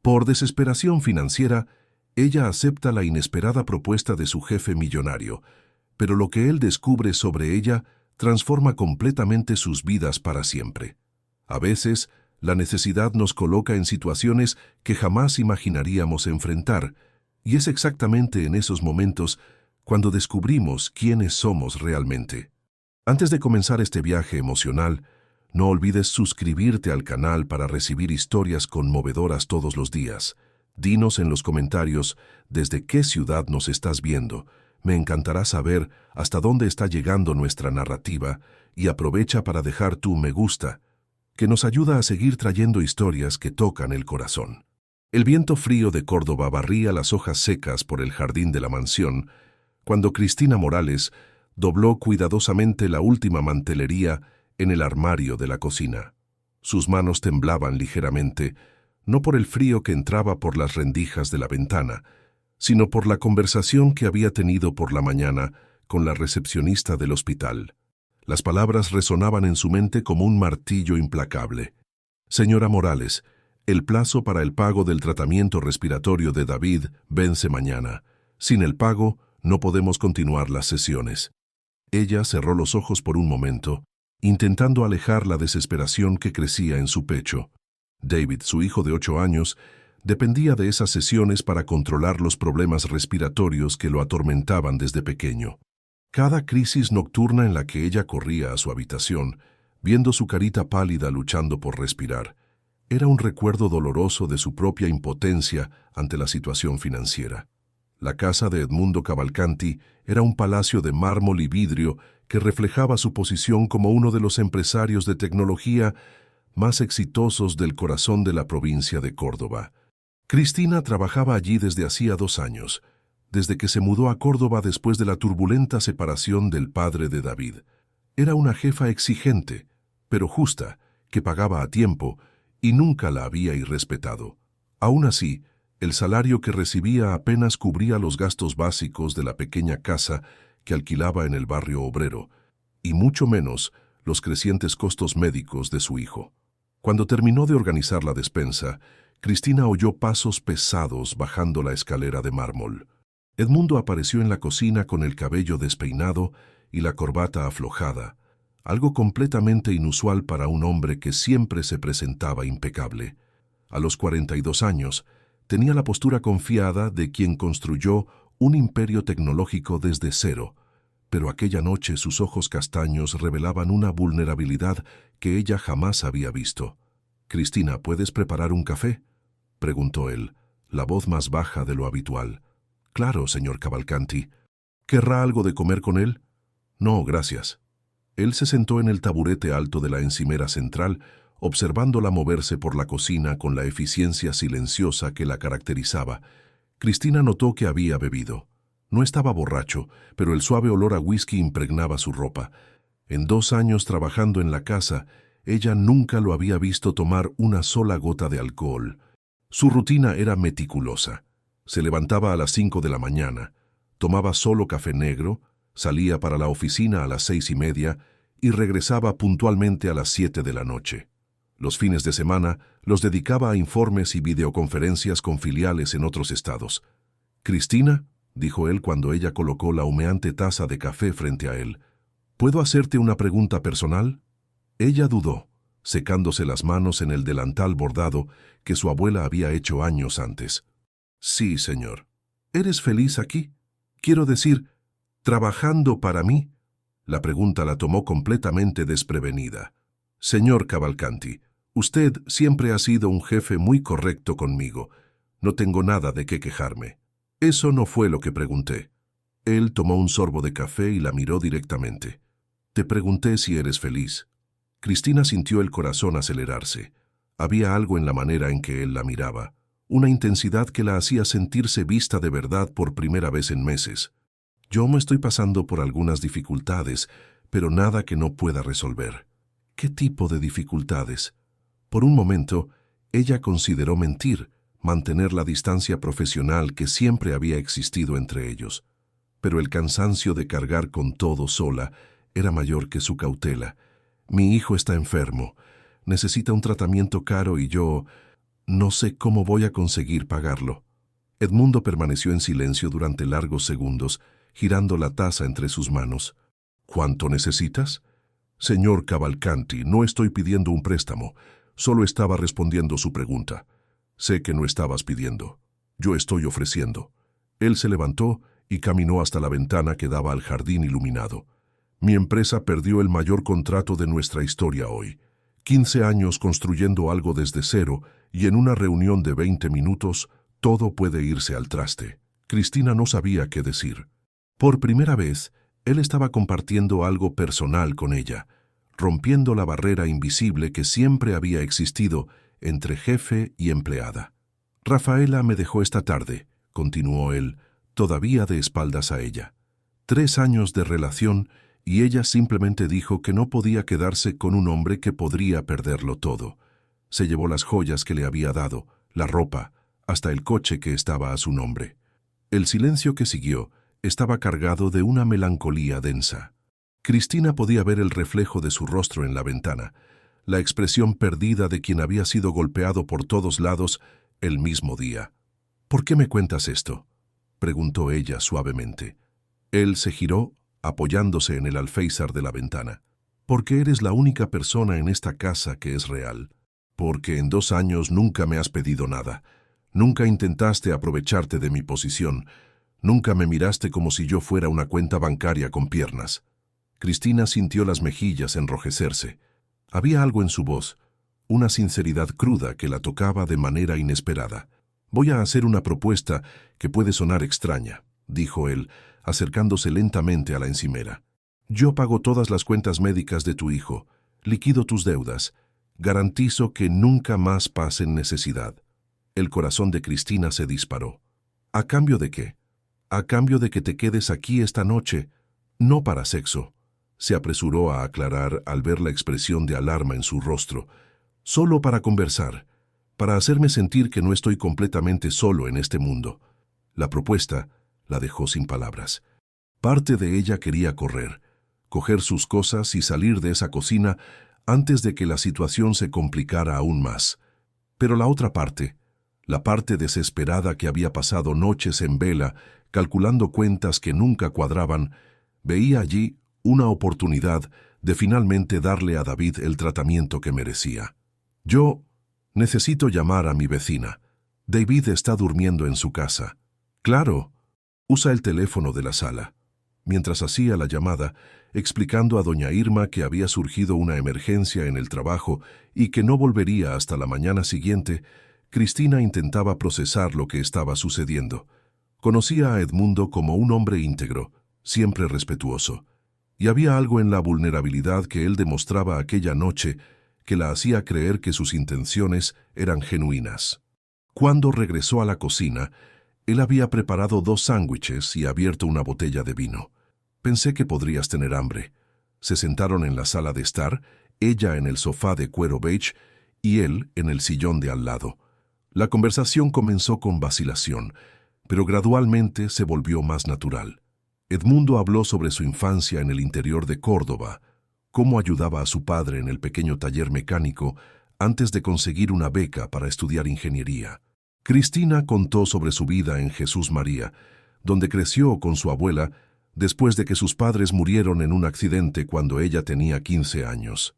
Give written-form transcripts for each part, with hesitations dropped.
Por desesperación financiera, ella acepta la inesperada propuesta de su jefe millonario, pero lo que él descubre sobre ella transforma completamente sus vidas para siempre. A veces, la necesidad nos coloca en situaciones que jamás imaginaríamos enfrentar, y es exactamente en esos momentos cuando descubrimos quiénes somos realmente. Antes de comenzar este viaje emocional, no olvides suscribirte al canal para recibir historias conmovedoras todos los días. Dinos en los comentarios desde qué ciudad nos estás viendo. Me encantará saber hasta dónde está llegando nuestra narrativa y aprovecha para dejar tu me gusta, que nos ayuda a seguir trayendo historias que tocan el corazón. El viento frío de Córdoba barría las hojas secas por el jardín de la mansión cuando Cristina Morales dobló cuidadosamente la última mantelería en el armario de la cocina. Sus manos temblaban ligeramente, no por el frío que entraba por las rendijas de la ventana, sino por la conversación que había tenido por la mañana con la recepcionista del hospital. Las palabras resonaban en su mente como un martillo implacable. Señora Morales, el plazo para el pago del tratamiento respiratorio de David vence mañana. Sin el pago, no podemos continuar las sesiones. Ella cerró los ojos por un momento, intentando alejar la desesperación que crecía en su pecho. David, su hijo de 8 años, dependía de esas sesiones para controlar los problemas respiratorios que lo atormentaban desde pequeño. Cada crisis nocturna en la que ella corría a su habitación, viendo su carita pálida luchando por respirar, era un recuerdo doloroso de su propia impotencia ante la situación financiera. La casa de Edmundo Cavalcanti era un palacio de mármol y vidrio que reflejaba su posición como uno de los empresarios de tecnología más exitosos del corazón de la provincia de Córdoba. Cristina trabajaba allí desde hacía 2 años, desde que se mudó a Córdoba después de la turbulenta separación del padre de David. Era una jefa exigente, pero justa, que pagaba a tiempo y nunca la había irrespetado. Aún así, el salario que recibía apenas cubría los gastos básicos de la pequeña casa que alquilaba en el barrio obrero, y mucho menos los crecientes costos médicos de su hijo. Cuando terminó de organizar la despensa, Cristina oyó pasos pesados bajando la escalera de mármol. Edmundo apareció en la cocina con el cabello despeinado y la corbata aflojada, algo completamente inusual para un hombre que siempre se presentaba impecable. A los 42 años, tenía la postura confiada de quien construyó un imperio tecnológico desde cero, pero aquella noche sus ojos castaños revelaban una vulnerabilidad que ella jamás había visto. «Cristina, ¿puedes preparar un café?», preguntó él, la voz más baja de lo habitual. «Claro, señor Cavalcanti. ¿Querrá algo de comer con él?». «No, gracias». Él se sentó en el taburete alto de la encimera central, observándola moverse por la cocina con la eficiencia silenciosa que la caracterizaba. Cristina notó que había bebido. No estaba borracho, pero el suave olor a whisky impregnaba su ropa. En 2 años trabajando en la casa, ella nunca lo había visto tomar una sola gota de alcohol. Su rutina era meticulosa. Se levantaba a las 5 de la mañana, tomaba solo café negro, salía para la oficina a las 6:30 y regresaba puntualmente a las 7 de la noche. Los fines de semana los dedicaba a informes y videoconferencias con filiales en otros estados. «Cristina», dijo él cuando ella colocó la humeante taza de café frente a él, «¿puedo hacerte una pregunta personal?». Ella dudó, secándose las manos en el delantal bordado que su abuela había hecho años antes. «Sí, señor». «¿Eres feliz aquí? Quiero decir, trabajando para mí». La pregunta la tomó completamente desprevenida. «Señor Cavalcanti, usted siempre ha sido un jefe muy correcto conmigo. No tengo nada de qué quejarme». «Eso no fue lo que pregunté». Él tomó un sorbo de café y la miró directamente. «Te pregunté si eres feliz». Cristina sintió el corazón acelerarse. Había algo en la manera en que él la miraba, una intensidad que la hacía sentirse vista de verdad por primera vez en meses. «Yo me estoy pasando por algunas dificultades, pero nada que no pueda resolver». «¿Qué tipo de dificultades?». Por un momento, ella consideró mentir, mantener la distancia profesional que siempre había existido entre ellos. Pero el cansancio de cargar con todo sola era mayor que su cautela. «Mi hijo está enfermo. Necesita un tratamiento caro y yo No sé cómo voy a conseguir pagarlo. Edmundo permaneció en silencio durante largos segundos, girando la taza entre sus manos. ¿Cuánto necesitas? Señor Cavalcanti, no estoy pidiendo un préstamo. Solo estaba respondiendo su pregunta. Sé que no estabas pidiendo. Yo estoy ofreciendo. Él se levantó y caminó hasta la ventana que daba al jardín iluminado. Mi empresa perdió el mayor contrato de nuestra historia hoy. 15 años construyendo algo desde cero y en una reunión de 20 minutos, todo puede irse al traste. Cristina no sabía qué decir. Por primera vez, él estaba compartiendo algo personal con ella, rompiendo la barrera invisible que siempre había existido entre jefe y empleada. Rafaela me dejó esta tarde, continuó él, todavía de espaldas a ella. 3 años de relación y ella simplemente dijo que no podía quedarse con un hombre que podría perderlo todo. Se llevó las joyas que le había dado, la ropa, hasta el coche que estaba a su nombre. El silencio que siguió estaba cargado de una melancolía densa. Cristina podía ver el reflejo de su rostro en la ventana, la expresión perdida de quien había sido golpeado por todos lados el mismo día. ¿Por qué me cuentas esto?, preguntó ella suavemente. Él se giró, apoyándose en el alféizar de la ventana. Porque eres la única persona en esta casa que es real. Porque en 2 años nunca me has pedido nada. Nunca intentaste aprovecharte de mi posición. Nunca me miraste como si yo fuera una cuenta bancaria con piernas. Cristina sintió las mejillas enrojecerse. Había algo en su voz, una sinceridad cruda que la tocaba de manera inesperada. Voy a hacer una propuesta que puede sonar extraña, dijo él, acercándose lentamente a la encimera. Yo pago todas las cuentas médicas de tu hijo, liquido tus deudas, garantizo que nunca más pasen necesidad. El corazón de Cristina se disparó. ¿A cambio de qué? A cambio de que te quedes aquí esta noche, no para sexo, se apresuró a aclarar al ver la expresión de alarma en su rostro. Solo para conversar, para hacerme sentir que no estoy completamente solo en este mundo. La propuesta la dejó sin palabras. Parte de ella quería correr, coger sus cosas y salir de esa cocina antes de que la situación se complicara aún más. Pero la otra parte, la parte desesperada que había pasado noches en vela, calculando cuentas que nunca cuadraban, veía allí una oportunidad de finalmente darle a David el tratamiento que merecía. Yo necesito llamar a mi vecina. David está durmiendo en su casa. Claro, usa el teléfono de la sala. Mientras hacía la llamada, explicando a doña Irma que había surgido una emergencia en el trabajo y que no volvería hasta la mañana siguiente, Cristina intentaba procesar lo que estaba sucediendo. Conocía a Edmundo como un hombre íntegro, siempre respetuoso, y había algo en la vulnerabilidad que él demostraba aquella noche que la hacía creer que sus intenciones eran genuinas. Cuando regresó a la cocina, él había preparado 2 sándwiches y abierto una botella de vino. Pensé que podrías tener hambre. Se sentaron en la sala de estar, ella en el sofá de cuero beige y él en el sillón de al lado. La conversación comenzó con vacilación, pero gradualmente se volvió más natural. Edmundo habló sobre su infancia en el interior de Córdoba, cómo ayudaba a su padre en el pequeño taller mecánico antes de conseguir una beca para estudiar ingeniería. Cristina contó sobre su vida en Jesús María, donde creció con su abuela después de que sus padres murieron en un accidente cuando ella tenía 15 años.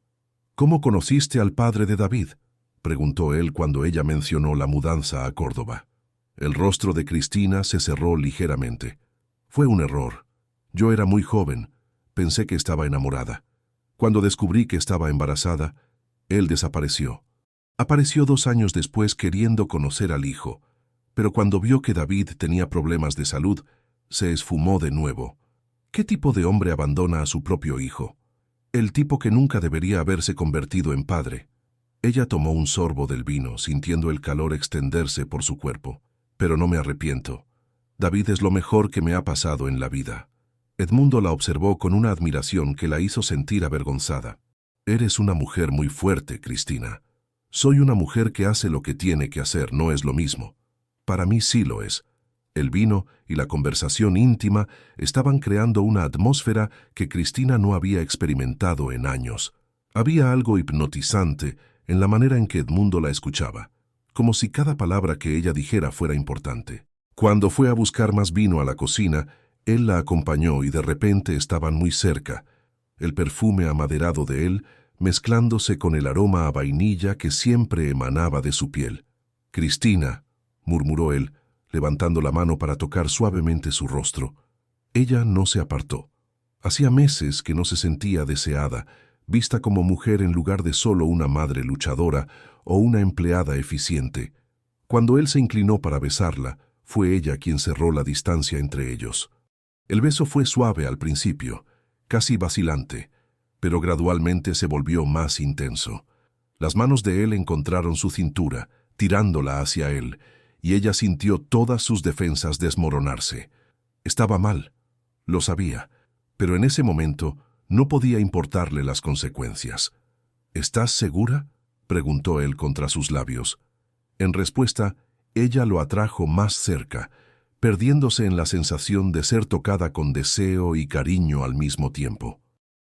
¿Cómo conociste al padre de David?, preguntó él cuando ella mencionó la mudanza a Córdoba. El rostro de Cristina se cerró ligeramente. Fue un error. Yo era muy joven. Pensé que estaba enamorada. Cuando descubrí que estaba embarazada, él desapareció. Apareció 2 años después queriendo conocer al hijo, pero cuando vio que David tenía problemas de salud, se esfumó de nuevo. ¿Qué tipo de hombre abandona a su propio hijo? El tipo que nunca debería haberse convertido en padre. Ella tomó un sorbo del vino, sintiendo el calor extenderse por su cuerpo. Pero no me arrepiento. David es lo mejor que me ha pasado en la vida. Edmundo la observó con una admiración que la hizo sentir avergonzada. Eres una mujer muy fuerte, Cristina. Soy una mujer que hace lo que tiene que hacer, no es lo mismo. Para mí sí lo es. El vino y la conversación íntima estaban creando una atmósfera que Cristina no había experimentado en años. Había algo hipnotizante en la manera en que Edmundo la escuchaba, como si cada palabra que ella dijera fuera importante. Cuando fue a buscar más vino a la cocina, él la acompañó y de repente estaban muy cerca, el perfume amaderado de él mezclándose con el aroma a vainilla que siempre emanaba de su piel. «Cristina», murmuró él, levantando la mano para tocar suavemente su rostro. Ella no se apartó. Hacía meses que no se sentía deseada, vista como mujer en lugar de solo una madre luchadora o una empleada eficiente. Cuando él se inclinó para besarla, fue ella quien cerró la distancia entre ellos. El beso fue suave al principio, casi vacilante, pero gradualmente se volvió más intenso. Las manos de él encontraron su cintura, tirándola hacia él, y ella sintió todas sus defensas desmoronarse. Estaba mal, lo sabía, pero en ese momento no podía importarle las consecuencias. «¿Estás segura?», preguntó él contra sus labios. En respuesta, ella lo atrajo más cerca, perdiéndose en la sensación de ser tocada con deseo y cariño al mismo tiempo.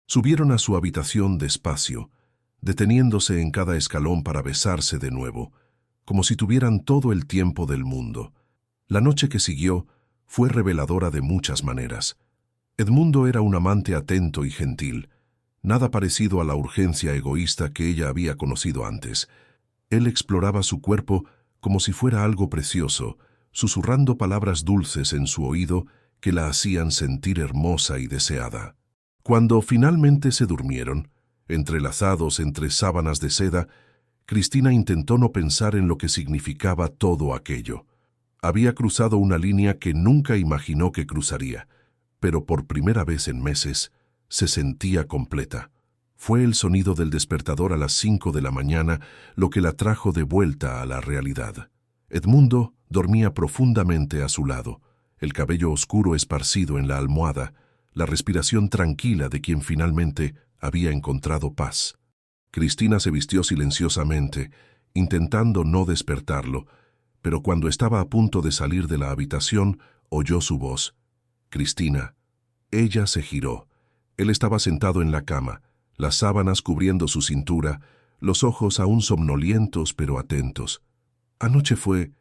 Subieron a su habitación despacio, deteniéndose en cada escalón para besarse de nuevo, como si tuvieran todo el tiempo del mundo. La noche que siguió fue reveladora de muchas maneras. Edmundo era un amante atento y gentil, nada parecido a la urgencia egoísta que ella había conocido antes. Él exploraba su cuerpo como si fuera algo precioso, susurrando palabras dulces en su oído que la hacían sentir hermosa y deseada. Cuando finalmente se durmieron, entrelazados entre sábanas de seda, Cristina intentó no pensar en lo que significaba todo aquello. Había cruzado una línea que nunca imaginó que cruzaría, pero por primera vez en meses se sentía completa. Fue el sonido del despertador a las 5 de la mañana lo que la trajo de vuelta a la realidad. Edmundo dormía profundamente a su lado, el cabello oscuro esparcido en la almohada, la respiración tranquila de quien finalmente había encontrado paz. Cristina se vistió silenciosamente, intentando no despertarlo, pero cuando estaba a punto de salir de la habitación, oyó su voz. «Cristina». Ella se giró. Él estaba sentado en la cama, las sábanas cubriendo su cintura, los ojos aún somnolientos pero atentos. «Anoche fue...».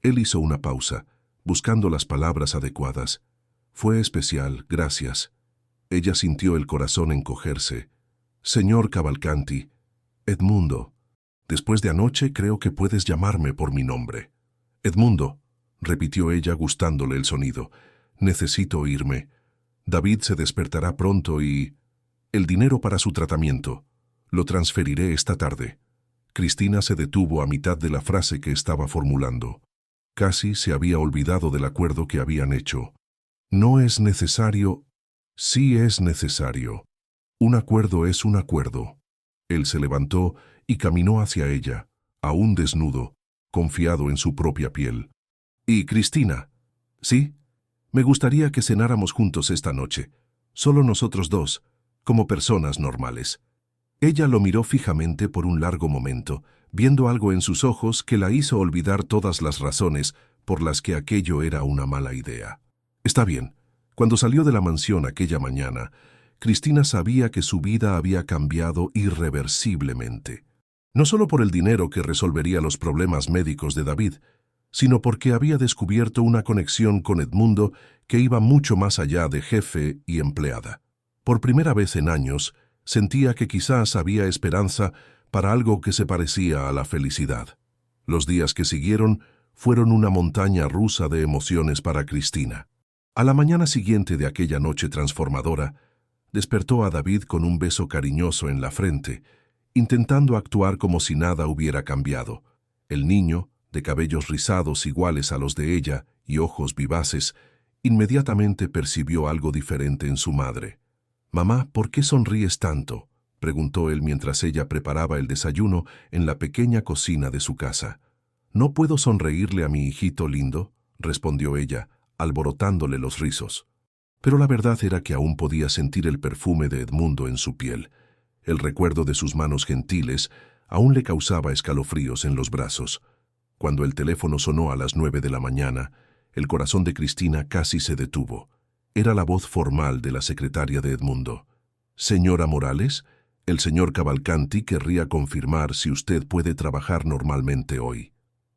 Él hizo una pausa, buscando las palabras adecuadas. «Fue especial, gracias». Ella sintió el corazón encogerse. «Señor Cavalcanti, Edmundo, después de anoche creo que puedes llamarme por mi nombre». «Edmundo», repitió ella gustándole el sonido. «Necesito irme. David se despertará pronto y... el dinero para su tratamiento. Lo transferiré esta tarde». Cristina se detuvo a mitad de la frase que estaba formulando. Casi se había olvidado del acuerdo que habían hecho. «No es necesario...». «Sí es necesario. Un acuerdo es un acuerdo». Él se levantó y caminó hacia ella, aún desnudo, confiado en su propia piel. «¿Y Cristina?» «Sí. Me gustaría que cenáramos juntos esta noche, solo nosotros dos, como personas normales». Ella lo miró fijamente por un largo momento, viendo algo en sus ojos que la hizo olvidar todas las razones por las que aquello era una mala idea. «Está bien». Cuando salió de la mansión aquella mañana, Cristina sabía que su vida había cambiado irreversiblemente. No solo por el dinero que resolvería los problemas médicos de David, sino porque había descubierto una conexión con Edmundo que iba mucho más allá de jefe y empleada. Por primera vez en años, sentía que quizás había esperanza para algo que se parecía a la felicidad. Los días que siguieron fueron una montaña rusa de emociones para Cristina. A la mañana siguiente de aquella noche transformadora, despertó a David con un beso cariñoso en la frente, intentando actuar como si nada hubiera cambiado. El niño, de cabellos rizados iguales a los de ella y ojos vivaces, inmediatamente percibió algo diferente en su madre. «Mamá, ¿por qué sonríes tanto?», preguntó él mientras ella preparaba el desayuno en la pequeña cocina de su casa. «No puedo sonreírle a mi hijito lindo», respondió ella, alborotándole los rizos. Pero la verdad era que aún podía sentir el perfume de Edmundo en su piel. El recuerdo de sus manos gentiles aún le causaba escalofríos en los brazos. Cuando el teléfono sonó a las 9 de la mañana, el corazón de Cristina casi se detuvo. Era la voz formal de la secretaria de Edmundo. «Señora Morales, el señor Cavalcanti querría confirmar si usted puede trabajar normalmente hoy».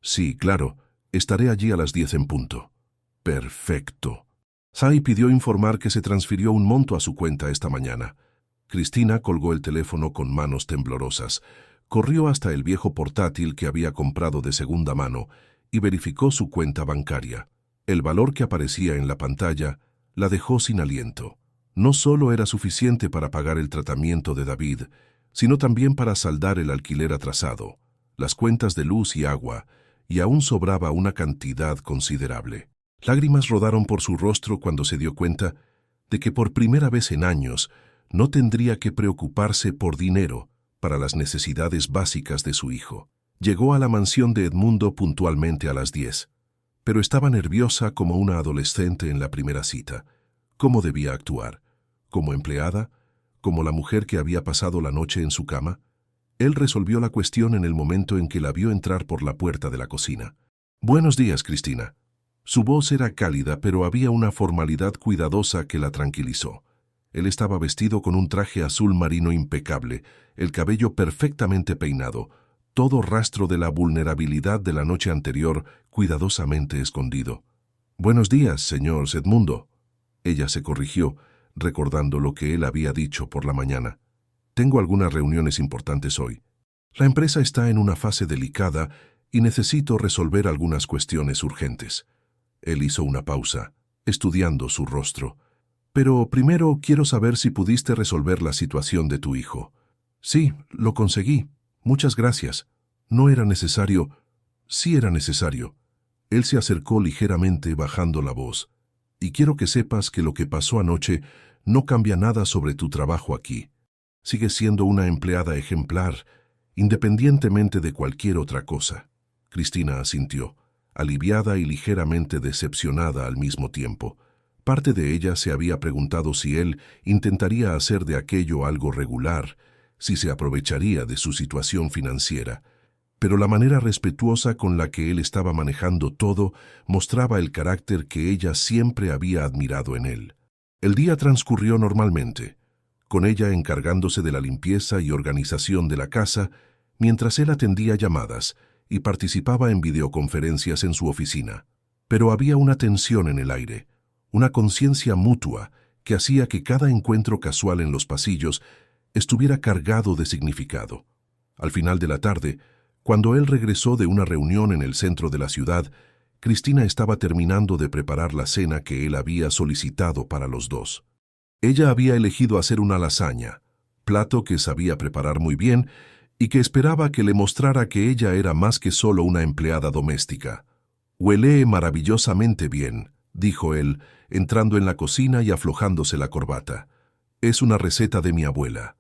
Sí, claro. Estaré allí a las 10 en punto. Perfecto. Sai pidió informar que se transfirió un monto a su cuenta esta mañana. Cristina colgó el teléfono con manos temblorosas. Corrió hasta el viejo portátil que había comprado de segunda mano y verificó su cuenta bancaria. El valor que aparecía en la pantalla la dejó sin aliento. No solo era suficiente para pagar el tratamiento de David, sino también para saldar el alquiler atrasado, las cuentas de luz y agua, y aún sobraba una cantidad considerable. Lágrimas rodaron por su rostro cuando se dio cuenta de que por primera vez en años no tendría que preocuparse por dinero para las necesidades básicas de su hijo. Llegó a la mansión de Edmundo puntualmente a las 10, pero estaba nerviosa como una adolescente en la primera cita. ¿Cómo debía actuar? ¿Como empleada? ¿Como la mujer que había pasado la noche en su cama? Él resolvió la cuestión en el momento en que la vio entrar por la puerta de la cocina. «Buenos días, Cristina». Su voz era cálida, pero había una formalidad cuidadosa que la tranquilizó. Él estaba vestido con un traje azul marino impecable, el cabello perfectamente peinado, todo rastro de la vulnerabilidad de la noche anterior cuidadosamente escondido. «Buenos días, señor Edmundo». Ella se corrigió, recordando lo que él había dicho por la mañana. «Tengo algunas reuniones importantes hoy. La empresa está en una fase delicada y necesito resolver algunas cuestiones urgentes». Él hizo una pausa, estudiando su rostro. «Pero primero quiero saber si pudiste resolver la situación de tu hijo». «Sí, lo conseguí. Muchas gracias. No era necesario». «Sí era necesario». Él se acercó ligeramente, bajando la voz. «Y quiero que sepas que lo que pasó anoche no cambia nada sobre tu trabajo aquí. Sigues siendo una empleada ejemplar, independientemente de cualquier otra cosa». Cristina asintió, aliviada y ligeramente decepcionada al mismo tiempo. Parte de ella se había preguntado si él intentaría hacer de aquello algo regular, si se aprovecharía de su situación financiera. Pero la manera respetuosa con la que él estaba manejando todo mostraba el carácter que ella siempre había admirado en él. El día transcurrió normalmente, con ella encargándose de la limpieza y organización de la casa, mientras él atendía llamadas y participaba en videoconferencias en su oficina. Pero había una tensión en el aire, una conciencia mutua que hacía que cada encuentro casual en los pasillos estuviera cargado de significado. Al final de la tarde, cuando él regresó de una reunión en el centro de la ciudad, Cristina estaba terminando de preparar la cena que él había solicitado para los dos. Ella había elegido hacer una lasaña, plato que sabía preparar muy bien y que esperaba que le mostrara que ella era más que solo una empleada doméstica. «Huele maravillosamente bien», dijo él, entrando en la cocina y aflojándose la corbata. «Es una receta de mi abuela.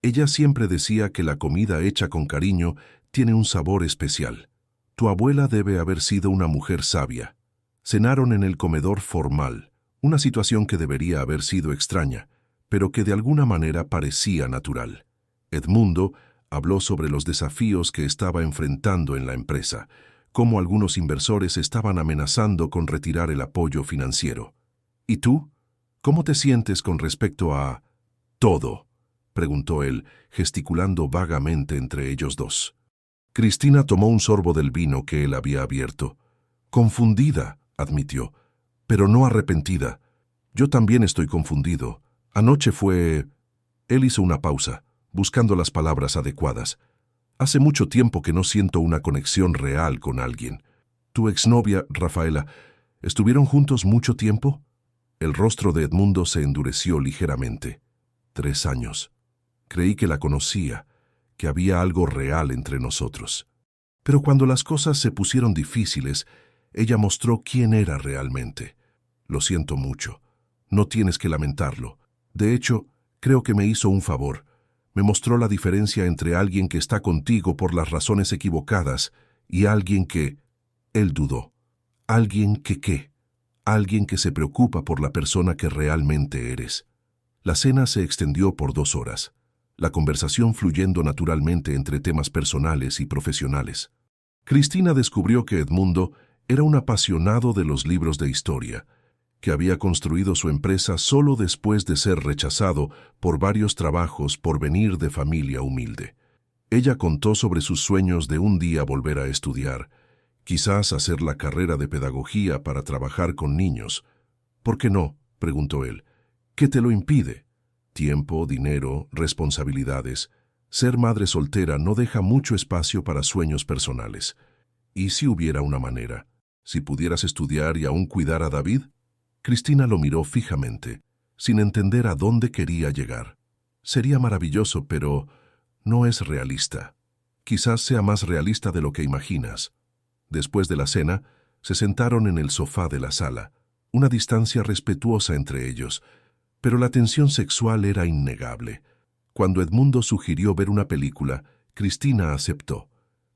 Ella siempre decía que la comida hecha con cariño tiene un sabor especial. Tu abuela debe haber sido una mujer sabia». Cenaron en el comedor formal, una situación que debería haber sido extraña, pero que de alguna manera parecía natural. Edmundo habló sobre los desafíos que estaba enfrentando en la empresa, cómo algunos inversores estaban amenazando con retirar el apoyo financiero. «¿Y tú? ¿Cómo te sientes con respecto a todo?», preguntó él, gesticulando vagamente entre ellos dos. Cristina tomó un sorbo del vino que él había abierto. «Confundida», admitió, «pero no arrepentida. Yo también estoy confundido. Anoche fue...». Él hizo una pausa, buscando las palabras adecuadas. «Hace mucho tiempo que no siento una conexión real con alguien. Tu exnovia, Rafaela, ¿estuvieron juntos mucho tiempo?». El rostro de Edmundo se endureció ligeramente. 3 años. Creí que la conocía, que había algo real entre nosotros. Pero cuando las cosas se pusieron difíciles, ella mostró quién era realmente. Lo siento mucho. No tienes que lamentarlo. De hecho, creo que me hizo un favor. Me mostró la diferencia entre alguien que está contigo por las razones equivocadas y alguien que...». Él dudó. «¿Alguien que qué?». «Alguien que se preocupa por la persona que realmente eres». La cena se extendió por 2 horas, la conversación fluyendo naturalmente entre temas personales y profesionales. Cristina descubrió que Edmundo era un apasionado de los libros de historia, que había construido su empresa solo después de ser rechazado por varios trabajos por venir de familia humilde. Ella contó sobre sus sueños de un día volver a estudiar, Quizás hacer la carrera de pedagogía para trabajar con niños. ¿Por qué no?, preguntó él. ¿Qué te lo impide? Tiempo, dinero, responsabilidades. Ser madre soltera no deja mucho espacio para sueños personales. ¿Y si hubiera una manera? ¿Si pudieras estudiar y aún cuidar a David? Cristina lo miró fijamente, sin entender a dónde quería llegar. Sería maravilloso, pero no es realista. Quizás sea más realista de lo que imaginas. Después de la cena, se sentaron en el sofá de la sala, una distancia respetuosa entre ellos, pero la tensión sexual era innegable. Cuando Edmundo sugirió ver una película, Cristina aceptó,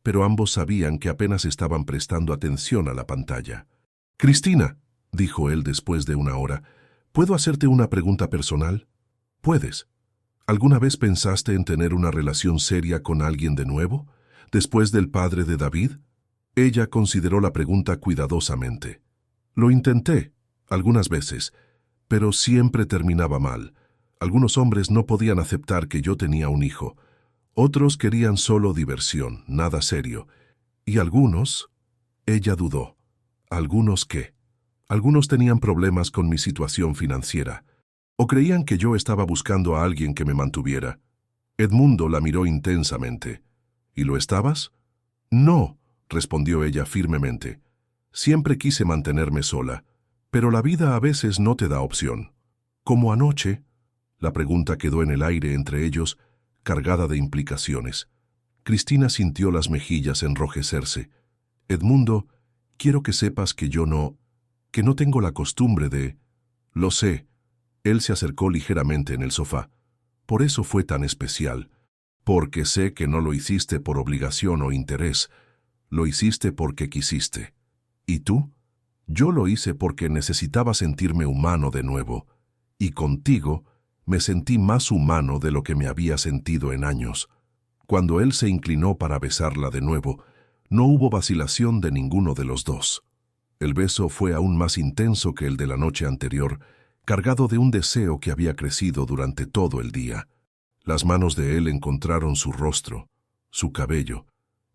pero ambos sabían que apenas estaban prestando atención a la pantalla. «Cristina», dijo él después de una hora, «¿puedo hacerte una pregunta personal?» «Puedes. ¿Alguna vez pensaste en tener una relación seria con alguien de nuevo, después del padre de David?» Ella consideró la pregunta cuidadosamente. «Lo intenté, algunas veces, pero siempre terminaba mal. Algunos hombres no podían aceptar que yo tenía un hijo. Otros querían solo diversión, nada serio. Y algunos...» Ella dudó. ¿Algunos qué? Algunos tenían problemas con mi situación financiera. ¿O creían que yo estaba buscando a alguien que me mantuviera? Edmundo la miró intensamente. ¿Y lo estabas? No, respondió ella firmemente. Siempre quise mantenerme sola, pero la vida a veces no te da opción. ¿Como anoche? La pregunta quedó en el aire entre ellos, cargada de implicaciones. Cristina sintió las mejillas enrojecerse. Edmundo, quiero que sepas que que no tengo la costumbre de... Lo sé. Él se acercó ligeramente en el sofá. Por eso fue tan especial. Porque sé que no lo hiciste por obligación o interés. Lo hiciste porque quisiste. ¿Y tú? Yo lo hice porque necesitaba sentirme humano de nuevo. Y contigo me sentí más humano de lo que me había sentido en años. Cuando él se inclinó para besarla de nuevo, no hubo vacilación de ninguno de los dos. El beso fue aún más intenso que el de la noche anterior, cargado de un deseo que había crecido durante todo el día. Las manos de él encontraron su rostro, su cabello,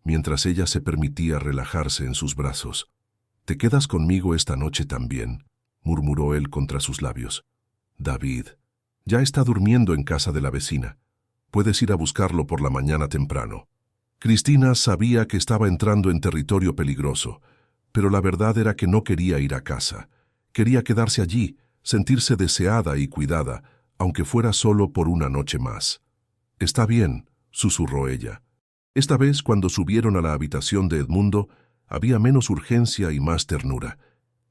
mientras ella se permitía relajarse en sus brazos. «¿Te quedas conmigo esta noche también?», murmuró él contra sus labios. «David, ya está durmiendo en casa de la vecina. Puedes ir a buscarlo por la mañana temprano». Cristina sabía que estaba entrando en territorio peligroso, pero la verdad era que no quería ir a casa. Quería quedarse allí, sentirse deseada y cuidada, aunque fuera solo por una noche más. «Está bien», susurró ella. Esta vez, cuando subieron a la habitación de Edmundo, había menos urgencia y más ternura.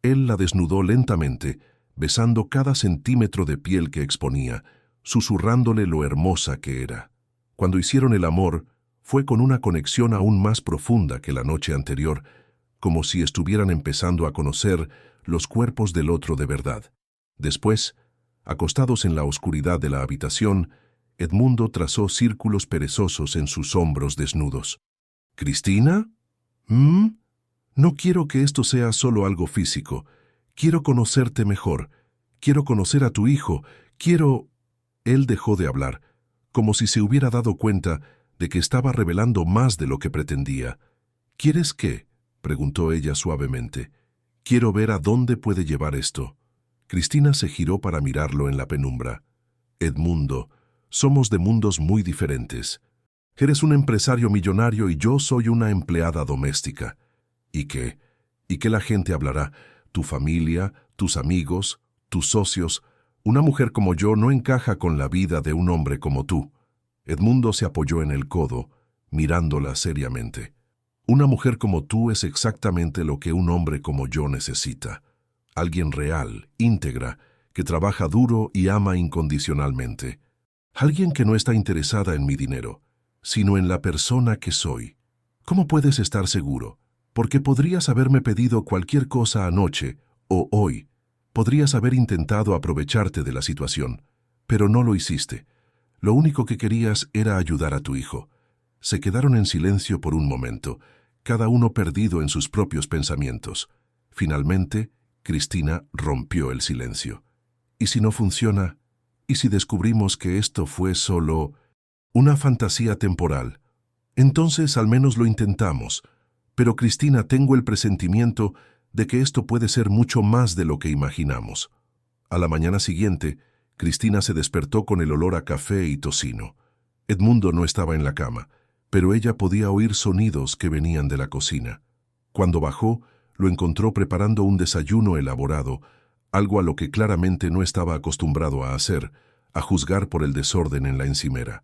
Él la desnudó lentamente, besando cada centímetro de piel que exponía, susurrándole lo hermosa que era. Cuando hicieron el amor, fue con una conexión aún más profunda que la noche anterior, como si estuvieran empezando a conocer los cuerpos del otro de verdad. Después, acostados en la oscuridad de la habitación, Edmundo trazó círculos perezosos en sus hombros desnudos. «¿Cristina? No quiero que esto sea solo algo físico. Quiero conocerte mejor. Quiero conocer a tu hijo. Quiero...» Él dejó de hablar, como si se hubiera dado cuenta de que estaba revelando más de lo que pretendía. «¿Quieres qué?», preguntó ella suavemente. «Quiero ver a dónde puede llevar esto». Cristina se giró para mirarlo en la penumbra. «Edmundo, somos de mundos muy diferentes. Eres un empresario millonario y yo soy una empleada doméstica. ¿Y qué? ¿Y qué la gente hablará? Tu familia, tus amigos, tus socios. Una mujer como yo no encaja con la vida de un hombre como tú». Edmundo se apoyó en el codo, mirándola seriamente. «Una mujer como tú es exactamente lo que un hombre como yo necesita. Alguien real, íntegra, que trabaja duro y ama incondicionalmente. Alguien que no está interesada en mi dinero, sino en la persona que soy. ¿Cómo puedes estar seguro? Porque podrías haberme pedido cualquier cosa anoche o hoy. Podrías haber intentado aprovecharte de la situación, pero no lo hiciste. Lo único que querías era ayudar a tu hijo». Se quedaron en silencio por un momento, cada uno perdido en sus propios pensamientos. Finalmente, Cristina rompió el silencio. «¿Y si no funciona? ¿Y si descubrimos que esto fue solo una fantasía temporal? Entonces al menos lo intentamos. Pero Cristina, tengo el presentimiento de que esto puede ser mucho más de lo que imaginamos. A la mañana siguiente, Cristina se despertó con el olor a café y tocino. Edmundo no estaba en la cama, pero ella podía oír sonidos que venían de la cocina. Cuando bajó, lo encontró preparando un desayuno elaborado, algo a lo que claramente no estaba acostumbrado a hacer, a juzgar por el desorden en la encimera.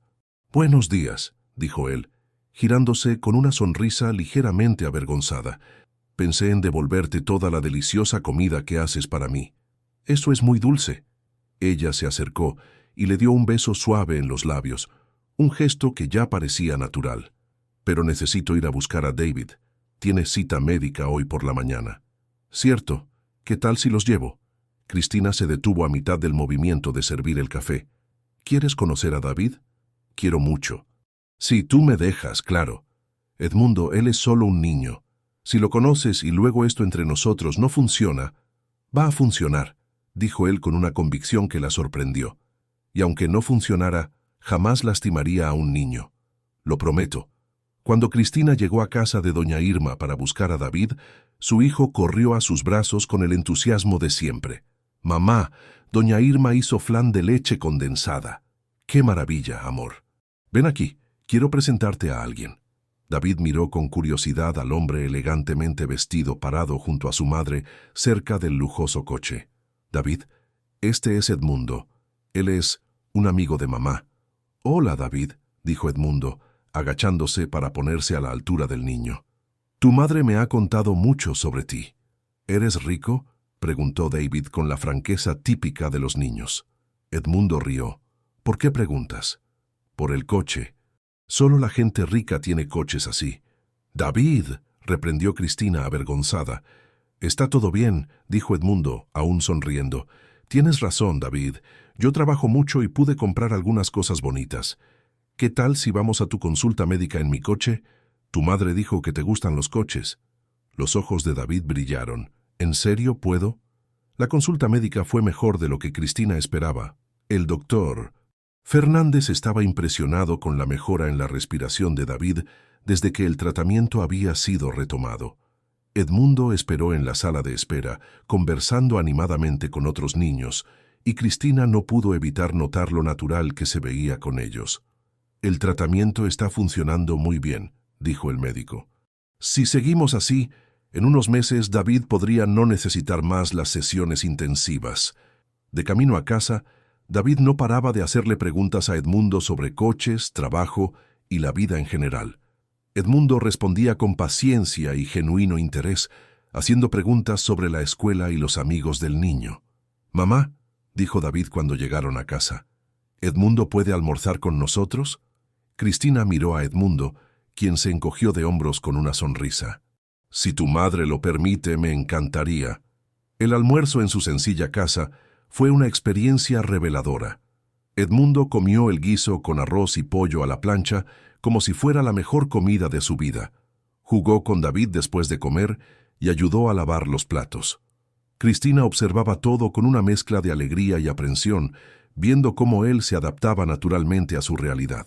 «Buenos días», dijo él, girándose con una sonrisa ligeramente avergonzada. «Pensé en devolverte toda la deliciosa comida que haces para mí. Eso es muy dulce». Ella se acercó y le dio un beso suave en los labios, un gesto que ya parecía natural. «Pero necesito ir a buscar a David. Tiene cita médica hoy por la mañana». «Cierto. ¿Qué tal si los llevo?» Cristina se detuvo a mitad del movimiento de servir el café. «¿Quieres conocer a David?» «Quiero mucho». «Si tú me dejas, claro. Edmundo, él es solo un niño. Si lo conoces y luego esto entre nosotros no funciona, va a funcionar», dijo él con una convicción que la sorprendió. «Y aunque no funcionara, jamás lastimaría a un niño. Lo prometo». Cuando Cristina llegó a casa de doña Irma para buscar a David, su hijo corrió a sus brazos con el entusiasmo de siempre. «Mamá, doña Irma hizo flan de leche condensada». «¡Qué maravilla, amor! Ven aquí, quiero presentarte a alguien». David miró con curiosidad al hombre elegantemente vestido parado junto a su madre cerca del lujoso coche. «David, este es Edmundo. Él es un amigo de mamá». «Hola, David», dijo Edmundo, agachándose para ponerse a la altura del niño. «Tu madre me ha contado mucho sobre ti». «¿Eres rico?», preguntó David con la franqueza típica de los niños. Edmundo rió. «¿Por qué preguntas?» «Por el coche. Solo la gente rica tiene coches así». «David», reprendió Cristina avergonzada. «Está todo bien», dijo Edmundo, aún sonriendo. «Tienes razón, David. Yo trabajo mucho y pude comprar algunas cosas bonitas. ¿Qué tal si vamos a tu consulta médica en mi coche? Tu madre dijo que te gustan los coches». Los ojos de David brillaron. «¿En serio puedo?» La consulta médica fue mejor de lo que Cristina esperaba. El doctor Fernández estaba impresionado con la mejora en la respiración de David desde que el tratamiento había sido retomado. Edmundo esperó en la sala de espera, conversando animadamente con otros niños, y Cristina no pudo evitar notar lo natural que se veía con ellos. «El tratamiento está funcionando muy bien», dijo el médico. «Si seguimos así, en unos meses David podría no necesitar más las sesiones intensivas». De camino a casa, David no paraba de hacerle preguntas a Edmundo sobre coches, trabajo y la vida en general. Edmundo respondía con paciencia y genuino interés, haciendo preguntas sobre la escuela y los amigos del niño. «Mamá», dijo David cuando llegaron a casa, «¿Edmundo puede almorzar con nosotros?» Cristina miró a Edmundo, quien se encogió de hombros con una sonrisa. «Si tu madre lo permite, me encantaría». El almuerzo en su sencilla casa fue una experiencia reveladora. Edmundo comió el guiso con arroz y pollo a la plancha como si fuera la mejor comida de su vida. Jugó con David después de comer y ayudó a lavar los platos. Cristina observaba todo con una mezcla de alegría y aprensión, viendo cómo él se adaptaba naturalmente a su realidad.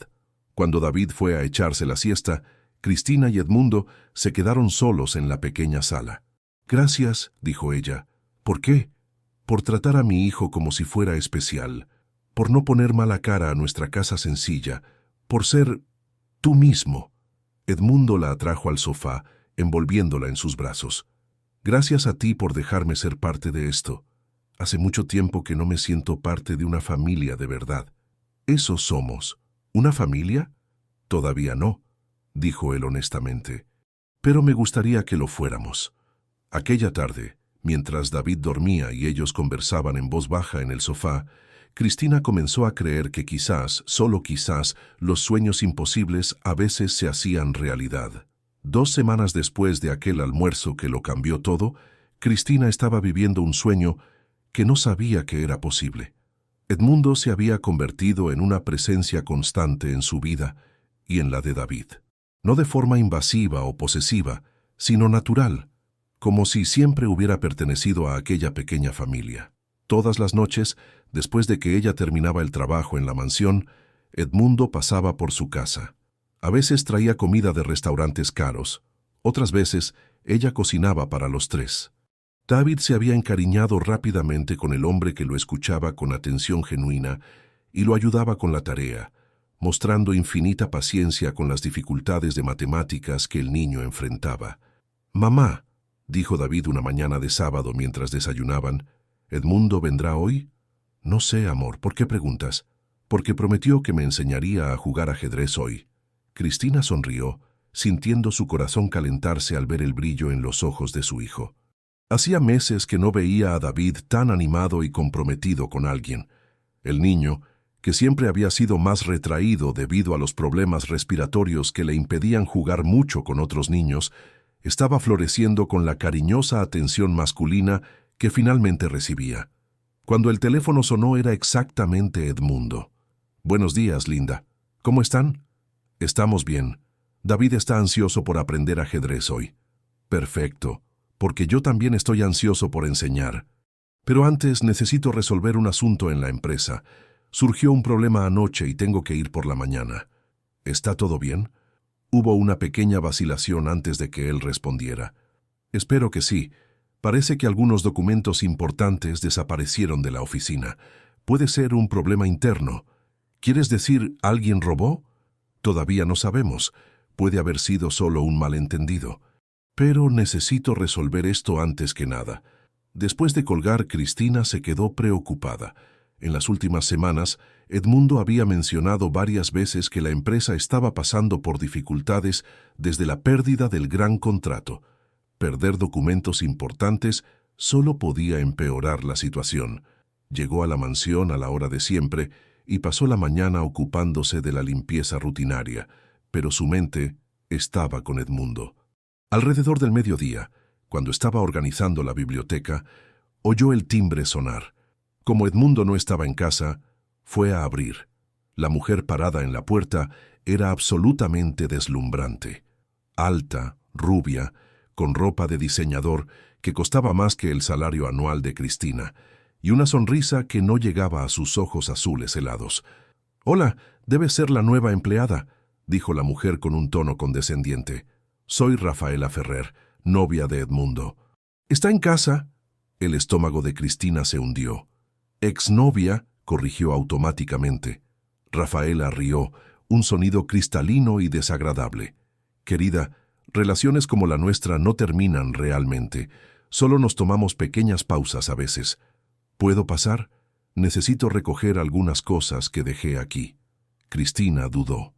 Cuando David fue a echarse la siesta, Cristina y Edmundo se quedaron solos en la pequeña sala. «Gracias», dijo ella. «¿Por qué?» «Por tratar a mi hijo como si fuera especial, por no poner mala cara a nuestra casa sencilla, por ser tú mismo». Edmundo la atrajo al sofá, envolviéndola en sus brazos. «Gracias a ti por dejarme ser parte de esto. Hace mucho tiempo que no me siento parte de una familia de verdad». «Eso somos. ¿Una familia?» «Todavía no», dijo él honestamente. «Pero me gustaría que lo fuéramos». Aquella tarde, mientras David dormía y ellos conversaban en voz baja en el sofá, Cristina comenzó a creer que quizás, solo quizás, los sueños imposibles a veces se hacían realidad. 2 semanas después de aquel almuerzo que lo cambió todo, Cristina estaba viviendo un sueño que no sabía que era posible. Edmundo se había convertido en una presencia constante en su vida y en la de David. No de forma invasiva o posesiva, sino natural, como si siempre hubiera pertenecido a aquella pequeña familia. Todas las noches, después de que ella terminaba el trabajo en la mansión, Edmundo pasaba por su casa. A veces traía comida de restaurantes caros, Otras veces, ella cocinaba para los tres. David se había encariñado rápidamente con el hombre que lo escuchaba con atención genuina y lo ayudaba con la tarea, mostrando infinita paciencia con las dificultades de matemáticas que el niño enfrentaba. «Mamá», dijo David una mañana de sábado mientras desayunaban, «¿Edmundo vendrá hoy?» «No sé, amor, ¿por qué preguntas?» «Porque prometió que me enseñaría a jugar ajedrez hoy». Cristina sonrió, sintiendo su corazón calentarse al ver el brillo en los ojos de su hijo. Hacía meses que no veía a David tan animado y comprometido con alguien. El niño, que siempre había sido más retraído debido a los problemas respiratorios que le impedían jugar mucho con otros niños, estaba floreciendo con la cariñosa atención masculina que finalmente recibía. Cuando el teléfono sonó era exactamente Edmundo. «Buenos días, linda. ¿Cómo están?» «Estamos bien. David está ansioso por aprender ajedrez hoy». «Perfecto, porque yo también estoy ansioso por enseñar. Pero antes necesito resolver un asunto en la empresa. Surgió un problema anoche y tengo que ir por la mañana». «¿Está todo bien?» Hubo una pequeña vacilación antes de que él respondiera. «Espero que sí. Parece que algunos documentos importantes desaparecieron de la oficina. Puede ser un problema interno. ¿Quieres decir alguien robó?» «Todavía no sabemos. Puede haber sido solo un malentendido. Pero necesito resolver esto antes que nada». Después de colgar, Cristina se quedó preocupada. En las últimas semanas, Edmundo había mencionado varias veces que la empresa estaba pasando por dificultades desde la pérdida del gran contrato. Perder documentos importantes solo podía empeorar la situación. Llegó a la mansión a la hora de siempre y pasó la mañana ocupándose de la limpieza rutinaria, pero su mente estaba con Edmundo. Alrededor del mediodía, cuando estaba organizando la biblioteca, oyó el timbre sonar. Como Edmundo no estaba en casa, fue a abrir. La mujer parada en la puerta era absolutamente deslumbrante. Alta, rubia, con ropa de diseñador que costaba más que el salario anual de Cristina, y una sonrisa que no llegaba a sus ojos azules helados. «Hola, debe ser la nueva empleada», dijo la mujer con un tono condescendiente. «Soy Rafaela Ferrer, novia de Edmundo». «¿Está en casa?» El estómago de Cristina se hundió. «Exnovia», corrigió automáticamente. Rafaela rió, un sonido cristalino y desagradable. «Querida, relaciones como la nuestra no terminan realmente. Solo nos tomamos pequeñas pausas a veces. ¿Puedo pasar? Necesito recoger algunas cosas que dejé aquí». Cristina dudó.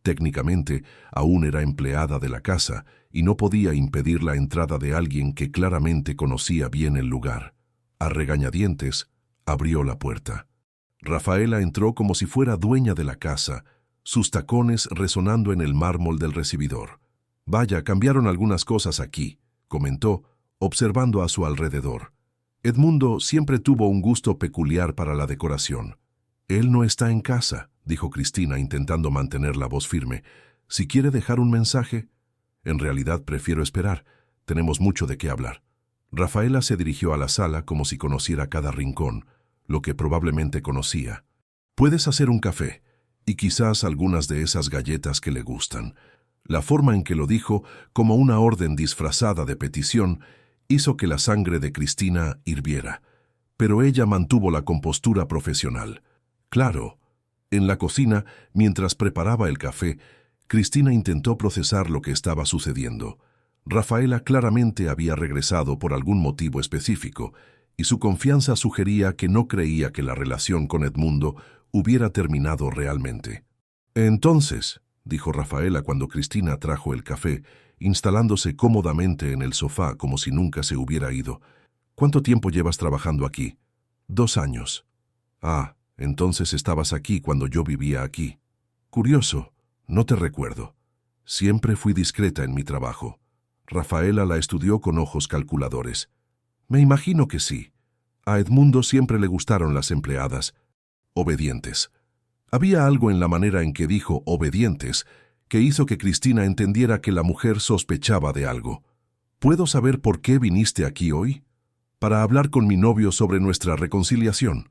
Técnicamente, aún era empleada de la casa y no podía impedir la entrada de alguien que claramente conocía bien el lugar. A regañadientes, abrió la puerta. Rafaela entró como si fuera dueña de la casa, sus tacones resonando en el mármol del recibidor. «Vaya, cambiaron algunas cosas aquí», comentó, observando a su alrededor. Edmundo siempre tuvo un gusto peculiar para la decoración. «Él no está en casa», dijo Cristina intentando mantener la voz firme. «Si quiere dejar un mensaje». «En realidad prefiero esperar. Tenemos mucho de qué hablar». Rafaela se dirigió a la sala como si conociera cada rincón, lo que probablemente conocía. «Puedes hacer un café, y quizás algunas de esas galletas que le gustan». La forma en que lo dijo, como una orden disfrazada de petición, hizo que la sangre de Cristina hirviera. Pero ella mantuvo la compostura profesional. «Claro». En la cocina, mientras preparaba el café, Cristina intentó procesar lo que estaba sucediendo. Rafaela claramente había regresado por algún motivo específico, y su confianza sugería que no creía que la relación con Edmundo hubiera terminado realmente. «Entonces», dijo Rafaela cuando Cristina trajo el café, instalándose cómodamente en el sofá como si nunca se hubiera ido, «¿cuánto tiempo llevas trabajando aquí?» «2 años». «Ah, entonces estabas aquí cuando yo vivía aquí». «Curioso, no te recuerdo». «Siempre fui discreta en mi trabajo». Rafaela la estudió con ojos calculadores. «Me imagino que sí. A Edmundo siempre le gustaron las empleadas. Obedientes». Había algo en la manera en que dijo obedientes que hizo que Cristina entendiera que la mujer sospechaba de algo. «¿Puedo saber por qué viniste aquí hoy?» «Para hablar con mi novio sobre nuestra reconciliación».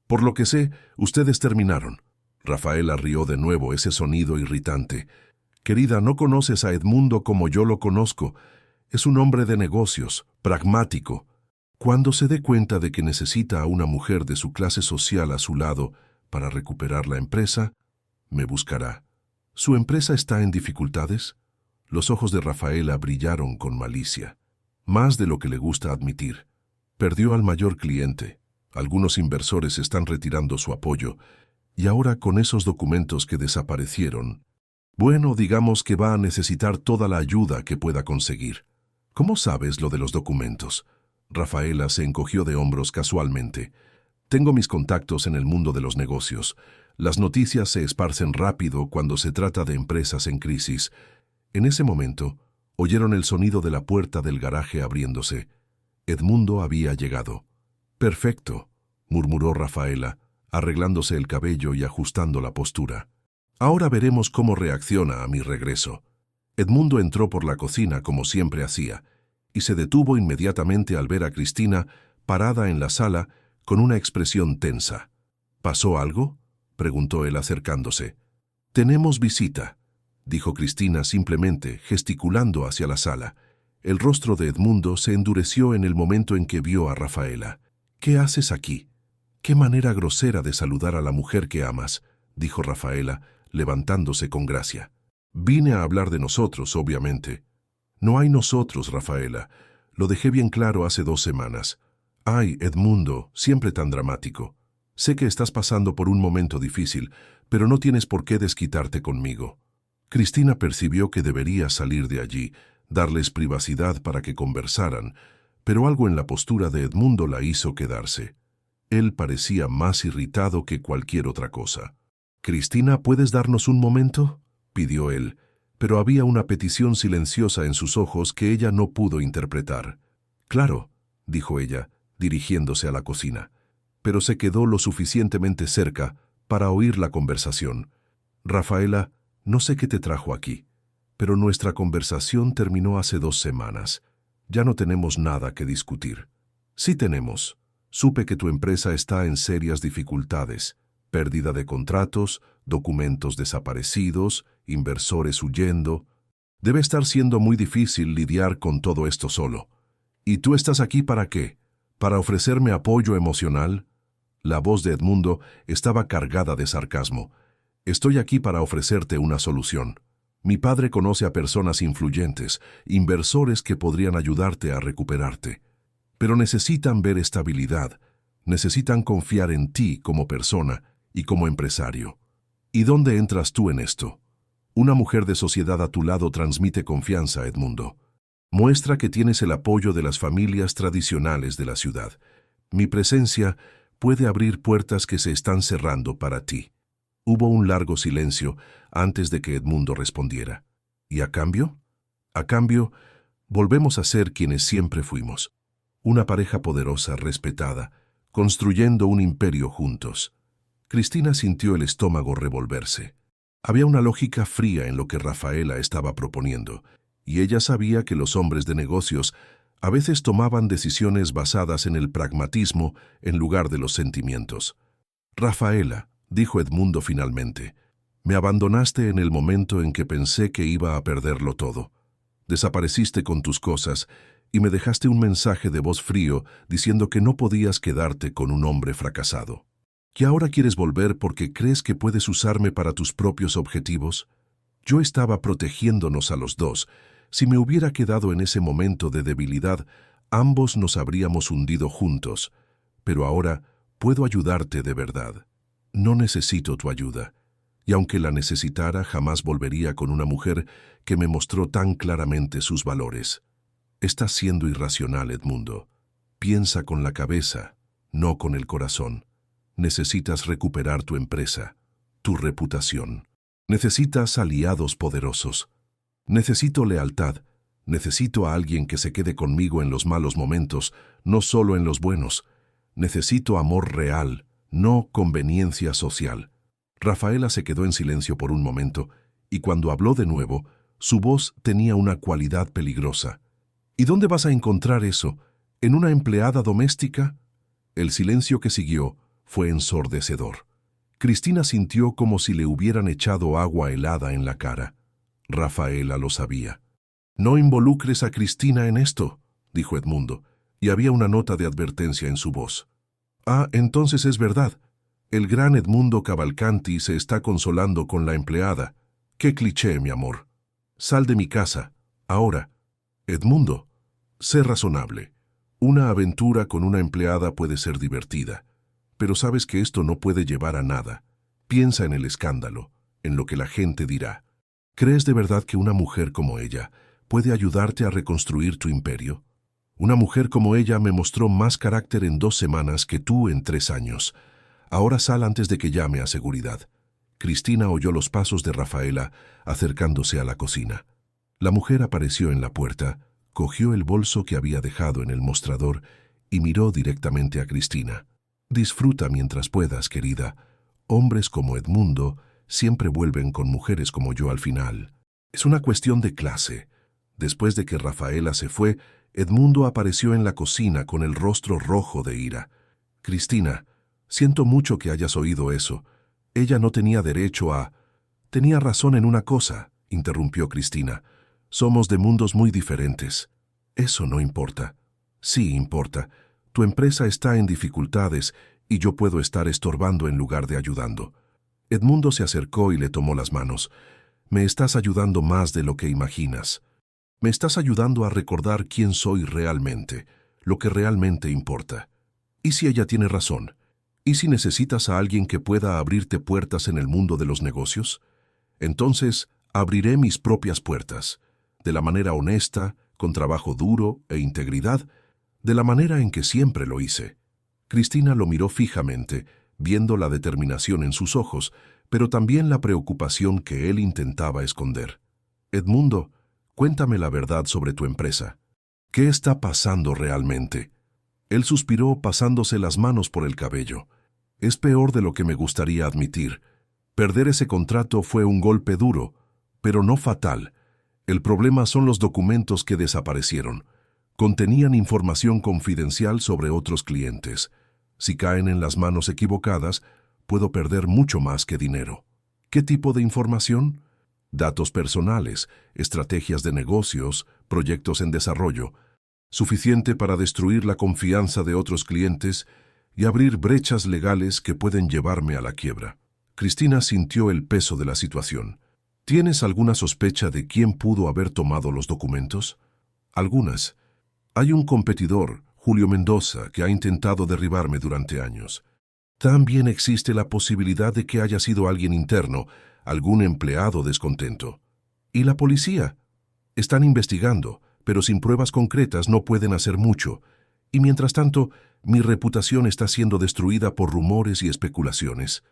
«Por lo que sé, ustedes terminaron». Rafaela rió de nuevo ese sonido irritante. Querida, no conoces a Edmundo como yo lo conozco. Es un hombre de negocios, pragmático. Cuando se dé cuenta de que necesita a una mujer de su clase social a su lado para recuperar la empresa, me buscará. ¿Su empresa está en dificultades? Los ojos de Rafaela brillaron con malicia, más de lo que le gusta admitir. Perdió al mayor cliente. Algunos inversores están retirando su apoyo, y ahora con esos documentos que desaparecieron, bueno, digamos que va a necesitar toda la ayuda que pueda conseguir. ¿Cómo sabes lo de los documentos? Rafaela se encogió de hombros casualmente. Tengo mis contactos en el mundo de los negocios. Las noticias se esparcen rápido cuando se trata de empresas en crisis. En ese momento, oyeron el sonido de la puerta del garaje abriéndose. Edmundo había llegado. «Perfecto», murmuró Rafaela, arreglándose el cabello y ajustando la postura. «Ahora veremos cómo reacciona a mi regreso». Edmundo entró por la cocina como siempre hacía, y se detuvo inmediatamente al ver a Cristina parada en la sala con una expresión tensa. «¿Pasó algo?», preguntó él acercándose. «Tenemos visita», dijo Cristina simplemente, gesticulando hacia la sala. El rostro de Edmundo se endureció en el momento en que vio a Rafaela. «¿Qué haces aquí?». «Qué manera grosera de saludar a la mujer que amas», dijo Rafaela, levantándose con gracia. «Vine a hablar de nosotros, obviamente». «No hay nosotros, Rafaela. Lo dejé bien claro hace 2 semanas. Ay, Edmundo, siempre tan dramático. Sé que estás pasando por un momento difícil, pero no tienes por qué desquitarte conmigo». Cristina percibió que debería salir de allí, darles privacidad para que conversaran, pero algo en la postura de Edmundo la hizo quedarse. Él parecía más irritado que cualquier otra cosa. «Cristina, ¿puedes darnos un momento?», pidió él, pero había una petición silenciosa en sus ojos que ella no pudo interpretar. «Claro», dijo ella, dirigiéndose a la cocina, pero se quedó lo suficientemente cerca para oír la conversación. «Rafaela, no sé qué te trajo aquí, pero nuestra conversación terminó hace 2 semanas. Ya no tenemos nada que discutir». «Sí tenemos. Supe que tu empresa está en serias dificultades. Pérdida de contratos, documentos desaparecidos, inversores huyendo. Debe estar siendo muy difícil lidiar con todo esto solo. ¿Y tú estás aquí para qué? ¿Para ofrecerme apoyo emocional?». La voz de Edmundo estaba cargada de sarcasmo. «Estoy aquí para ofrecerte una solución. Mi padre conoce a personas influyentes, inversores que podrían ayudarte a recuperarte. Pero necesitan ver estabilidad, necesitan confiar en ti como persona y como empresario. ¿Y dónde entras tú en esto? Una mujer de sociedad a tu lado transmite confianza, Edmundo. Muestra que tienes el apoyo de las familias tradicionales de la ciudad. Mi presencia puede abrir puertas que se están cerrando para ti». Hubo un largo silencio antes de que Edmundo respondiera. «¿Y a cambio?». «A cambio, volvemos a ser quienes siempre fuimos. Una pareja poderosa, respetada, construyendo un imperio juntos». Cristina sintió el estómago revolverse. Había una lógica fría en lo que Rafaela estaba proponiendo, y ella sabía que los hombres de negocios a veces tomaban decisiones basadas en el pragmatismo en lugar de los sentimientos. «Rafaela», dijo Edmundo finalmente, «me abandonaste en el momento en que pensé que iba a perderlo todo. Desapareciste con tus cosas y me dejaste un mensaje de voz frío diciendo que no podías quedarte con un hombre fracasado. ¿Y ahora quieres volver porque crees que puedes usarme para tus propios objetivos? Yo estaba protegiéndonos a los dos. Si me hubiera quedado en ese momento de debilidad, ambos nos habríamos hundido juntos. Pero ahora puedo ayudarte de verdad. No necesito tu ayuda. Y aunque la necesitara, jamás volvería con una mujer que me mostró tan claramente sus valores. Estás siendo irracional, Edmundo. Piensa con la cabeza, no con el corazón. Necesitas recuperar tu empresa, tu reputación. Necesitas aliados poderosos. Necesito lealtad. Necesito a alguien que se quede conmigo en los malos momentos, no solo en los buenos. Necesito amor real, no conveniencia social». Rafaela se quedó en silencio por un momento, y cuando habló de nuevo, su voz tenía una cualidad peligrosa. «¿Y dónde vas a encontrar eso? ¿En una empleada doméstica?». El silencio que siguió fue ensordecedor. Cristina sintió como si le hubieran echado agua helada en la cara. Rafaela lo sabía. «No involucres a Cristina en esto», dijo Edmundo, y había una nota de advertencia en su voz. «Ah, entonces es verdad. El gran Edmundo Cavalcanti se está consolando con la empleada. ¡Qué cliché, mi amor! Sal de mi casa, ahora. Edmundo, sé razonable. Una aventura con una empleada puede ser divertida, pero sabes que esto no puede llevar a nada. Piensa en el escándalo, en lo que la gente dirá. ¿Crees de verdad que una mujer como ella puede ayudarte a reconstruir tu imperio? Una mujer como ella me mostró más carácter en 2 semanas que tú en 3 años. Ahora sal antes de que llame a seguridad». Cristina oyó los pasos de Rafaela acercándose a la cocina. La mujer apareció en la puerta, cogió el bolso que había dejado en el mostrador y miró directamente a Cristina. «Disfruta mientras puedas, querida. Hombres como Edmundo siempre vuelven con mujeres como yo al final. Es una cuestión de clase». Después de que Rafaela se fue, Edmundo apareció en la cocina con el rostro rojo de ira. «Cristina, siento mucho que hayas oído eso. Ella no tenía derecho a...» «Tenía razón en una cosa», interrumpió Cristina. «Somos de mundos muy diferentes». «Eso no importa». «Sí importa. Tu empresa está en dificultades y yo puedo estar estorbando en lugar de ayudando». Edmundo se acercó y le tomó las manos. «Me estás ayudando más de lo que imaginas. Me estás ayudando a recordar quién soy realmente, lo que realmente importa. ¿Y si ella tiene razón? ¿Y si necesitas a alguien que pueda abrirte puertas en el mundo de los negocios? Entonces, abriré mis propias puertas, de la manera honesta, con trabajo duro e integridad, de la manera en que siempre lo hice». Cristina lo miró fijamente, viendo la determinación en sus ojos, pero también la preocupación que él intentaba esconder. «Edmundo, cuéntame la verdad sobre tu empresa. ¿Qué está pasando realmente?» Él suspiró pasándose las manos por el cabello. «Es peor de lo que me gustaría admitir. Perder ese contrato fue un golpe duro, pero no fatal. El problema son los documentos que desaparecieron. Contenían información confidencial sobre otros clientes. Si caen en las manos equivocadas, puedo perder mucho más que dinero». «¿Qué tipo de información?» «Datos personales, estrategias de negocios, proyectos en desarrollo. Suficiente para destruir la confianza de otros clientes y abrir brechas legales que pueden llevarme a la quiebra». Cristina sintió el peso de la situación. «¿Tienes alguna sospecha de quién pudo haber tomado los documentos?» «Algunas. Hay un competidor, Julio Mendoza, que ha intentado derribarme durante años. También existe la posibilidad de que haya sido alguien interno, algún empleado descontento. ¿Y la policía? Están investigando, pero sin pruebas concretas no pueden hacer mucho. Y mientras tanto, mi reputación está siendo destruida por rumores y especulaciones».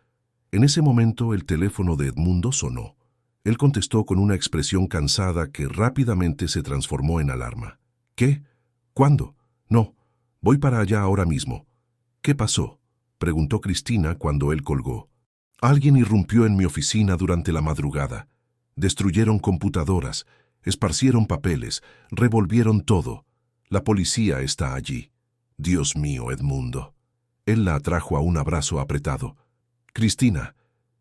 En ese momento el teléfono de Edmundo sonó. Él contestó con una expresión cansada que rápidamente se transformó en alarma. «¿Qué? ¿Cuándo? No, voy para allá ahora mismo». «¿Qué pasó?», preguntó Cristina cuando él colgó. «Alguien irrumpió en mi oficina durante la madrugada. Destruyeron computadoras, esparcieron papeles, revolvieron todo. La policía está allí». «Dios mío, Edmundo». Él la atrajo a un abrazo apretado. «Cristina,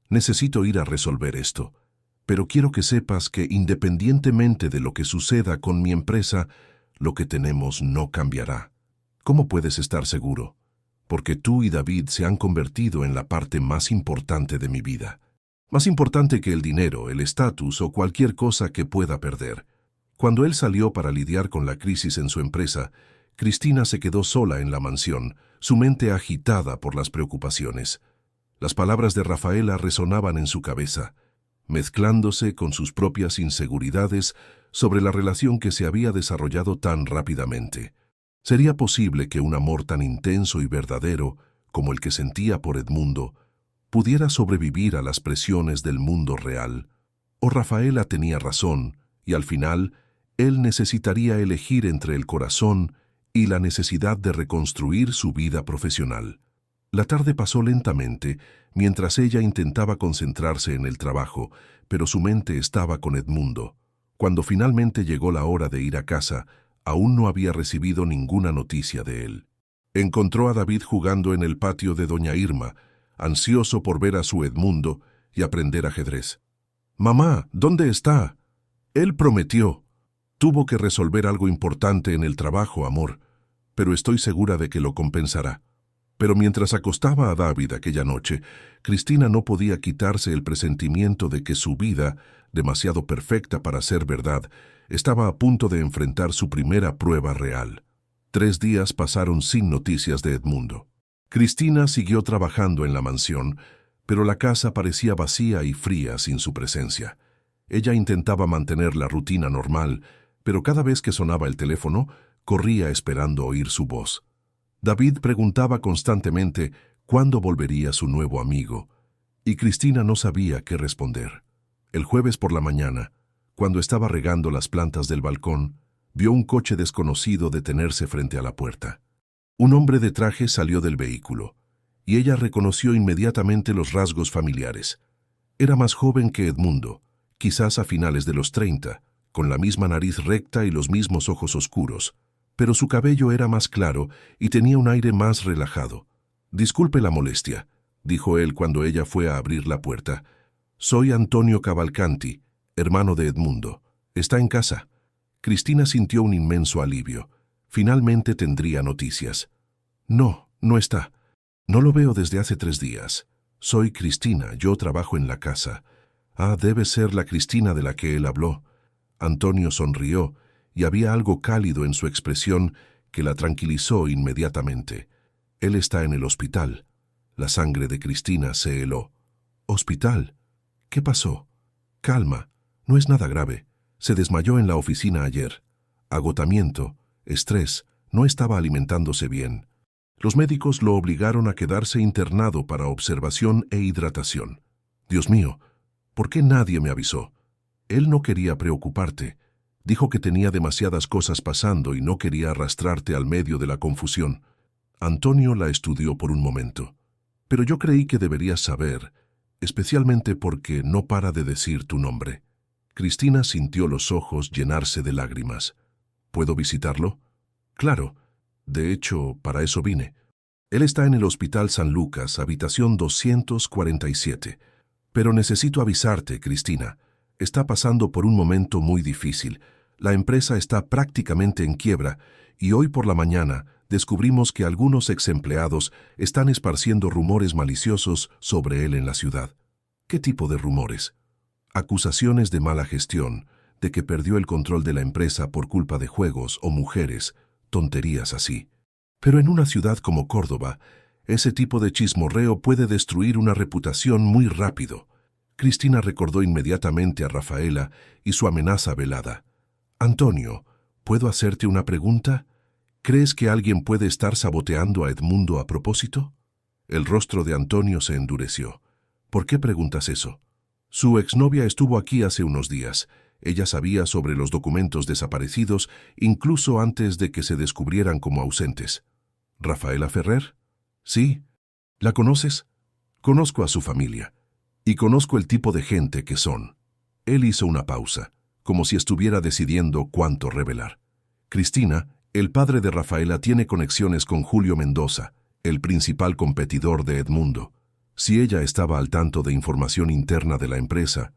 necesito ir a resolver esto, pero quiero que sepas que independientemente de lo que suceda con mi empresa, lo que tenemos no cambiará. ¿Cómo puedes estar seguro? Porque tú y David se han convertido en la parte más importante de mi vida. Más importante que el dinero, el estatus o cualquier cosa que pueda perder». Cuando él salió para lidiar con la crisis en su empresa, Cristina se quedó sola en la mansión, su mente agitada por las preocupaciones. Las palabras de Rafaela resonaban en su cabeza, mezclándose con sus propias inseguridades sobre la relación que se había desarrollado tan rápidamente. ¿Sería posible que un amor tan intenso y verdadero como el que sentía por Edmundo pudiera sobrevivir a las presiones del mundo real? ¿O Rafaela tenía razón y al final él necesitaría elegir entre el corazón y la necesidad de reconstruir su vida profesional? La tarde pasó lentamente mientras ella intentaba concentrarse en el trabajo, pero su mente estaba con Edmundo. Cuando finalmente llegó la hora de ir a casa, aún no había recibido ninguna noticia de él. Encontró a David jugando en el patio de doña Irma, ansioso por ver a su Edmundo y aprender ajedrez. «Mamá, ¿dónde está?». Él prometió. Tuvo que resolver algo importante en el trabajo, amor, pero estoy segura de que lo compensará. Pero mientras acostaba a David aquella noche, Cristina no podía quitarse el presentimiento de que su vida, demasiado perfecta para ser verdad, estaba a punto de enfrentar su primera prueba real. 3 días pasaron sin noticias de Edmundo. Cristina siguió trabajando en la mansión, pero la casa parecía vacía y fría sin su presencia. Ella intentaba mantener la rutina normal, pero cada vez que sonaba el teléfono, corría esperando oír su voz. David preguntaba constantemente cuándo volvería su nuevo amigo, y Cristina no sabía qué responder. El jueves por la mañana, cuando estaba regando las plantas del balcón, vio un coche desconocido detenerse frente a la puerta. Un hombre de traje salió del vehículo, y ella reconoció inmediatamente los rasgos familiares. Era más joven que Edmundo, quizás a finales de los 30, con la misma nariz recta y los mismos ojos oscuros, pero su cabello era más claro y tenía un aire más relajado. «Disculpe la molestia», dijo él cuando ella fue a abrir la puerta. «Soy Antonio Cavalcanti, hermano de Edmundo. ¿Está en casa?» Cristina sintió un inmenso alivio. Finalmente tendría noticias. «No, no está. No lo veo desde hace 3 días. Soy Cristina, yo trabajo en la casa». «Ah, debe ser la Cristina de la que él habló». Antonio sonrió, y había algo cálido en su expresión que la tranquilizó inmediatamente. «Él está en el hospital». La sangre de Cristina se heló. «¿Hospital? ¿Qué pasó?» «Calma, no es nada grave. Se desmayó en la oficina ayer. Agotamiento, estrés, no estaba alimentándose bien. Los médicos lo obligaron a quedarse internado para observación e hidratación. Dios mío, ¿por qué nadie me avisó? Él no quería preocuparte. Dijo que tenía demasiadas cosas pasando y no quería arrastrarte al medio de la confusión». Antonio la estudió por un momento. «Pero yo creí que deberías saber, especialmente porque no para de decir tu nombre». Cristina sintió los ojos llenarse de lágrimas. «¿Puedo visitarlo?» «Claro. De hecho, para eso vine. Él está en el Hospital San Lucas, habitación 247. Pero necesito avisarte, Cristina. Está pasando por un momento muy difícil. La empresa está prácticamente en quiebra y hoy por la mañana descubrimos que algunos exempleados están esparciendo rumores maliciosos sobre él en la ciudad». «¿Qué tipo de rumores?» «Acusaciones de mala gestión, de que perdió el control de la empresa por culpa de juegos o mujeres, tonterías así. Pero en una ciudad como Córdoba, ese tipo de chismorreo puede destruir una reputación muy rápido». Cristina recordó inmediatamente a Rafaela y su amenaza velada. «Antonio, ¿puedo hacerte una pregunta? ¿Crees que alguien puede estar saboteando a Edmundo a propósito?» El rostro de Antonio se endureció. «¿Por qué preguntas eso?» «Su exnovia estuvo aquí hace unos días. Ella sabía sobre los documentos desaparecidos incluso antes de que se descubrieran como ausentes». «¿Rafaela Ferrer?» «Sí. ¿La conoces?» «Conozco a su familia. Y conozco el tipo de gente que son». Él hizo una pausa, como si estuviera decidiendo cuánto revelar. «Cristina, el padre de Rafaela tiene conexiones con Julio Mendoza, el principal competidor de Edmundo. Si ella estaba al tanto de información interna de la empresa,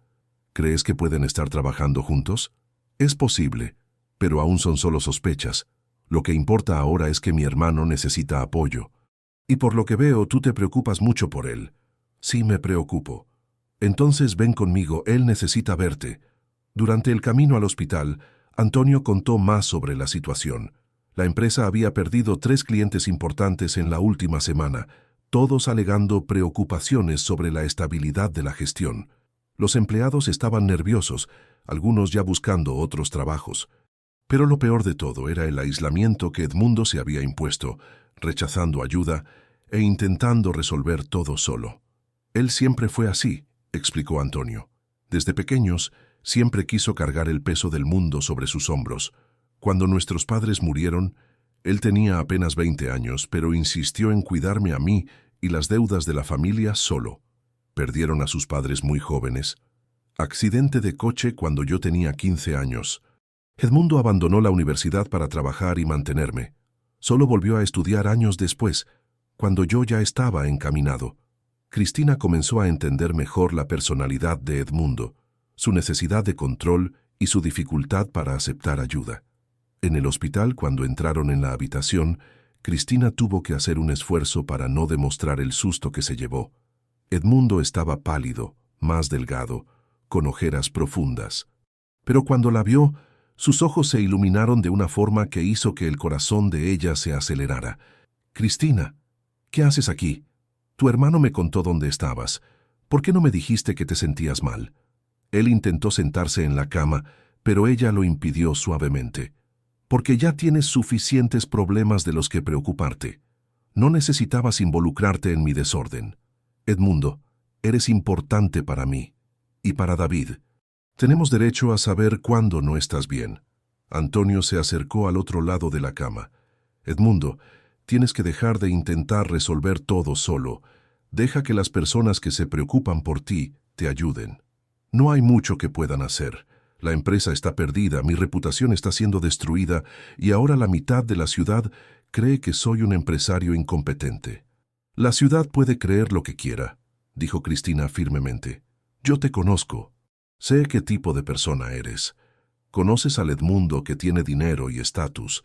¿crees que pueden estar trabajando juntos?» «Es posible, pero aún son solo sospechas. Lo que importa ahora es que mi hermano necesita apoyo. Y por lo que veo, tú te preocupas mucho por él». «Sí, me preocupo». «Entonces ven conmigo, él necesita verte». Durante el camino al hospital, Antonio contó más sobre la situación. La empresa había perdido 3 clientes importantes en la última semana, todos alegando preocupaciones sobre la estabilidad de la gestión. Los empleados estaban nerviosos, algunos ya buscando otros trabajos. Pero lo peor de todo era el aislamiento que Edmundo se había impuesto, rechazando ayuda e intentando resolver todo solo. «Él siempre fue así», explicó Antonio. «Desde pequeños, siempre quiso cargar el peso del mundo sobre sus hombros. Cuando nuestros padres murieron, él tenía apenas 20 años, pero insistió en cuidarme a mí y las deudas de la familia solo. Perdieron a sus padres muy jóvenes. Accidente de coche cuando yo tenía 15 años. Edmundo abandonó la universidad para trabajar y mantenerme. Solo volvió a estudiar años después, cuando yo ya estaba encaminado». Cristina comenzó a entender mejor la personalidad de Edmundo, su necesidad de control y su dificultad para aceptar ayuda. En el hospital, cuando entraron en la habitación, Cristina tuvo que hacer un esfuerzo para no demostrar el susto que se llevó. Edmundo estaba pálido, más delgado, con ojeras profundas. Pero cuando la vio, sus ojos se iluminaron de una forma que hizo que el corazón de ella se acelerara. «Cristina, ¿qué haces aquí? Tu hermano me contó dónde estabas. ¿Por qué no me dijiste que te sentías mal?» Él intentó sentarse en la cama, pero ella lo impidió suavemente. «Porque ya tienes suficientes problemas de los que preocuparte. No necesitabas involucrarte en mi desorden. Edmundo, eres importante para mí. Y para David. Tenemos derecho a saber cuándo no estás bien». Antonio se acercó al otro lado de la cama. «Edmundo, tienes que dejar de intentar resolver todo solo. Deja que las personas que se preocupan por ti te ayuden. No hay mucho que puedan hacer. La empresa está perdida, mi reputación está siendo destruida y ahora la mitad de la ciudad cree que soy un empresario incompetente». «La ciudad puede creer lo que quiera», dijo Cristina firmemente. «Yo te conozco. Sé qué tipo de persona eres. Conoces al Edmundo que tiene dinero y estatus.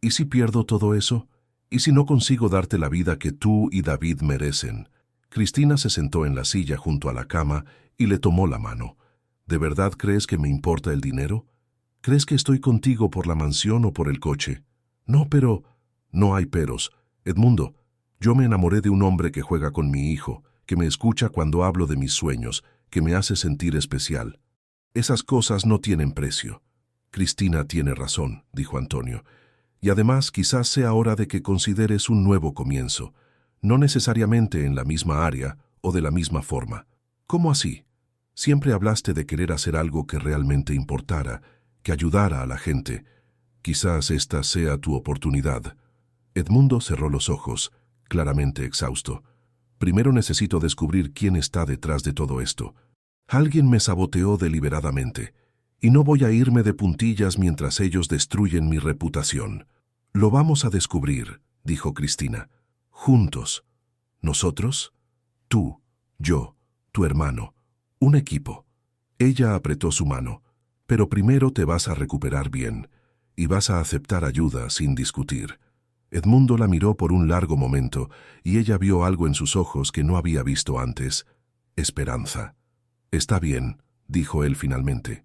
¿Y si pierdo todo eso? ¿Y si no consigo darte la vida que tú y David merecen?» Cristina se sentó en la silla junto a la cama y le tomó la mano. «¿De verdad crees que me importa el dinero? ¿Crees que estoy contigo por la mansión o por el coche?» «No, pero...» «No hay peros. Edmundo, yo me enamoré de un hombre que juega con mi hijo, que me escucha cuando hablo de mis sueños, que me hace sentir especial. Esas cosas no tienen precio». «Cristina tiene razón», dijo Antonio. «Y además quizás sea hora de que consideres un nuevo comienzo, no necesariamente en la misma área o de la misma forma». «¿Cómo así? Siempre hablaste de querer hacer algo que realmente importara, que ayudara a la gente. Quizás esta sea tu oportunidad». Edmundo cerró los ojos, claramente exhausto. «Primero necesito descubrir quién está detrás de todo esto. Alguien me saboteó deliberadamente, y no voy a irme de puntillas mientras ellos destruyen mi reputación». «Lo vamos a descubrir», dijo Cristina. «Juntos. ¿Nosotros? Tú, yo, tu hermano. Un equipo». Ella apretó su mano. «Pero primero te vas a recuperar bien, y vas a aceptar ayuda sin discutir». Edmundo la miró por un largo momento, y ella vio algo en sus ojos que no había visto antes. Esperanza. «Está bien», dijo él finalmente.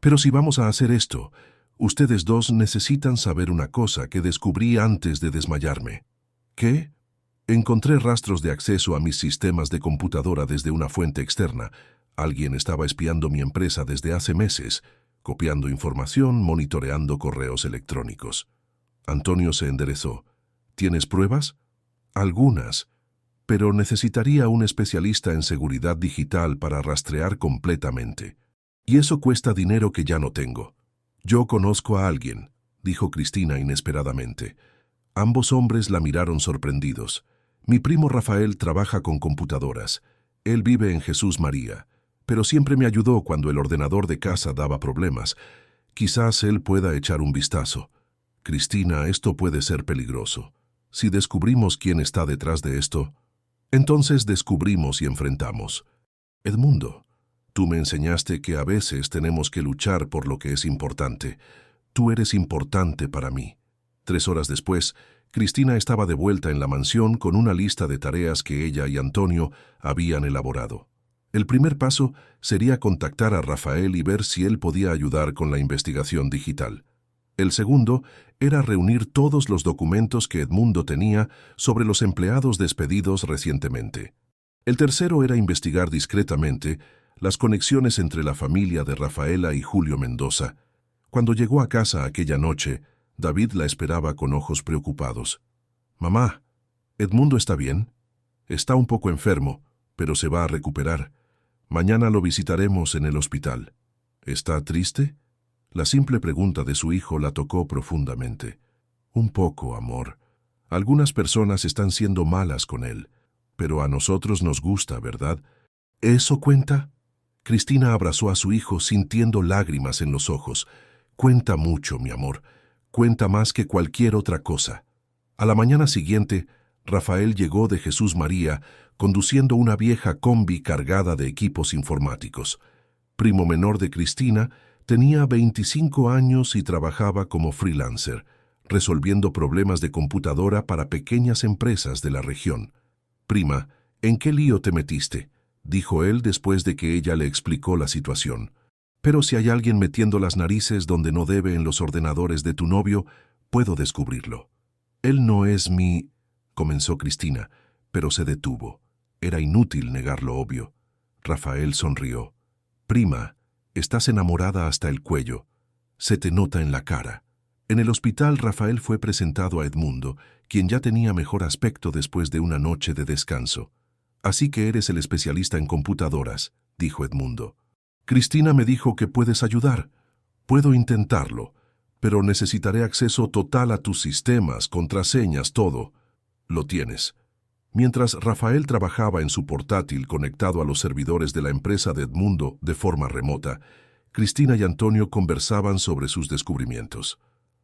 «Pero si vamos a hacer esto, ustedes dos necesitan saber una cosa que descubrí antes de desmayarme». «¿Qué?» «Encontré rastros de acceso a mis sistemas de computadora desde una fuente externa. Alguien estaba espiando mi empresa desde hace meses, copiando información, monitoreando correos electrónicos». Antonio se enderezó. «¿Tienes pruebas?» «Algunas, pero necesitaría un especialista en seguridad digital para rastrear completamente. Y eso cuesta dinero que ya no tengo». «Yo conozco a alguien», dijo Cristina inesperadamente. Ambos hombres la miraron sorprendidos. «Mi primo Rafael trabaja con computadoras. Él vive en Jesús María, pero siempre me ayudó cuando el ordenador de casa daba problemas. Quizás él pueda echar un vistazo». «Cristina, esto puede ser peligroso. Si descubrimos quién está detrás de esto, entonces descubrimos y enfrentamos». «Edmundo, tú me enseñaste que a veces tenemos que luchar por lo que es importante. Tú eres importante para mí». 3 horas después, Cristina estaba de vuelta en la mansión con una lista de tareas que ella y Antonio habían elaborado. El primer paso sería contactar a Rafael y ver si él podía ayudar con la investigación digital. El segundo era reunir todos los documentos que Edmundo tenía sobre los empleados despedidos recientemente. El tercero era investigar discretamente las conexiones entre la familia de Rafaela y Julio Mendoza. Cuando llegó a casa aquella noche, David la esperaba con ojos preocupados. «Mamá, ¿Edmundo está bien? Está un poco enfermo, pero se va a recuperar. Mañana lo visitaremos en el hospital». «¿Está triste?» La simple pregunta de su hijo la tocó profundamente. «Un poco, amor. Algunas personas están siendo malas con él, pero a nosotros nos gusta, ¿verdad?» «¿Eso cuenta?» Cristina abrazó a su hijo sintiendo lágrimas en los ojos. «Cuenta mucho, mi amor. Cuenta más que cualquier otra cosa». A la mañana siguiente, Rafael llegó de Jesús María conduciendo una vieja combi cargada de equipos informáticos. Primo menor de Cristina, Tenía 25 años y trabajaba como freelancer, resolviendo problemas de computadora para pequeñas empresas de la región. «Prima, ¿en qué lío te metiste?», dijo él después de que ella le explicó la situación. «Pero si hay alguien metiendo las narices donde no debe en los ordenadores de tu novio, puedo descubrirlo». «Él no es mi...», comenzó Cristina, pero se detuvo. Era inútil negar lo obvio. Rafael sonrió. «Prima, estás enamorada hasta el cuello. Se te nota en la cara». En el hospital, Rafael fue presentado a Edmundo, quien ya tenía mejor aspecto después de una noche de descanso. «Así que eres el especialista en computadoras», dijo Edmundo. «Cristina me dijo que puedes ayudar. Puedo intentarlo, pero necesitaré acceso total a tus sistemas, contraseñas, todo». «Lo tienes». Mientras Rafael trabajaba en su portátil conectado a los servidores de la empresa de Edmundo de forma remota, Cristina y Antonio conversaban sobre sus descubrimientos.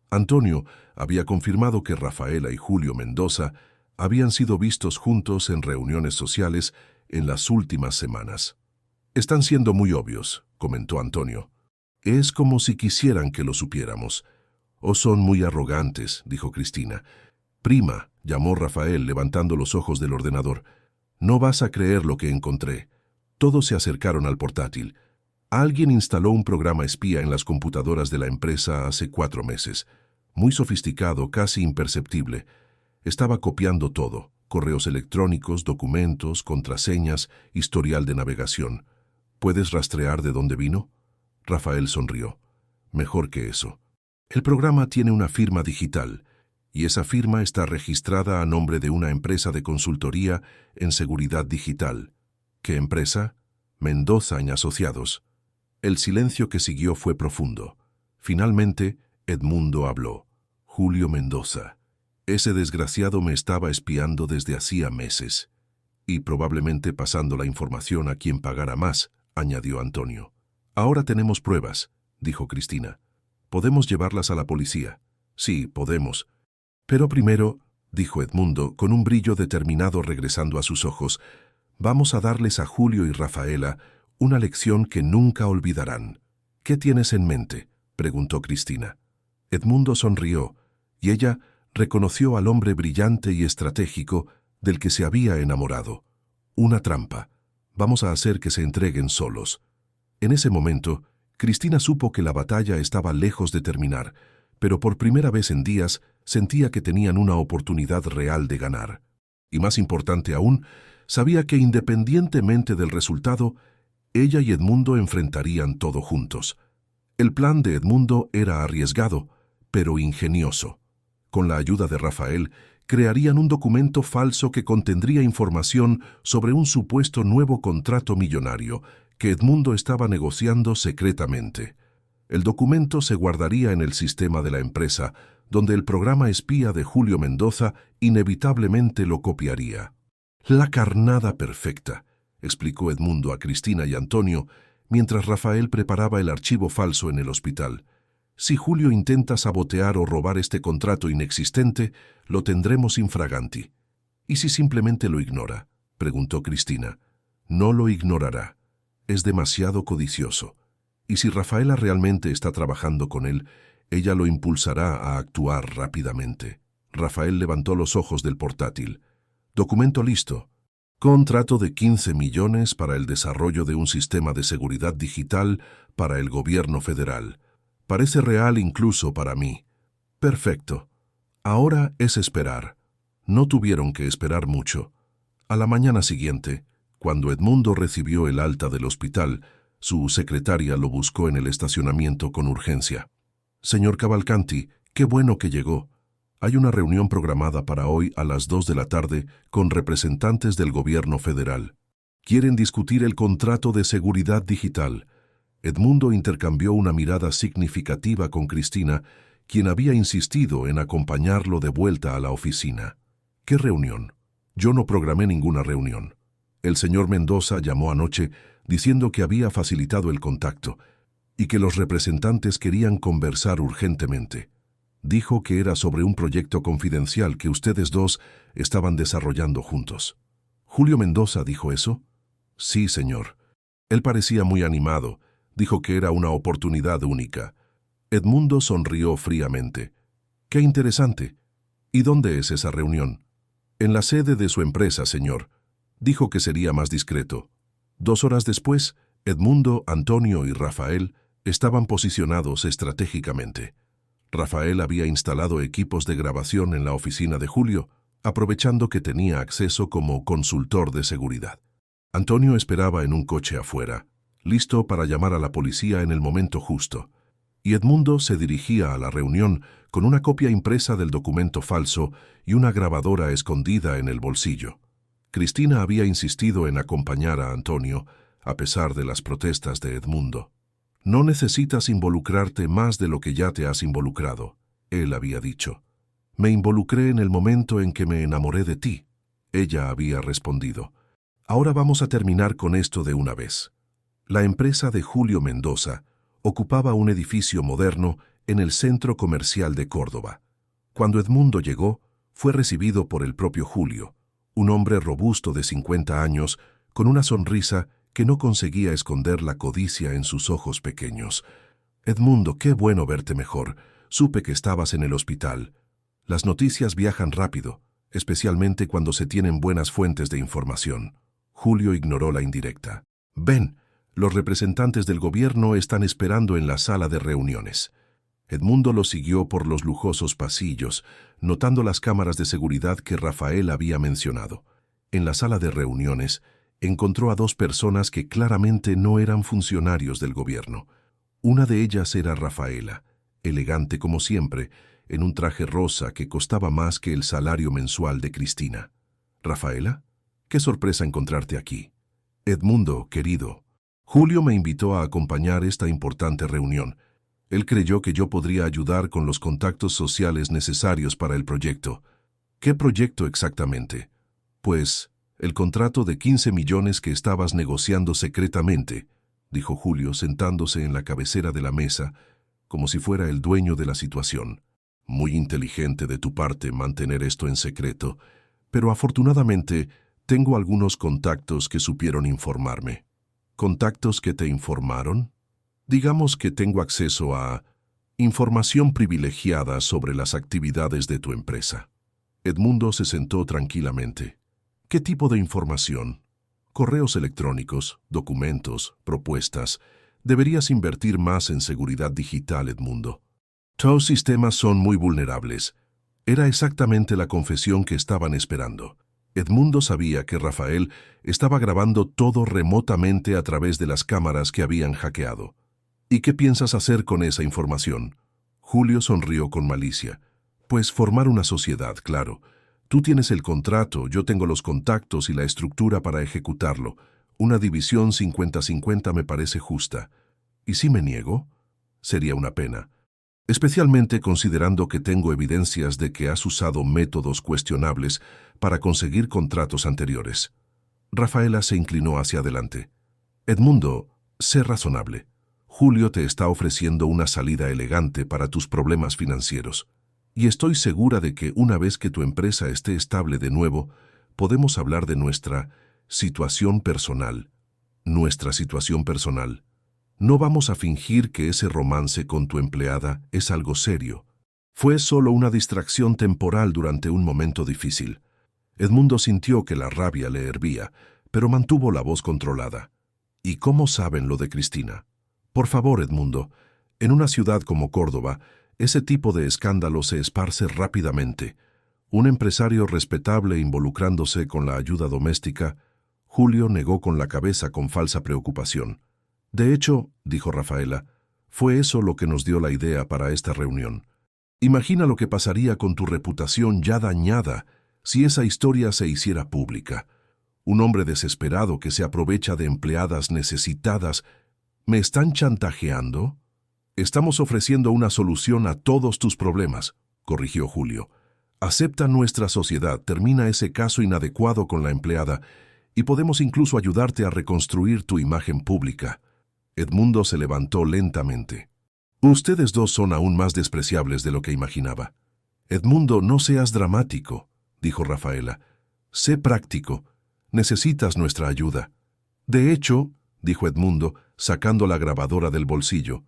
Antonio había confirmado que Rafaela y Julio Mendoza habían sido vistos juntos en reuniones sociales en las últimas semanas. «Están siendo muy obvios», comentó Antonio. «Es como si quisieran que lo supiéramos». «O son muy arrogantes», dijo Cristina. «Prima», llamó Rafael levantando los ojos del ordenador. «No vas a creer lo que encontré». Todos se acercaron al portátil. Alguien instaló un programa espía en las computadoras de la empresa hace 4 meses. Muy sofisticado, casi imperceptible. Estaba copiando todo: correos electrónicos, documentos, contraseñas, historial de navegación. ¿Puedes rastrear de dónde vino?». Rafael sonrió. «Mejor que eso. El programa tiene una firma digital, y esa firma está registrada a nombre de una empresa de consultoría en seguridad digital». «¿Qué empresa?». «Mendoza y Asociados». El silencio que siguió fue profundo. Finalmente, Edmundo habló. «Julio Mendoza. Ese desgraciado me estaba espiando desde hacía meses. Y probablemente pasando la información a quien pagara más», añadió Antonio. «Ahora tenemos pruebas», dijo Cristina. «Podemos llevarlas a la policía». «Sí, podemos». «Pero primero», dijo Edmundo, con un brillo determinado regresando a sus ojos, «vamos a darles a Julio y Rafaela una lección que nunca olvidarán». «¿Qué tienes en mente?», preguntó Cristina. Edmundo sonrió, y ella reconoció al hombre brillante y estratégico del que se había enamorado. «Una trampa. Vamos a hacer que se entreguen solos». En ese momento, Cristina supo que la batalla estaba lejos de terminar, pero por primera vez en días sentía que tenían una oportunidad real de ganar. Y más importante aún, sabía que independientemente del resultado, ella y Edmundo enfrentarían todo juntos. El plan de Edmundo era arriesgado, pero ingenioso. Con la ayuda de Rafael, crearían un documento falso que contendría información sobre un supuesto nuevo contrato millonario que Edmundo estaba negociando secretamente. El documento se guardaría en el sistema de la empresa, donde el programa espía de Julio Mendoza inevitablemente lo copiaría. «La carnada perfecta», explicó Edmundo a Cristina y Antonio, mientras Rafael preparaba el archivo falso en el hospital. «Si Julio intenta sabotear o robar este contrato inexistente, lo tendremos infraganti». «¿Y si simplemente lo ignora?», preguntó Cristina. «No lo ignorará. Es demasiado codicioso. Y si Rafaela realmente está trabajando con él, ella lo impulsará a actuar rápidamente». Rafael levantó los ojos del portátil. «Documento listo. Contrato de 15 millones para el desarrollo de un sistema de seguridad digital para el gobierno federal. Parece real incluso para mí». «Perfecto. Ahora es esperar». No tuvieron que esperar mucho. A la mañana siguiente, cuando Edmundo recibió el alta del hospital, su secretaria lo buscó en el estacionamiento con urgencia. «Señor Cavalcanti, qué bueno que llegó. Hay una reunión programada para hoy a las 2 de la tarde con representantes del gobierno federal. Quieren discutir el contrato de seguridad digital». Edmundo intercambió una mirada significativa con Cristina, quien había insistido en acompañarlo de vuelta a la oficina. «¿Qué reunión?». «Yo no programé ninguna reunión. El señor Mendoza llamó anoche diciendo que había facilitado el contacto y que los representantes querían conversar urgentemente. Dijo que era sobre un proyecto confidencial que ustedes dos estaban desarrollando juntos». «¿Julio Mendoza dijo eso?». «Sí, señor. Él parecía muy animado. Dijo que era una oportunidad única. Edmundo sonrió fríamente. ¡Qué interesante! ¿Y dónde es esa reunión? En la sede de su empresa, señor. Dijo que sería más discreto. 2 horas después, Edmundo, Antonio y Rafael estaban posicionados estratégicamente. Rafael había instalado equipos de grabación en la oficina de Julio, aprovechando que tenía acceso como consultor de seguridad. Antonio esperaba en un coche afuera, listo para llamar a la policía en el momento justo, y Edmundo se dirigía a la reunión con una copia impresa del documento falso y una grabadora escondida en el bolsillo. Cristina había insistido en acompañar a Antonio, a pesar de las protestas de Edmundo. «No necesitas involucrarte más de lo que ya te has involucrado», él había dicho. «Me involucré en el momento en que me enamoré de ti», ella había respondido. «Ahora vamos a terminar con esto de una vez». La empresa de Julio Mendoza ocupaba un edificio moderno en el centro comercial de Córdoba. Cuando Edmundo llegó, fue recibido por el propio Julio, un hombre robusto de 50 años, con una sonrisa que no conseguía esconder la codicia en sus ojos pequeños. «Edmundo, qué bueno verte mejor. Supe que estabas en el hospital. Las noticias viajan rápido, especialmente cuando se tienen buenas fuentes de información». Julio ignoró la indirecta. «Ven, los representantes del gobierno están esperando en la sala de reuniones». Edmundo lo siguió por los lujosos pasillos, notando las cámaras de seguridad que Rafael había mencionado. En la sala de reuniones, encontró a 2 personas que claramente no eran funcionarios del gobierno. Una de ellas era Rafaela, elegante como siempre, en un traje rosa que costaba más que el salario mensual de Cristina. «¿Rafaela? Qué sorpresa encontrarte aquí». «Edmundo, querido, Julio me invitó a acompañar esta importante reunión. Él creyó que yo podría ayudar con los contactos sociales necesarios para el proyecto». «¿Qué proyecto exactamente?» «Pues, el contrato de 15 millones que estabas negociando secretamente», dijo Julio sentándose en la cabecera de la mesa, como si fuera el dueño de la situación. «Muy inteligente de tu parte mantener esto en secreto, pero afortunadamente tengo algunos contactos que supieron informarme». «¿Contactos que te informaron?» «Digamos que tengo acceso a información privilegiada sobre las actividades de tu empresa». Edmundo se sentó tranquilamente. «¿Qué tipo de información?» «Correos electrónicos, documentos, propuestas. Deberías invertir más en seguridad digital, Edmundo. Tus sistemas son muy vulnerables». Era exactamente la confesión que estaban esperando. Edmundo sabía que Rafael estaba grabando todo remotamente a través de las cámaras que habían hackeado. «¿Y qué piensas hacer con esa información?» Julio sonrió con malicia. «Pues formar una sociedad, claro. Tú tienes el contrato, yo tengo los contactos y la estructura para ejecutarlo. Una división 50-50 me parece justa. ¿Y si me niego? Sería una pena. Especialmente considerando que tengo evidencias de que has usado métodos cuestionables para conseguir contratos anteriores». Rafaela se inclinó hacia adelante. «Edmundo, sé razonable. Julio te está ofreciendo una salida elegante para tus problemas financieros. Y estoy segura de que una vez que tu empresa esté estable de nuevo, podemos hablar de nuestra situación personal. Nuestra situación personal. No vamos a fingir que ese romance con tu empleada es algo serio. Fue solo una distracción temporal durante un momento difícil». Edmundo sintió que la rabia le hervía, pero mantuvo la voz controlada. «¿Y cómo saben lo de Cristina? Por favor, Edmundo, en una ciudad como Córdoba, ese tipo de escándalo se esparce rápidamente. Un empresario respetable involucrándose con la ayuda doméstica». Julio negó con la cabeza con falsa preocupación. «De hecho», dijo Rafaela, «fue eso lo que nos dio la idea para esta reunión. Imagina lo que pasaría con tu reputación ya dañada si esa historia se hiciera pública. Un hombre desesperado que se aprovecha de empleadas necesitadas. ¿Me están chantajeando?» «Estamos ofreciendo una solución a todos tus problemas», corrigió Julio. «Acepta nuestra sociedad, termina ese caso inadecuado con la empleada y podemos incluso ayudarte a reconstruir tu imagen pública». Edmundo se levantó lentamente. «Ustedes dos son aún más despreciables de lo que imaginaba». «Edmundo, no seas dramático», dijo Rafaela. «Sé práctico. Necesitas nuestra ayuda». «De hecho», dijo Edmundo, sacando la grabadora del bolsillo.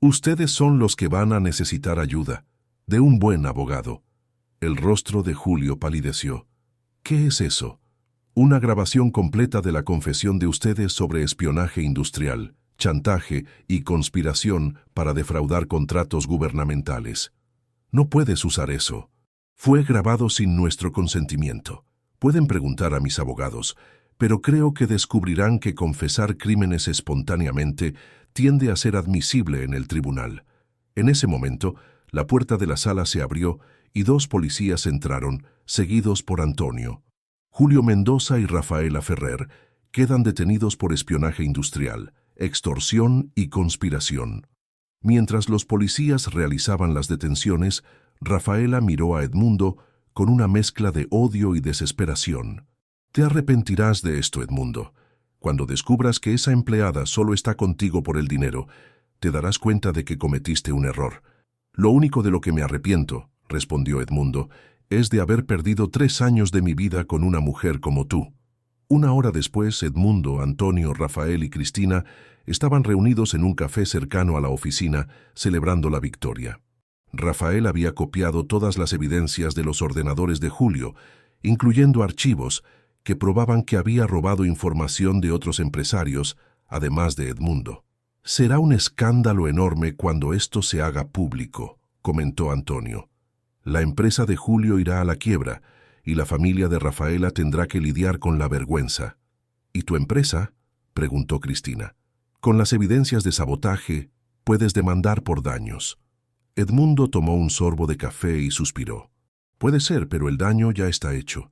Ustedes son los que van a necesitar ayuda, de un buen abogado. El rostro de Julio palideció. ¿Qué es eso? Una grabación completa de la confesión de ustedes sobre espionaje industrial, chantaje y conspiración para defraudar contratos gubernamentales. No puedes usar eso. Fue grabado sin nuestro consentimiento. Pueden preguntar a mis abogados, pero creo que descubrirán que confesar crímenes espontáneamente tiende a ser admisible en el tribunal. En ese momento, la puerta de la sala se abrió y 2 policías entraron, seguidos por Antonio. Julio Mendoza y Rafaela Ferrer quedan detenidos por espionaje industrial, extorsión y conspiración. Mientras los policías realizaban las detenciones, Rafaela miró a Edmundo con una mezcla de odio y desesperación. Te arrepentirás de esto, Edmundo. Cuando descubras que esa empleada solo está contigo por el dinero, te darás cuenta de que cometiste un error. Lo único de lo que me arrepiento, respondió Edmundo, es de haber perdido 3 años de mi vida con una mujer como tú. Una hora después, Edmundo, Antonio, Rafael y Cristina estaban reunidos en un café cercano a la oficina, celebrando la victoria. Rafael había copiado todas las evidencias de los ordenadores de Julio, incluyendo archivos que probaban que había robado información de otros empresarios, además de Edmundo. Será un escándalo enorme cuando esto se haga público, comentó Antonio. La empresa de Julio irá a la quiebra y la familia de Rafaela tendrá que lidiar con la vergüenza. ¿Y tu empresa?, preguntó Cristina. Con las evidencias de sabotaje, puedes demandar por daños. Edmundo tomó un sorbo de café y suspiró. Puede ser, pero el daño ya está hecho.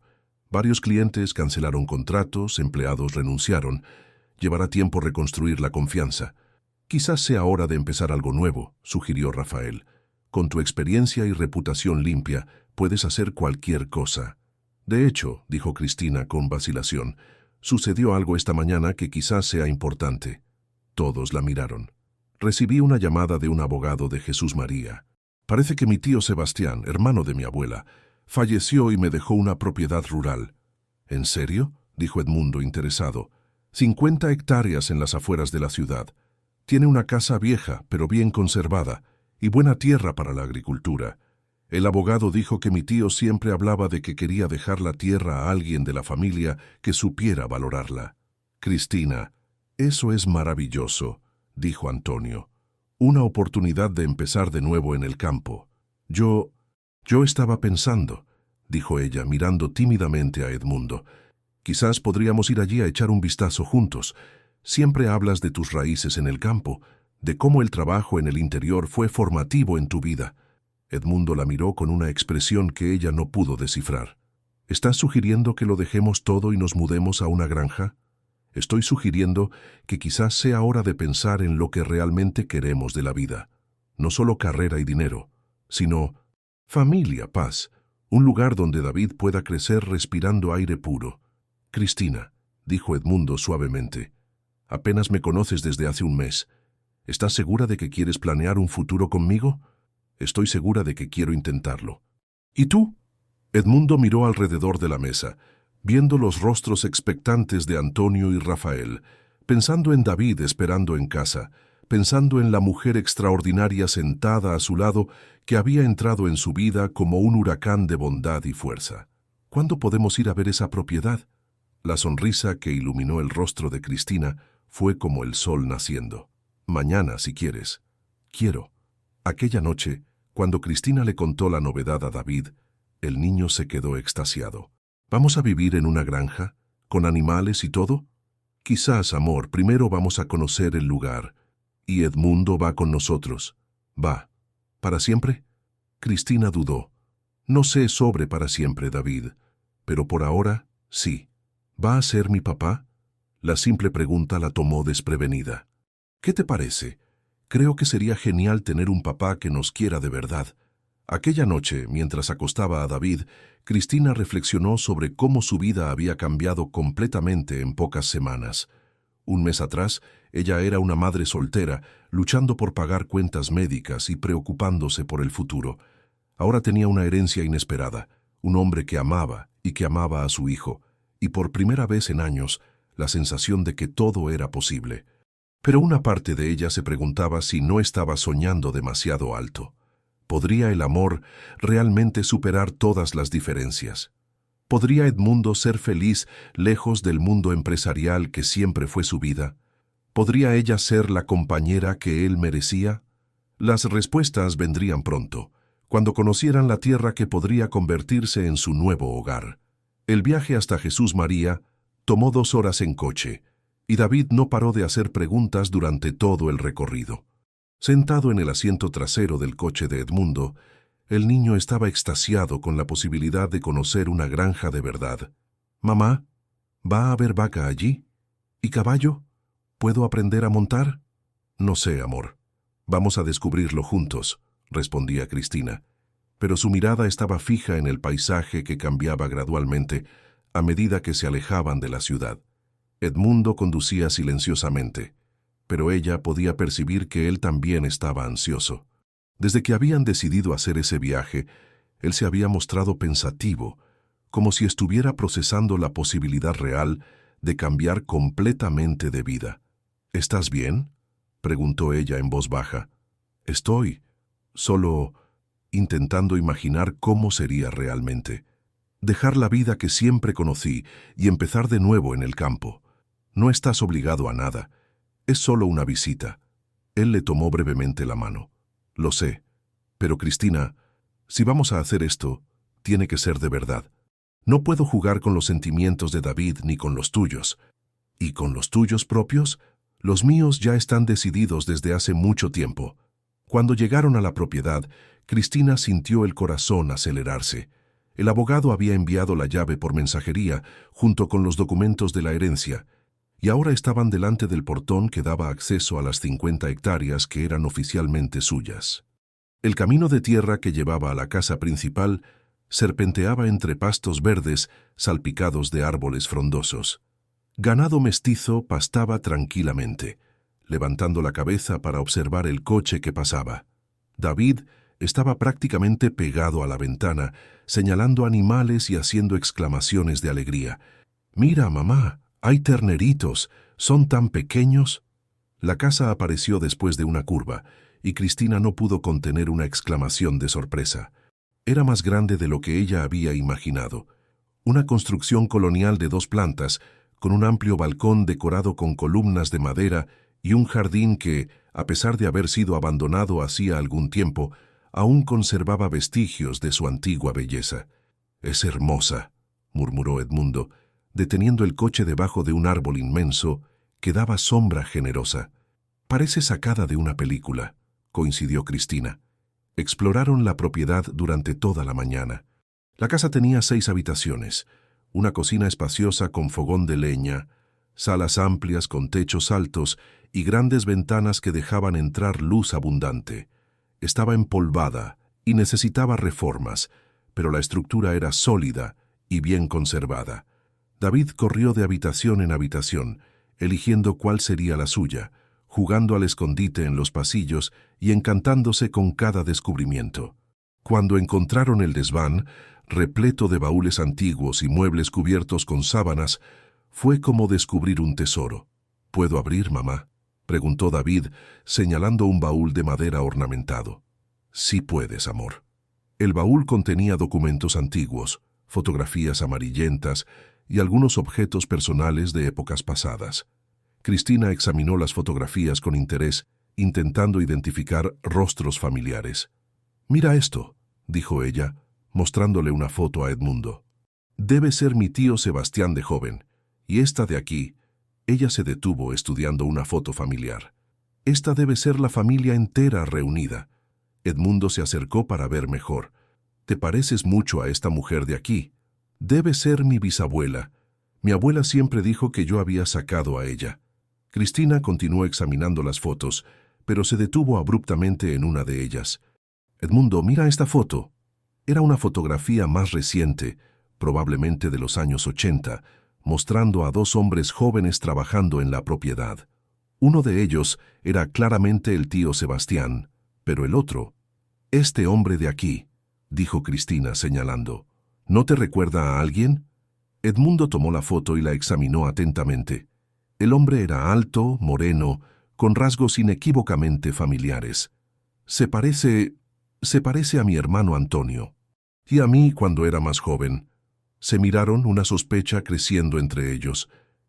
Varios clientes cancelaron contratos, empleados renunciaron. Llevará tiempo reconstruir la confianza. Quizás sea hora de empezar algo nuevo, sugirió Rafael. Con tu experiencia y reputación limpia, puedes hacer cualquier cosa. De hecho, dijo Cristina con vacilación, sucedió algo esta mañana que quizás sea importante. Todos la miraron. Recibí una llamada de un abogado de Jesús María. Parece que mi tío Sebastián, hermano de mi abuela, falleció y me dejó una propiedad rural. ¿En serio?, dijo Edmundo interesado. 50 hectáreas en las afueras de la ciudad. Tiene una casa vieja, pero bien conservada, y buena tierra para la agricultura. El abogado dijo que mi tío siempre hablaba de que quería dejar la tierra a alguien de la familia que supiera valorarla. Cristina, eso es maravilloso, dijo Antonio. Una oportunidad de empezar de nuevo en el campo. Yo estaba pensando, dijo ella mirando tímidamente a Edmundo. Quizás podríamos ir allí a echar un vistazo juntos. Siempre hablas de tus raíces en el campo, de cómo el trabajo en el interior fue formativo en tu vida. Edmundo la miró con una expresión que ella no pudo descifrar. ¿Estás sugiriendo que lo dejemos todo y nos mudemos a una granja? Estoy sugiriendo que quizás sea hora de pensar en lo que realmente queremos de la vida. No solo carrera y dinero, sino familia, paz, un lugar donde David pueda crecer respirando aire puro. Cristina, dijo Edmundo suavemente, apenas me conoces desde hace un mes. ¿Estás segura de que quieres planear un futuro conmigo? Estoy segura de que quiero intentarlo. ¿Y tú? Edmundo miró alrededor de la mesa, viendo los rostros expectantes de Antonio y Rafael, pensando en David esperando en casa, pensando en la mujer extraordinaria sentada a su lado que había entrado en su vida como un huracán de bondad y fuerza. ¿Cuándo podemos ir a ver esa propiedad? La sonrisa que iluminó el rostro de Cristina fue como el sol naciendo. Mañana, si quieres. Quiero. Aquella noche, cuando Cristina le contó la novedad a David, el niño se quedó extasiado. ¿Vamos a vivir en una granja? ¿Con animales y todo? Quizás, amor, primero vamos a conocer el lugar. ¿Y Edmundo va con nosotros? Va. ¿Para siempre? Cristina dudó. No sé sobre para siempre, David, pero por ahora, sí. ¿Va a ser mi papá? La simple pregunta la tomó desprevenida. ¿Qué te parece? Creo que sería genial tener un papá que nos quiera de verdad. Aquella noche, mientras acostaba a David, Cristina reflexionó sobre cómo su vida había cambiado completamente en pocas semanas. Un mes atrás, ella era una madre soltera, luchando por pagar cuentas médicas y preocupándose por el futuro. Ahora tenía una herencia inesperada, un hombre que amaba y que amaba a su hijo, y por primera vez en años, la sensación de que todo era posible. Pero una parte de ella se preguntaba si no estaba soñando demasiado alto. ¿Podría el amor realmente superar todas las diferencias? ¿Podría Edmundo ser feliz lejos del mundo empresarial que siempre fue su vida? ¿Podría ella ser la compañera que él merecía? Las respuestas vendrían pronto, cuando conocieran la tierra que podría convertirse en su nuevo hogar. El viaje hasta Jesús María tomó 2 horas en coche, y David no paró de hacer preguntas durante todo el recorrido. Sentado en el asiento trasero del coche de Edmundo, el niño estaba extasiado con la posibilidad de conocer una granja de verdad. «Mamá, ¿va a haber vaca allí? ¿Y caballo? ¿Puedo aprender a montar?» «No sé, amor. Vamos a descubrirlo juntos», respondía Cristina. Pero su mirada estaba fija en el paisaje que cambiaba gradualmente a medida que se alejaban de la ciudad. Edmundo conducía silenciosamente, pero ella podía percibir que él también estaba ansioso. Desde que habían decidido hacer ese viaje, él se había mostrado pensativo, como si estuviera procesando la posibilidad real de cambiar completamente de vida. «¿Estás bien?», preguntó ella en voz baja. «Estoy, solo intentando imaginar cómo sería realmente. Dejar la vida que siempre conocí y empezar de nuevo en el campo. No estás obligado a nada. Es solo una visita». Él le tomó brevemente la mano. «Lo sé, pero Cristina, si vamos a hacer esto, tiene que ser de verdad. No puedo jugar con los sentimientos de David ni con los tuyos». «¿Y con los tuyos propios?» «Los míos ya están decididos desde hace mucho tiempo». Cuando llegaron a la propiedad, Cristina sintió el corazón acelerarse. El abogado había enviado la llave por mensajería junto con los documentos de la herencia, y ahora estaban delante del portón que daba acceso a las 50 hectáreas que eran oficialmente suyas. El camino de tierra que llevaba a la casa principal serpenteaba entre pastos verdes salpicados de árboles frondosos. Ganado mestizo pastaba tranquilamente, levantando la cabeza para observar el coche que pasaba. David estaba prácticamente pegado a la ventana, señalando animales y haciendo exclamaciones de alegría. «Mira, mamá, hay terneritos, ¿son tan pequeños?» La casa apareció después de una curva, y Cristina no pudo contener una exclamación de sorpresa. Era más grande de lo que ella había imaginado. Una construcción colonial de 2 plantas, con un amplio balcón decorado con columnas de madera y un jardín que, a pesar de haber sido abandonado hacía algún tiempo, aún conservaba vestigios de su antigua belleza. «Es hermosa», murmuró Edmundo, deteniendo el coche debajo de un árbol inmenso que daba sombra generosa. «Parece sacada de una película», coincidió Cristina. Exploraron la propiedad durante toda la mañana. La casa tenía 6 habitaciones, una cocina espaciosa con fogón de leña, salas amplias con techos altos y grandes ventanas que dejaban entrar luz abundante. Estaba empolvada y necesitaba reformas, pero la estructura era sólida y bien conservada. David corrió de habitación en habitación, eligiendo cuál sería la suya, jugando al escondite en los pasillos y encantándose con cada descubrimiento. Cuando encontraron el desván, repleto de baúles antiguos y muebles cubiertos con sábanas, fue como descubrir un tesoro. «¿Puedo abrir, mamá?», preguntó David, señalando un baúl de madera ornamentado. «Sí puedes, amor». El baúl contenía documentos antiguos, fotografías amarillentas y algunos objetos personales de épocas pasadas. Cristina examinó las fotografías con interés, intentando identificar rostros familiares. «Mira esto», dijo ella, mostrándole una foto a Edmundo. «Debe ser mi tío Sebastián de joven. Y esta de aquí». Ella se detuvo estudiando una foto familiar. «Esta debe ser la familia entera reunida». Edmundo se acercó para ver mejor. «Te pareces mucho a esta mujer de aquí. Debe ser mi bisabuela. Mi abuela siempre dijo que yo había sacado a ella». Cristina continuó examinando las fotos, pero se detuvo abruptamente en una de ellas. «Edmundo, mira esta foto». Era una fotografía más reciente, probablemente de los años 80, mostrando a 2 hombres jóvenes trabajando en la propiedad. Uno de ellos era claramente el tío Sebastián, pero el otro, «Este hombre de aquí», dijo Cristina señalando. «¿No te recuerda a alguien?». Edmundo tomó la foto y la examinó atentamente. El hombre era alto, moreno, con rasgos inequívocamente familiares. Se parece a mi hermano Antonio. Y a mí cuando era más joven. Se miraron, una sospecha creciendo entre ellos.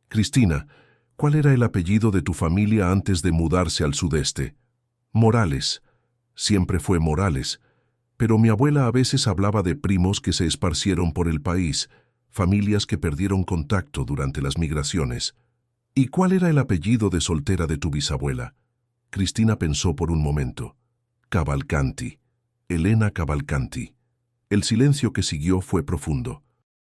Cristina, ¿cuál era el apellido de tu familia antes de mudarse al sudeste? Morales. Siempre fue Morales. Pero mi abuela a veces hablaba de primos que se esparcieron por el país, familias que perdieron contacto durante las migraciones. ¿Y cuál era el apellido de soltera de tu bisabuela? Cristina pensó por un momento. Cavalcanti. Elena Cavalcanti. El silencio que siguió fue profundo.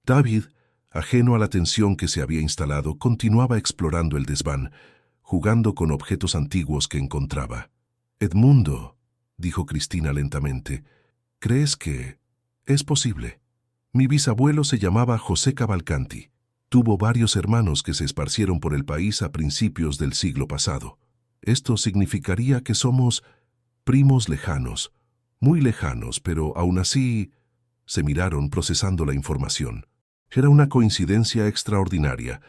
David, ajeno a la tensión que se había instalado, continuaba explorando el desván, jugando con objetos antiguos que encontraba. Edmundo, dijo Cristina lentamente, ¿crees que es posible? Mi bisabuelo se llamaba José Cavalcanti. Tuvo varios hermanos que se esparcieron por el país a principios del siglo pasado. Esto significaría que somos primos lejanos, muy lejanos, pero aún así se miraron procesando la información. Era una coincidencia extraordinaria,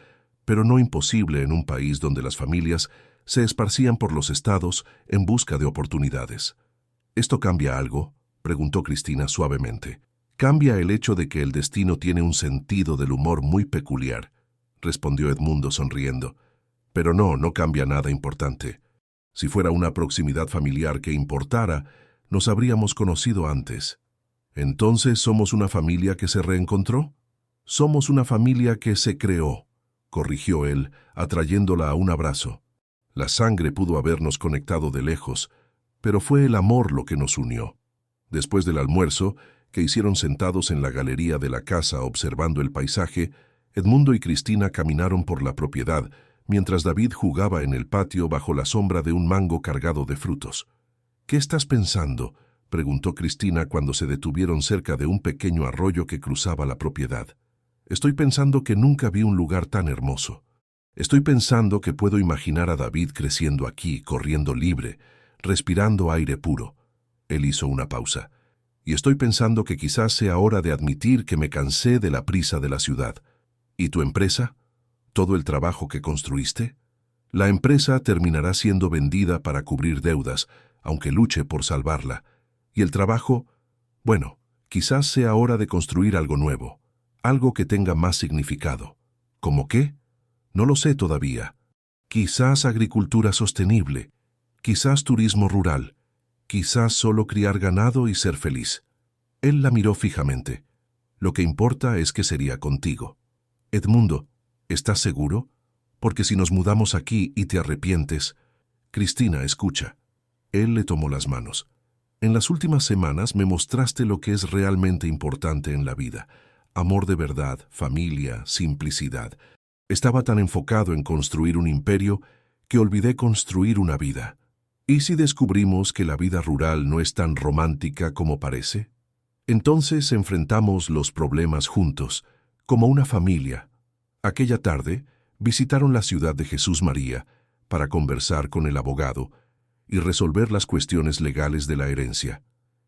pero no imposible en un país donde las familias se esparcían por los estados en busca de oportunidades. ¿Esto cambia algo?, preguntó Cristina suavemente. Cambia el hecho de que el destino tiene un sentido del humor muy peculiar, respondió Edmundo sonriendo. Pero no cambia nada importante. Si fuera una proximidad familiar que importara, nos habríamos conocido antes. ¿Entonces somos una familia que se reencontró? Somos una familia que se creó, corrigió él, atrayéndola a un abrazo. La sangre pudo habernos conectado de lejos, pero fue el amor lo que nos unió. Después del almuerzo, que hicieron sentados en la galería de la casa observando el paisaje, Edmundo y Cristina caminaron por la propiedad, mientras David jugaba en el patio bajo la sombra de un mango cargado de frutos. «¿Qué estás pensando?», preguntó Cristina cuando se detuvieron cerca de un pequeño arroyo que cruzaba la propiedad. «Estoy pensando que nunca vi un lugar tan hermoso. Estoy pensando que puedo imaginar a David creciendo aquí, corriendo libre, respirando aire puro». Él hizo una pausa. «Y estoy pensando que quizás sea hora de admitir que me cansé de la prisa de la ciudad. ¿Y tu empresa? ¿Todo el trabajo que construiste? La empresa terminará siendo vendida para cubrir deudas, aunque luche por salvarla. Y el trabajo, bueno, quizás sea hora de construir algo nuevo, algo que tenga más significado. ¿Cómo qué? No lo sé todavía. Quizás agricultura sostenible, quizás turismo rural, quizás solo criar ganado y ser feliz». Él la miró fijamente. «Lo que importa es que sería contigo». «Edmundo, ¿estás seguro? Porque si nos mudamos aquí y te arrepientes...» «Cristina, escucha». Él le tomó las manos. «En las últimas semanas me mostraste lo que es realmente importante en la vida. Amor de verdad, familia, simplicidad. Estaba tan enfocado en construir un imperio que olvidé construir una vida. ¿Y si descubrimos que la vida rural no es tan romántica como parece? Entonces enfrentamos los problemas juntos, como una familia». Aquella tarde visitaron la ciudad de Jesús María para conversar con el abogado y resolver las cuestiones legales de la herencia.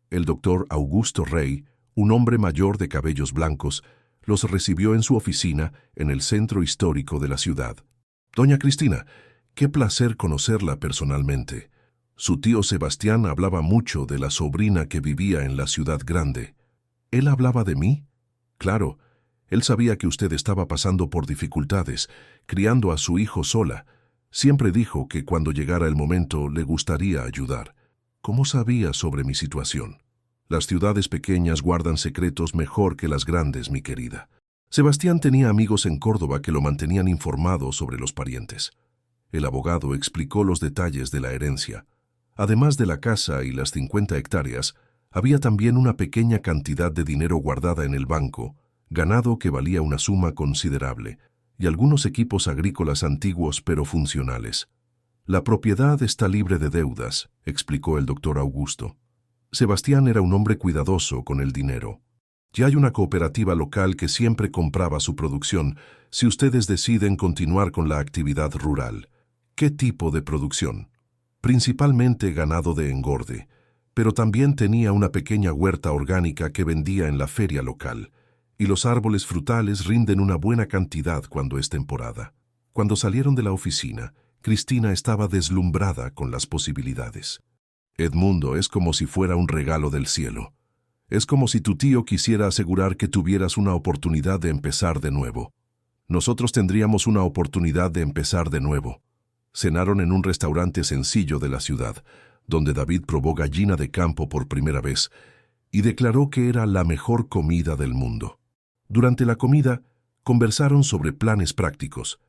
El doctor Augusto Rey, un hombre mayor de cabellos blancos, los recibió en su oficina en el centro histórico de la ciudad. «Doña Cristina, qué placer conocerla personalmente. Su tío Sebastián hablaba mucho de la sobrina que vivía en la ciudad grande». «¿Él hablaba de mí?» «Claro. Él sabía que usted estaba pasando por dificultades, criando a su hijo sola. Siempre dijo que cuando llegara el momento le gustaría ayudar». «¿Cómo sabía sobre mi situación?» «Las ciudades pequeñas guardan secretos mejor que las grandes, mi querida». Sebastián tenía amigos en Córdoba que lo mantenían informado sobre los parientes. El abogado explicó los detalles de la herencia. Además de la casa y las 50 hectáreas, había también una pequeña cantidad de dinero guardada en el banco, ganado que valía una suma considerable, y algunos equipos agrícolas antiguos pero funcionales. «La propiedad está libre de deudas», explicó el doctor Augusto. Sebastián era un hombre cuidadoso con el dinero. «Ya hay una cooperativa local que siempre compraba su producción si ustedes deciden continuar con la actividad rural». «¿Qué tipo de producción?» «Principalmente ganado de engorde, pero también tenía una pequeña huerta orgánica que vendía en la feria local. y los árboles frutales rinden una buena cantidad cuando es temporada. Cuando salieron de la oficina, Cristina estaba deslumbrada con las posibilidades. Edmundo es como si fuera un regalo del cielo. Es como si tu tío quisiera asegurar que tuvieras una oportunidad de empezar de nuevo. Nosotros tendríamos una oportunidad de empezar de nuevo. Cenaron en un restaurante sencillo de la ciudad, donde David probó gallina de campo por primera vez y declaró que era la mejor comida del mundo. Durante la comida, conversaron sobre planes prácticos.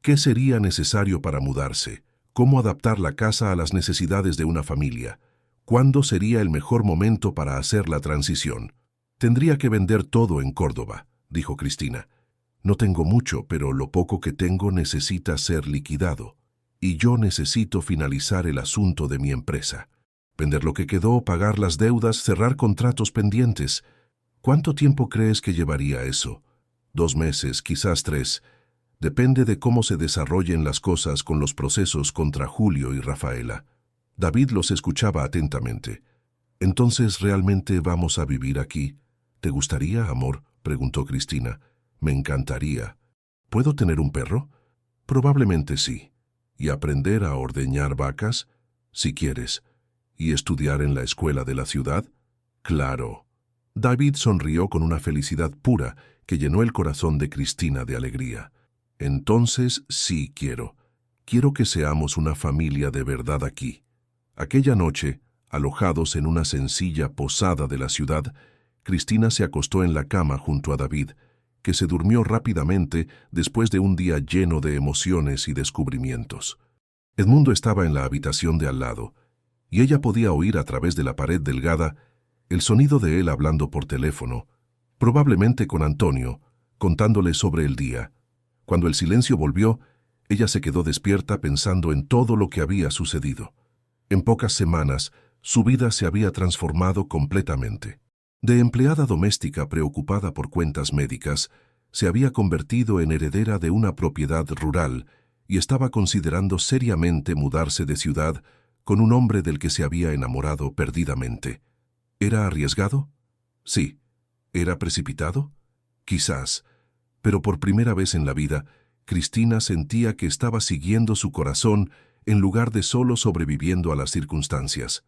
¿Qué sería necesario para mudarse? ¿Cómo adaptar la casa a las necesidades de una familia? ¿Cuándo sería el mejor momento para hacer la transición? Tendría que vender todo en Córdoba, dijo Cristina. No tengo mucho, pero lo poco que tengo necesita ser liquidado. Y yo necesito finalizar el asunto de mi empresa. Vender lo que quedó, pagar las deudas, cerrar contratos pendientes. ¿Cuánto tiempo crees que llevaría eso? 2 meses, quizás 3. Depende de cómo se desarrollen las cosas con los procesos contra Julio y Rafaela. David los escuchaba atentamente. «¿Entonces realmente vamos a vivir aquí? ¿Te gustaría, amor?», preguntó Cristina. «Me encantaría. ¿Puedo tener un perro?». «Probablemente sí. ¿Y aprender a ordeñar vacas?», «Si quieres». «¿Y estudiar en la escuela de la ciudad?». «Claro». David sonrió con una felicidad pura que llenó el corazón de Cristina de alegría. «Entonces sí quiero. Quiero que seamos una familia de verdad aquí». Aquella noche, alojados en una sencilla posada de la ciudad, Cristina se acostó en la cama junto a David, que se durmió rápidamente después de un día lleno de emociones y descubrimientos. Edmundo estaba en la habitación de al lado, y ella podía oír a través de la pared delgada el sonido de él hablando por teléfono, probablemente con Antonio, contándole sobre el día. Cuando el silencio volvió, ella se quedó despierta pensando en todo lo que había sucedido. En pocas semanas, su vida se había transformado completamente. De empleada doméstica preocupada por cuentas médicas, se había convertido en heredera de una propiedad rural y estaba considerando seriamente mudarse de ciudad con un hombre del que se había enamorado perdidamente. ¿Era arriesgado? Sí. ¿Era precipitado? Quizás. Pero por primera vez en la vida, Cristina sentía que estaba siguiendo su corazón en lugar de solo sobreviviendo a las circunstancias.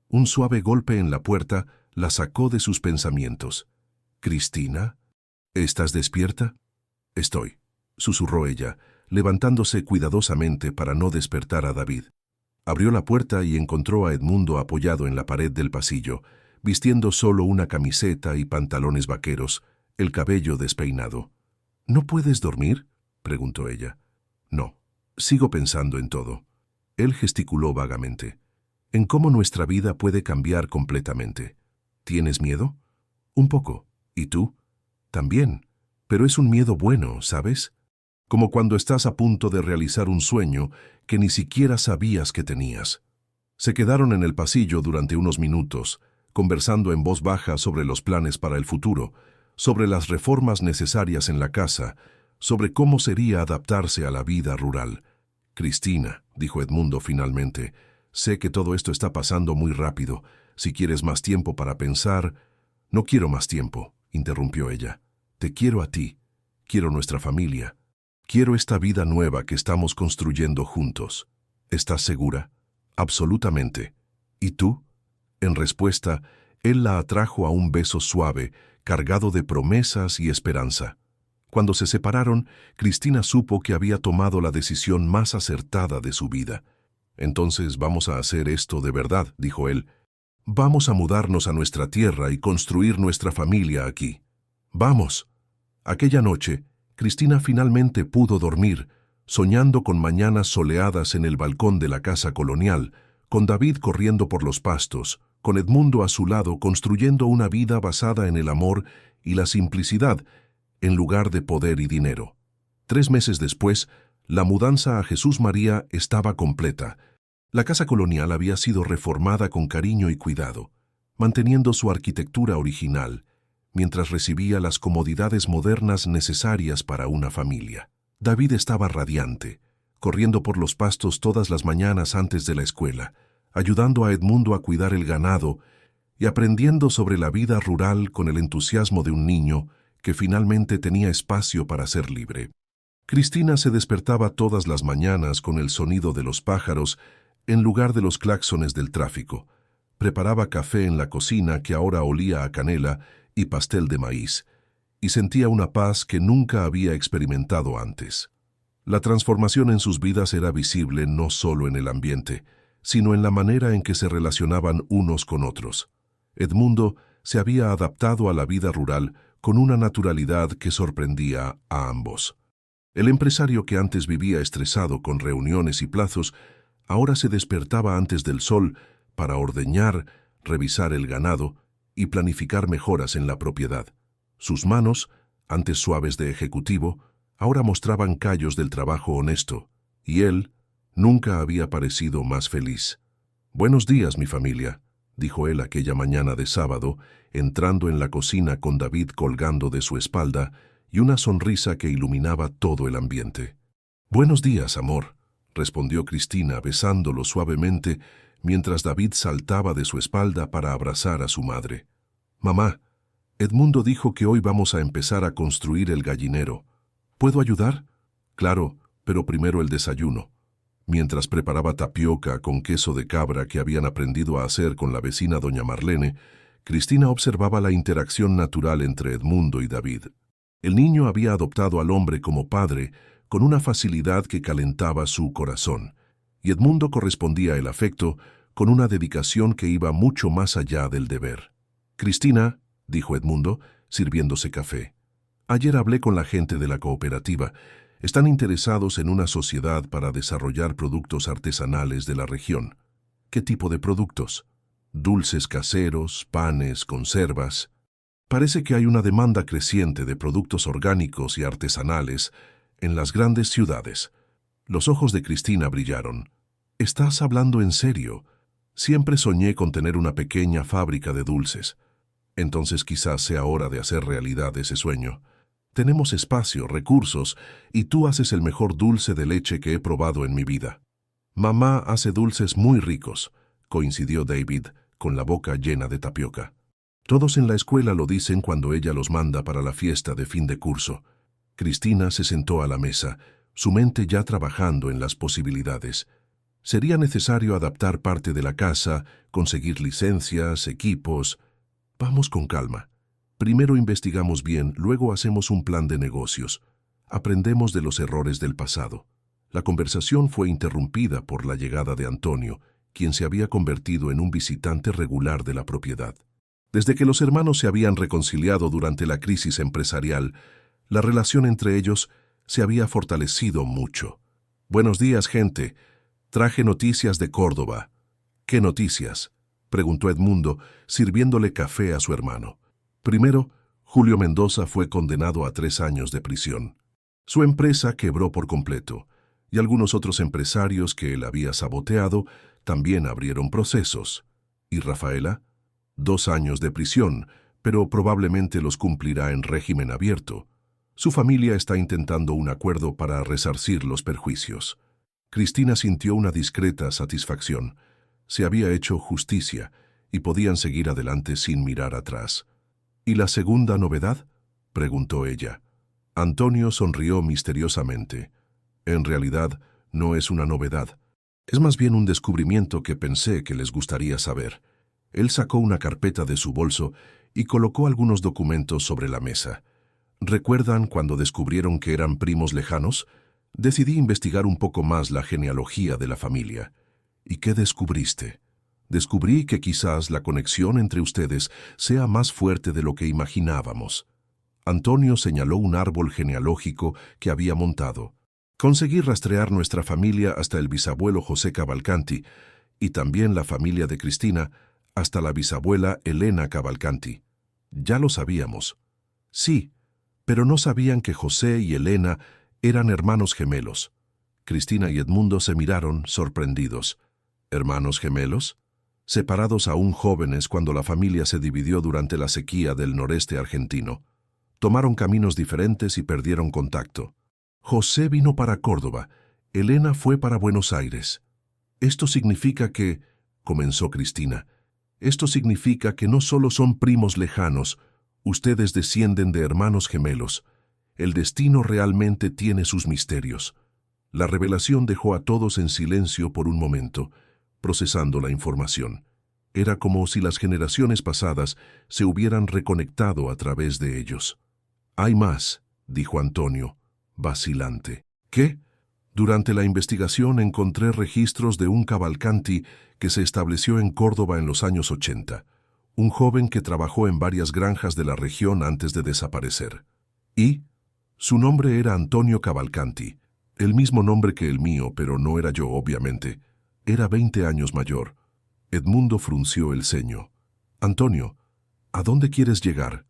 Un suave golpe en la puerta la sacó de sus pensamientos. «¿Cristina? ¿Estás despierta?» «Estoy», susurró ella, levantándose cuidadosamente para no despertar a David. Abrió la puerta y encontró a Edmundo apoyado en la pared del pasillo, vistiendo solo una camiseta y pantalones vaqueros, el cabello despeinado. «¿No puedes dormir?», preguntó ella. «No, sigo pensando en todo». Él gesticuló vagamente. «En cómo nuestra vida puede cambiar completamente. ¿Tienes miedo?». «Un poco. ¿Y tú?». «También. Pero es un miedo bueno, ¿sabes? Como cuando estás a punto de realizar un sueño que ni siquiera sabías que tenías». Se quedaron en el pasillo durante unos minutos, conversando en voz baja sobre los planes para el futuro, sobre las reformas necesarias en la casa, sobre cómo sería adaptarse a la vida rural. «Cristina», dijo Edmundo finalmente, «sé que todo esto está pasando muy rápido. Si quieres más tiempo para pensar...». «No quiero más tiempo», interrumpió ella. «Te quiero a ti. Quiero nuestra familia. Quiero esta vida nueva que estamos construyendo juntos. ¿Estás segura?». «Absolutamente». «¿Y tú?». En respuesta, él la atrajo a un beso suave, cargado de promesas y esperanza. Cuando se separaron, Cristina supo que había tomado la decisión más acertada de su vida. «Entonces vamos a hacer esto de verdad», dijo él. «Vamos a mudarnos a nuestra tierra y construir nuestra familia aquí. ¡Vamos!». Aquella noche, Cristina finalmente pudo dormir, soñando con mañanas soleadas en el balcón de la casa colonial, con David corriendo por los pastos, con Edmundo a su lado construyendo una vida basada en el amor y la simplicidad, en lugar de poder y dinero. 3 meses después, la mudanza a Jesús María estaba completa. La casa colonial había sido reformada con cariño y cuidado, manteniendo su arquitectura original, mientras recibía las comodidades modernas necesarias para una familia. David estaba radiante, corriendo por los pastos todas las mañanas antes de la escuela, ayudando a Edmundo a cuidar el ganado y aprendiendo sobre la vida rural con el entusiasmo de un niño que finalmente tenía espacio para ser libre. Cristina se despertaba todas las mañanas con el sonido de los pájaros en lugar de los claxones del tráfico. Preparaba café en la cocina que ahora olía a canela y pastel de maíz, y sentía una paz que nunca había experimentado antes. La transformación en sus vidas era visible no solo en el ambiente, sino en la manera en que se relacionaban unos con otros. Edmundo se había adaptado a la vida rural con una naturalidad que sorprendía a ambos. El empresario que antes vivía estresado con reuniones y plazos, ahora se despertaba antes del sol para ordeñar, revisar el ganado y planificar mejoras en la propiedad. Sus manos, antes suaves de ejecutivo, ahora mostraban callos del trabajo honesto, y él nunca había parecido más feliz. «Buenos días, mi familia», dijo él aquella mañana de sábado, entrando en la cocina con David colgando de su espalda y una sonrisa que iluminaba todo el ambiente. «Buenos días, amor», respondió Cristina besándolo suavemente mientras David saltaba de su espalda para abrazar a su madre. «Mamá, Edmundo dijo que hoy vamos a empezar a construir el gallinero. ¿Puedo ayudar?» «Claro, pero primero el desayuno». Mientras preparaba tapioca con queso de cabra que habían aprendido a hacer con la vecina doña Marlene, Cristina observaba la interacción natural entre Edmundo y David. El niño había adoptado al hombre como padre con una facilidad que calentaba su corazón, y Edmundo correspondía el afecto con una dedicación que iba mucho más allá del deber. «Cristina», dijo Edmundo, sirviéndose café, «ayer hablé con la gente de la cooperativa. Están interesados en una sociedad para desarrollar productos artesanales de la región». «¿Qué tipo de productos?» «Dulces caseros, panes, conservas». Parece que hay una demanda creciente de productos orgánicos y artesanales en las grandes ciudades. Los ojos de Cristina brillaron. «¿Estás hablando en serio? Siempre soñé con tener una pequeña fábrica de dulces. Entonces quizás sea hora de hacer realidad ese sueño. Tenemos espacio, recursos, y tú haces el mejor dulce de leche que he probado en mi vida». «Mamá hace dulces muy ricos», coincidió David, con la boca llena de tapioca. «Todos en la escuela lo dicen cuando ella los manda para la fiesta de fin de curso». Cristina se sentó a la mesa, su mente ya trabajando en las posibilidades. Sería necesario adaptar parte de la casa, conseguir licencias, equipos. «Vamos con calma. Primero investigamos bien, luego hacemos un plan de negocios. Aprendemos de los errores del pasado». La conversación fue interrumpida por la llegada de Antonio, quien se había convertido en un visitante regular de la propiedad. Desde que los hermanos se habían reconciliado durante la crisis empresarial, la relación entre ellos se había fortalecido mucho. «Buenos días, gente. Traje noticias de Córdoba». «¿Qué noticias?», preguntó Edmundo, sirviéndole café a su hermano. Primero, Julio Mendoza fue condenado a 3 años de prisión. Su empresa quebró por completo, y algunos otros empresarios que él había saboteado también abrieron procesos. ¿Y Rafaela? 2 años de prisión, pero probablemente los cumplirá en régimen abierto. Su familia está intentando un acuerdo para resarcir los perjuicios. Cristina sintió una discreta satisfacción. Se había hecho justicia y podían seguir adelante sin mirar atrás. «¿Y la segunda novedad?», preguntó ella. Antonio sonrió misteriosamente. «En realidad, no es una novedad. Es más bien un descubrimiento que pensé que les gustaría saber». Él sacó una carpeta de su bolso y colocó algunos documentos sobre la mesa. «¿Recuerdan cuando descubrieron que eran primos lejanos? Decidí investigar un poco más la genealogía de la familia». «¿Y qué descubriste?». «Descubrí que quizás la conexión entre ustedes sea más fuerte de lo que imaginábamos». Antonio señaló un árbol genealógico que había montado. «Conseguí rastrear nuestra familia hasta el bisabuelo José Cavalcanti y también la familia de Cristina hasta la bisabuela Elena Cavalcanti». «Ya lo sabíamos». «Sí, pero no sabían que José y Elena eran hermanos gemelos». Cristina y Edmundo se miraron sorprendidos. ¿Hermanos gemelos? Separados aún jóvenes cuando la familia se dividió durante la sequía del noreste argentino. Tomaron caminos diferentes y perdieron contacto. José vino para Córdoba, Elena fue para Buenos Aires. «Esto significa que», comenzó Cristina, «esto significa que no solo son primos lejanos, Ustedes descienden de hermanos gemelos. El destino realmente tiene sus misterios. La revelación dejó a todos en silencio por un momento, procesando la información. Era como si las generaciones pasadas se hubieran reconectado a través de ellos. «Hay más», dijo Antonio, vacilante. «¿Qué?» Durante la investigación encontré registros de un Cavalcanti que se estableció en Córdoba en los años 80, un joven que trabajó en varias granjas de la región antes de desaparecer. Y su nombre era Antonio Cavalcanti, el mismo nombre que el mío, pero no era yo, obviamente. Era 20 años mayor. Edmundo frunció el ceño. «Antonio, ¿a dónde quieres llegar?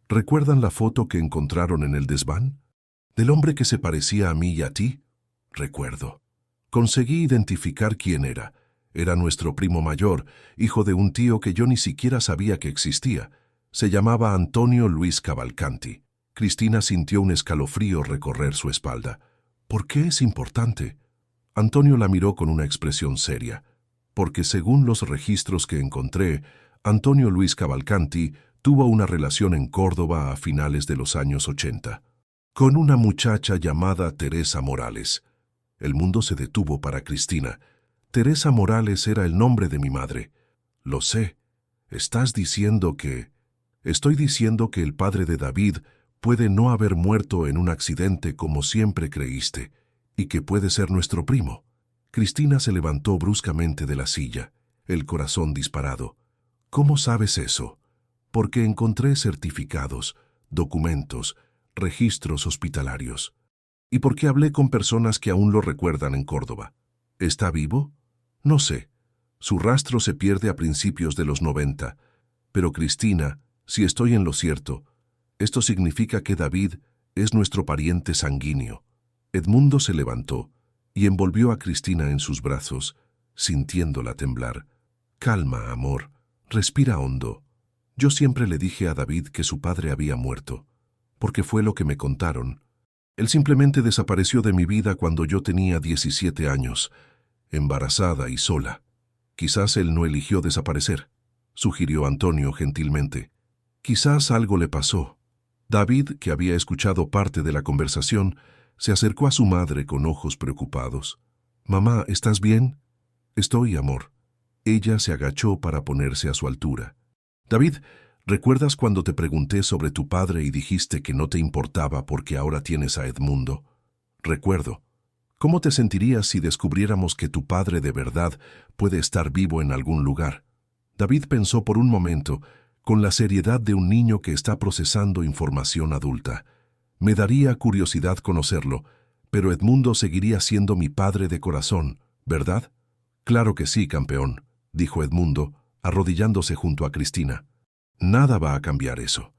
¿Recuerdan la foto que encontraron en el desván? ¿Del hombre que se parecía a mí y a ti?» «Recuerdo. Conseguí identificar quién era. Era nuestro primo mayor, hijo de un tío que yo ni siquiera sabía que existía. Se llamaba Antonio Luis Cavalcanti». Cristina sintió un escalofrío recorrer su espalda. «¿Por qué es importante?» Antonio la miró con una expresión seria. «Porque según los registros que encontré, Antonio Luis Cavalcanti tuvo una relación en Córdoba a finales de los años 80, con una muchacha llamada Teresa Morales». El mundo se detuvo para Cristina. «Teresa Morales era el nombre de mi madre». «Lo sé. Estás diciendo que...» «Estoy diciendo que el padre de David puede no haber muerto en un accidente como siempre creíste, y que puede ser nuestro primo». Cristina se levantó bruscamente de la silla, el corazón disparado. «¿Cómo sabes eso?» «Porque encontré certificados, documentos, registros hospitalarios. Y porque hablé con personas que aún lo recuerdan en Córdoba». «¿Está vivo?» «No sé. Su rastro se pierde a principios de los 90. Pero Cristina, si estoy en lo cierto, esto significa que David es nuestro pariente sanguíneo». Edmundo se levantó y envolvió a Cristina en sus brazos, sintiéndola temblar. «Calma, amor. Respira hondo. Yo siempre le dije a David que su padre había muerto, porque fue lo que me contaron. Él simplemente desapareció de mi vida cuando yo tenía 17 años, embarazada y sola. Quizás él no eligió desaparecer», sugirió Antonio gentilmente. «Quizás algo le pasó». David, que había escuchado parte de la conversación, se acercó a su madre con ojos preocupados. «Mamá, ¿estás bien?» «Estoy, amor». Ella se agachó para ponerse a su altura. «David, ¿recuerdas cuando te pregunté sobre tu padre y dijiste que no te importaba porque ahora tienes a Edmundo?» «Recuerdo. ¿Cómo te sentirías si descubriéramos que tu padre de verdad puede estar vivo en algún lugar?» David pensó por un momento, con la seriedad de un niño que está procesando información adulta. «Me daría curiosidad conocerlo, pero Edmundo seguiría siendo mi padre de corazón, ¿verdad?» «Claro que sí, campeón», dijo Edmundo, arrodillándose junto a Cristina. «Nada va a cambiar eso.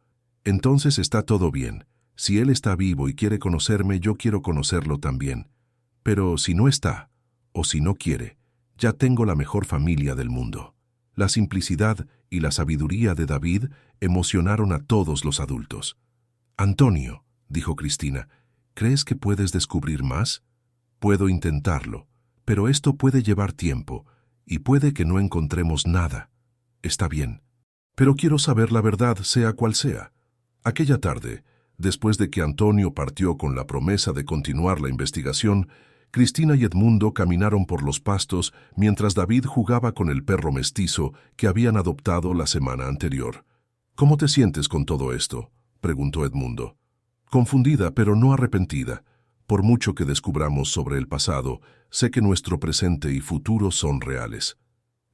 Entonces está todo bien. Si él está vivo y quiere conocerme, yo quiero conocerlo también. Pero si no está, o si no quiere, ya tengo la mejor familia del mundo». La simplicidad y la sabiduría de David emocionaron a todos los adultos. «Antonio», dijo Cristina, «¿crees que puedes descubrir más?» «Puedo intentarlo, pero esto puede llevar tiempo, y puede que no encontremos nada». «Está bien, pero quiero saber la verdad, sea cual sea». Aquella tarde, después de que Antonio partió con la promesa de continuar la investigación, Cristina y Edmundo caminaron por los pastos mientras David jugaba con el perro mestizo que habían adoptado la semana anterior. «¿Cómo te sientes con todo esto?», preguntó Edmundo. «Confundida, pero no arrepentida. Por mucho que descubramos sobre el pasado, sé que nuestro presente y futuro son reales.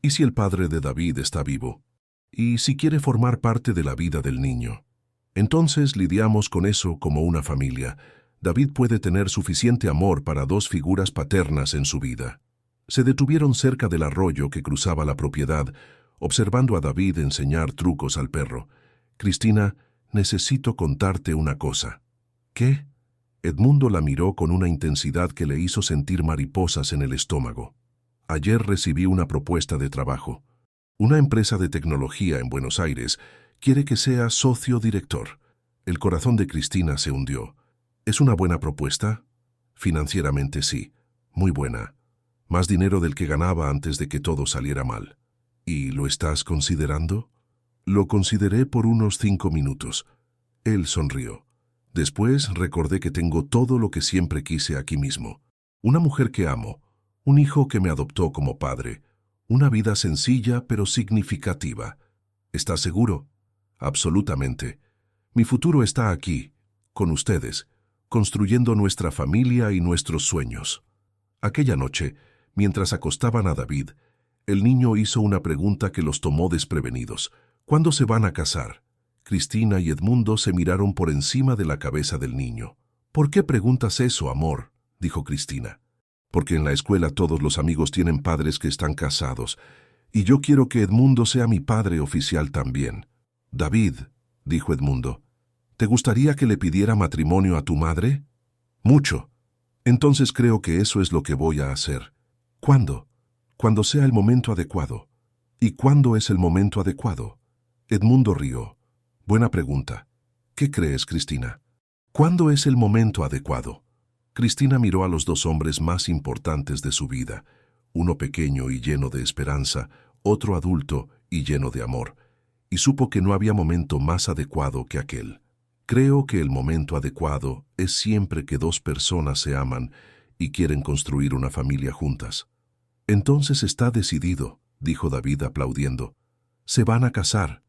¿Y si el padre de David está vivo? ¿Y si quiere formar parte de la vida del niño? Entonces lidiamos con eso como una familia. David puede tener suficiente amor para 2 figuras paternas en su vida». Se detuvieron cerca del arroyo que cruzaba la propiedad, observando a David enseñar trucos al perro. «Cristina, necesito contarte una cosa». «¿Qué?» Edmundo la miró con una intensidad que le hizo sentir mariposas en el estómago. «Ayer recibí una propuesta de trabajo. Una empresa de tecnología en Buenos Aires quiere que sea socio director». El corazón de Cristina se hundió. «¿Es una buena propuesta?» «Financieramente sí, muy buena. Más dinero del que ganaba antes de que todo saliera mal». «¿Y lo estás considerando?» Lo consideré por unos 5 minutos. Él sonrió. Después recordé que tengo todo lo que siempre quise aquí mismo. Una mujer que amo, un hijo que me adoptó como padre, una vida sencilla pero significativa. ¿Estás seguro? Absolutamente. Mi futuro está aquí, con ustedes, construyendo nuestra familia y nuestros sueños. Aquella noche, mientras acostaban a David, el niño hizo una pregunta que los tomó desprevenidos. ¿Cuándo se van a casar? Cristina y Edmundo se miraron por encima de la cabeza del niño. ¿Por qué preguntas eso, amor?, dijo Cristina. Porque en la escuela todos los amigos tienen padres que están casados, y yo quiero que Edmundo sea mi padre oficial también. David, dijo Edmundo, ¿te gustaría que le pidiera matrimonio a tu madre? Mucho. Entonces creo que eso es lo que voy a hacer. ¿Cuándo? Cuando sea el momento adecuado. ¿Y cuándo es el momento adecuado? Edmundo rió. Buena pregunta. ¿Qué crees, Cristina? ¿Cuándo es el momento adecuado? Cristina miró a los dos hombres más importantes de su vida, uno pequeño y lleno de esperanza, otro adulto y lleno de amor, y supo que no había momento más adecuado que aquel. Creo que el momento adecuado es siempre que dos personas se aman y quieren construir una familia juntas. Entonces está decidido, dijo David aplaudiendo. Se van a casar.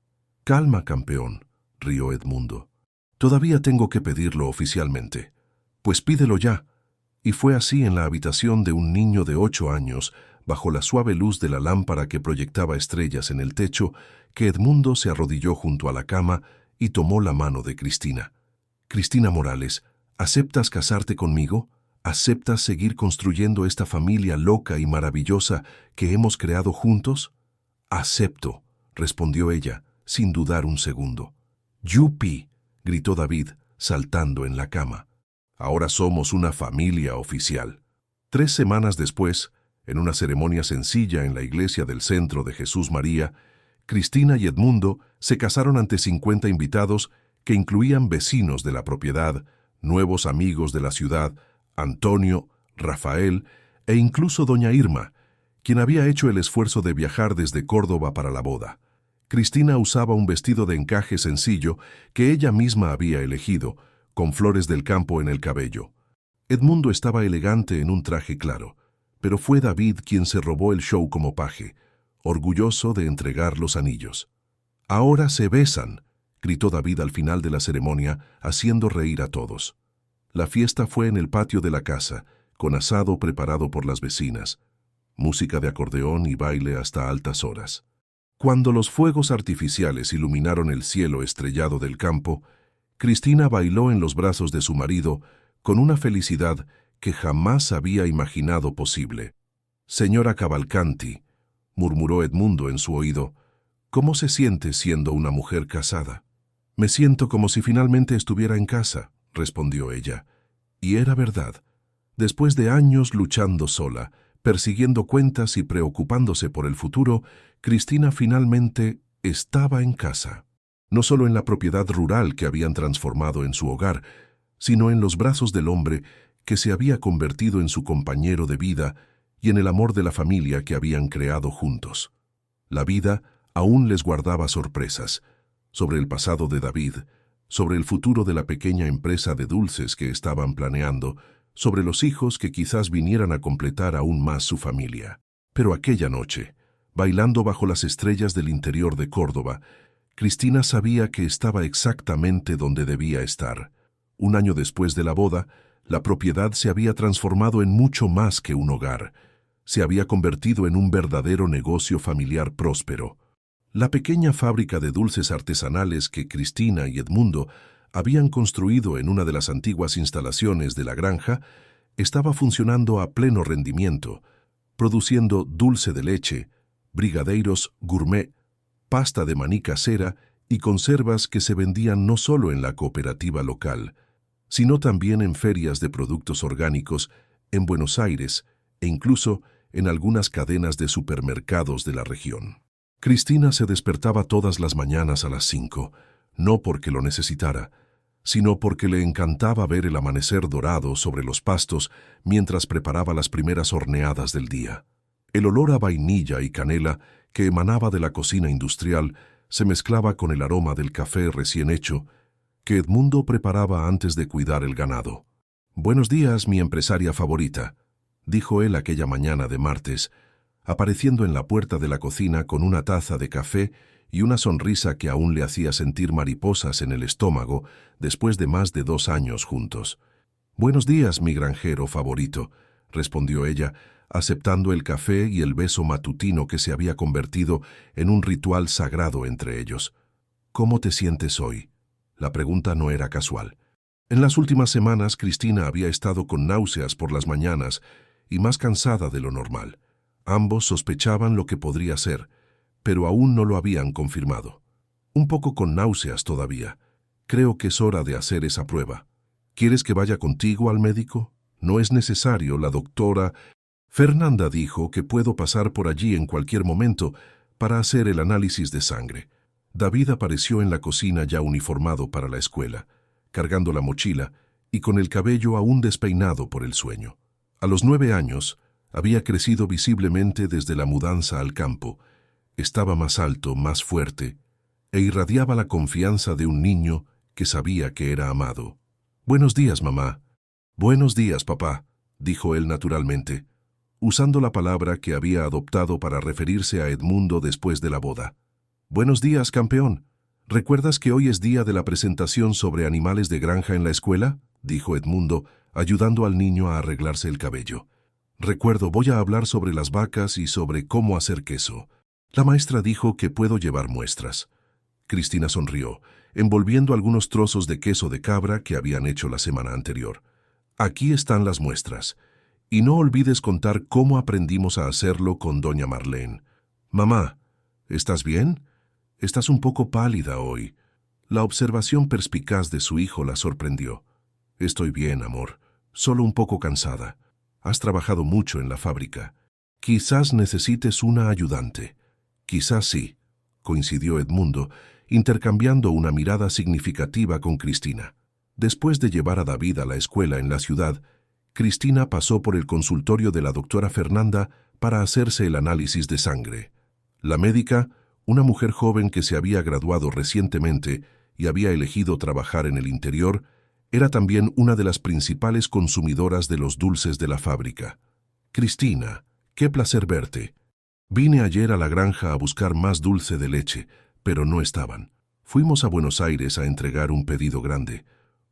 Calma, campeón, rió Edmundo. Todavía tengo que pedirlo oficialmente. Pues pídelo ya. Y fue así en la habitación de un niño de 8 años, bajo la suave luz de la lámpara que proyectaba estrellas en el techo, que Edmundo se arrodilló junto a la cama y tomó la mano de Cristina. Cristina Morales, ¿aceptas casarte conmigo? ¿Aceptas seguir construyendo esta familia loca y maravillosa que hemos creado juntos? Acepto, respondió ella, sin dudar un segundo. ¡Yupi!, gritó David, saltando en la cama. Ahora somos una familia oficial. 3 semanas después, en una ceremonia sencilla en la iglesia del Centro de Jesús María, Cristina y Edmundo se casaron ante 50 invitados que incluían vecinos de la propiedad, nuevos amigos de la ciudad, Antonio, Rafael e incluso doña Irma, quien había hecho el esfuerzo de viajar desde Córdoba para la boda. Cristina usaba un vestido de encaje sencillo que ella misma había elegido, con flores del campo en el cabello. Edmundo estaba elegante en un traje claro, pero fue David quien se robó el show como paje, orgulloso de entregar los anillos. «Ahora se besan», gritó David al final de la ceremonia, haciendo reír a todos. La fiesta fue en el patio de la casa, con asado preparado por las vecinas, música de acordeón y baile hasta altas horas. Cuando los fuegos artificiales iluminaron el cielo estrellado del campo, Cristina bailó en los brazos de su marido con una felicidad que jamás había imaginado posible. «Señora Cavalcanti», murmuró Edmundo en su oído, «¿cómo se siente siendo una mujer casada?» «Me siento como si finalmente estuviera en casa», respondió ella. Y era verdad. Después de años luchando sola, persiguiendo cuentas y preocupándose por el futuro, Cristina finalmente estaba en casa. No solo en la propiedad rural que habían transformado en su hogar, sino en los brazos del hombre que se había convertido en su compañero de vida y en el amor de la familia que habían creado juntos. La vida aún les guardaba sorpresas sobre el pasado de David, sobre el futuro de la pequeña empresa de dulces que estaban planeando, sobre los hijos que quizás vinieran a completar aún más su familia. Pero aquella noche, bailando bajo las estrellas del interior de Córdoba, Cristina sabía que estaba exactamente donde debía estar. Un año después de la boda, la propiedad se había transformado en mucho más que un hogar. Se había convertido en un verdadero negocio familiar próspero. La pequeña fábrica de dulces artesanales que Cristina y Edmundo habían construido en una de las antiguas instalaciones de la granja estaba funcionando a pleno rendimiento, produciendo dulce de leche, brigadeiros gourmet, pasta de maní casera y conservas que se vendían no solo en la cooperativa local, sino también en ferias de productos orgánicos en Buenos Aires e incluso en algunas cadenas de supermercados de la región. Cristina se despertaba todas las mañanas a las 5, no porque lo necesitara, sino porque le encantaba ver el amanecer dorado sobre los pastos mientras preparaba las primeras horneadas del día. El olor a vainilla y canela que emanaba de la cocina industrial se mezclaba con el aroma del café recién hecho que Edmundo preparaba antes de cuidar el ganado. «Buenos días, mi empresaria favorita», dijo él aquella mañana de martes, apareciendo en la puerta de la cocina con una taza de café y una sonrisa que aún le hacía sentir mariposas en el estómago después de más de 2 años juntos. «Buenos días, mi granjero favorito», respondió ella, aceptando el café y el beso matutino que se había convertido en un ritual sagrado entre ellos. «¿Cómo te sientes hoy?». La pregunta no era casual. En las últimas semanas, Cristina había estado con náuseas por las mañanas y más cansada de lo normal. Ambos sospechaban lo que podría ser, pero aún no lo habían confirmado. «Un poco con náuseas todavía. Creo que es hora de hacer esa prueba. ¿Quieres que vaya contigo al médico? No es necesario, la doctora Fernanda dijo que puedo pasar por allí en cualquier momento para hacer el análisis de sangre». David apareció en la cocina ya uniformado para la escuela, cargando la mochila y con el cabello aún despeinado por el sueño. A los 9 años, había crecido visiblemente desde la mudanza al campo. Estaba más alto, más fuerte, e irradiaba la confianza de un niño que sabía que era amado. «Buenos días, mamá». «Buenos días, papá», dijo él naturalmente, usando la palabra que había adoptado para referirse a Edmundo después de la boda. «Buenos días, campeón. ¿Recuerdas que hoy es día de la presentación sobre animales de granja en la escuela?», dijo Edmundo, ayudando al niño a arreglarse el cabello. «Recuerdo, voy a hablar sobre las vacas y sobre cómo hacer queso. La maestra dijo que puedo llevar muestras». Cristina sonrió, envolviendo algunos trozos de queso de cabra que habían hecho la semana anterior. «Aquí están las muestras. Y no olvides contar cómo aprendimos a hacerlo con doña Marlene». «Mamá, ¿estás bien? Estás un poco pálida hoy». La observación perspicaz de su hijo la sorprendió. «Estoy bien, amor. Solo un poco cansada. Has trabajado mucho en la fábrica. Quizás necesites una ayudante». «Quizás sí», coincidió Edmundo, intercambiando una mirada significativa con Cristina. Después de llevar a David a la escuela en la ciudad, Cristina pasó por el consultorio de la doctora Fernanda para hacerse el análisis de sangre. La médica, una mujer joven que se había graduado recientemente y había elegido trabajar en el interior, era también una de las principales consumidoras de los dulces de la fábrica. «Cristina, qué placer verte. Vine ayer a la granja a buscar más dulce de leche, pero no estaban. Fuimos a Buenos Aires a entregar un pedido grande.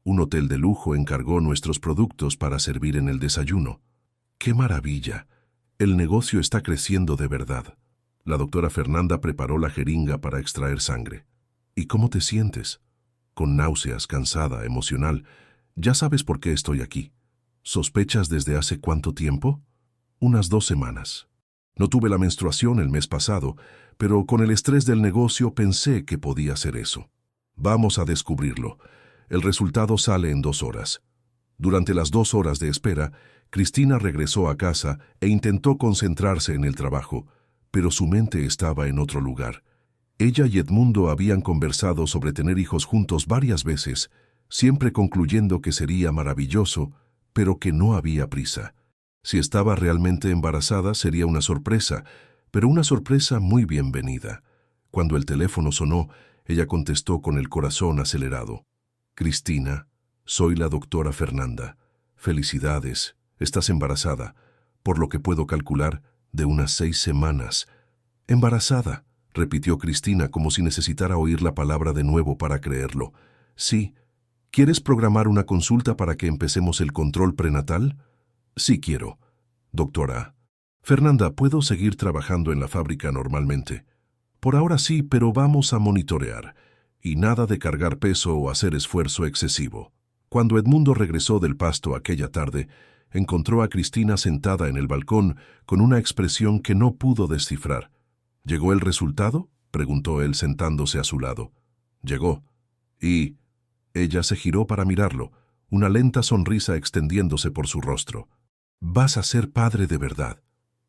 Un hotel de lujo encargó nuestros productos para servir en el desayuno. ¡Qué maravilla! El negocio está creciendo de verdad». La doctora Fernanda preparó la jeringa para extraer sangre. «¿Y cómo te sientes?». «Con náuseas, cansada, emocional. Ya sabes por qué estoy aquí». «¿Sospechas desde hace cuánto tiempo?». «Unas 2 semanas. No tuve la menstruación el mes pasado, pero con el estrés del negocio pensé que podía ser eso. Vamos a descubrirlo. El resultado sale en 2 horas». Durante las 2 horas de espera, Cristina regresó a casa e intentó concentrarse en el trabajo, pero su mente estaba en otro lugar. Ella y Edmundo habían conversado sobre tener hijos juntos varias veces, siempre concluyendo que sería maravilloso, pero que no había prisa. Si estaba realmente embarazada sería una sorpresa, pero una sorpresa muy bienvenida. Cuando el teléfono sonó, ella contestó con el corazón acelerado. «Cristina, soy la doctora Fernanda. Felicidades, estás embarazada, por lo que puedo calcular, de unas 6 semanas». «¿Embarazada?», repitió Cristina como si necesitara oír la palabra de nuevo para creerlo. «Sí. ¿Quieres programar una consulta para que empecemos el control prenatal?». «Sí quiero». «Doctora Fernanda, ¿puedo seguir trabajando en la fábrica normalmente?». «Por ahora sí, pero vamos a monitorear. Y nada de cargar peso o hacer esfuerzo excesivo». Cuando Edmundo regresó del pasto aquella tarde, encontró a Cristina sentada en el balcón con una expresión que no pudo descifrar. «¿Llegó el resultado?», preguntó él sentándose a su lado. «Llegó». «Y…». Ella se giró para mirarlo, una lenta sonrisa extendiéndose por su rostro. «Vas a ser padre de verdad».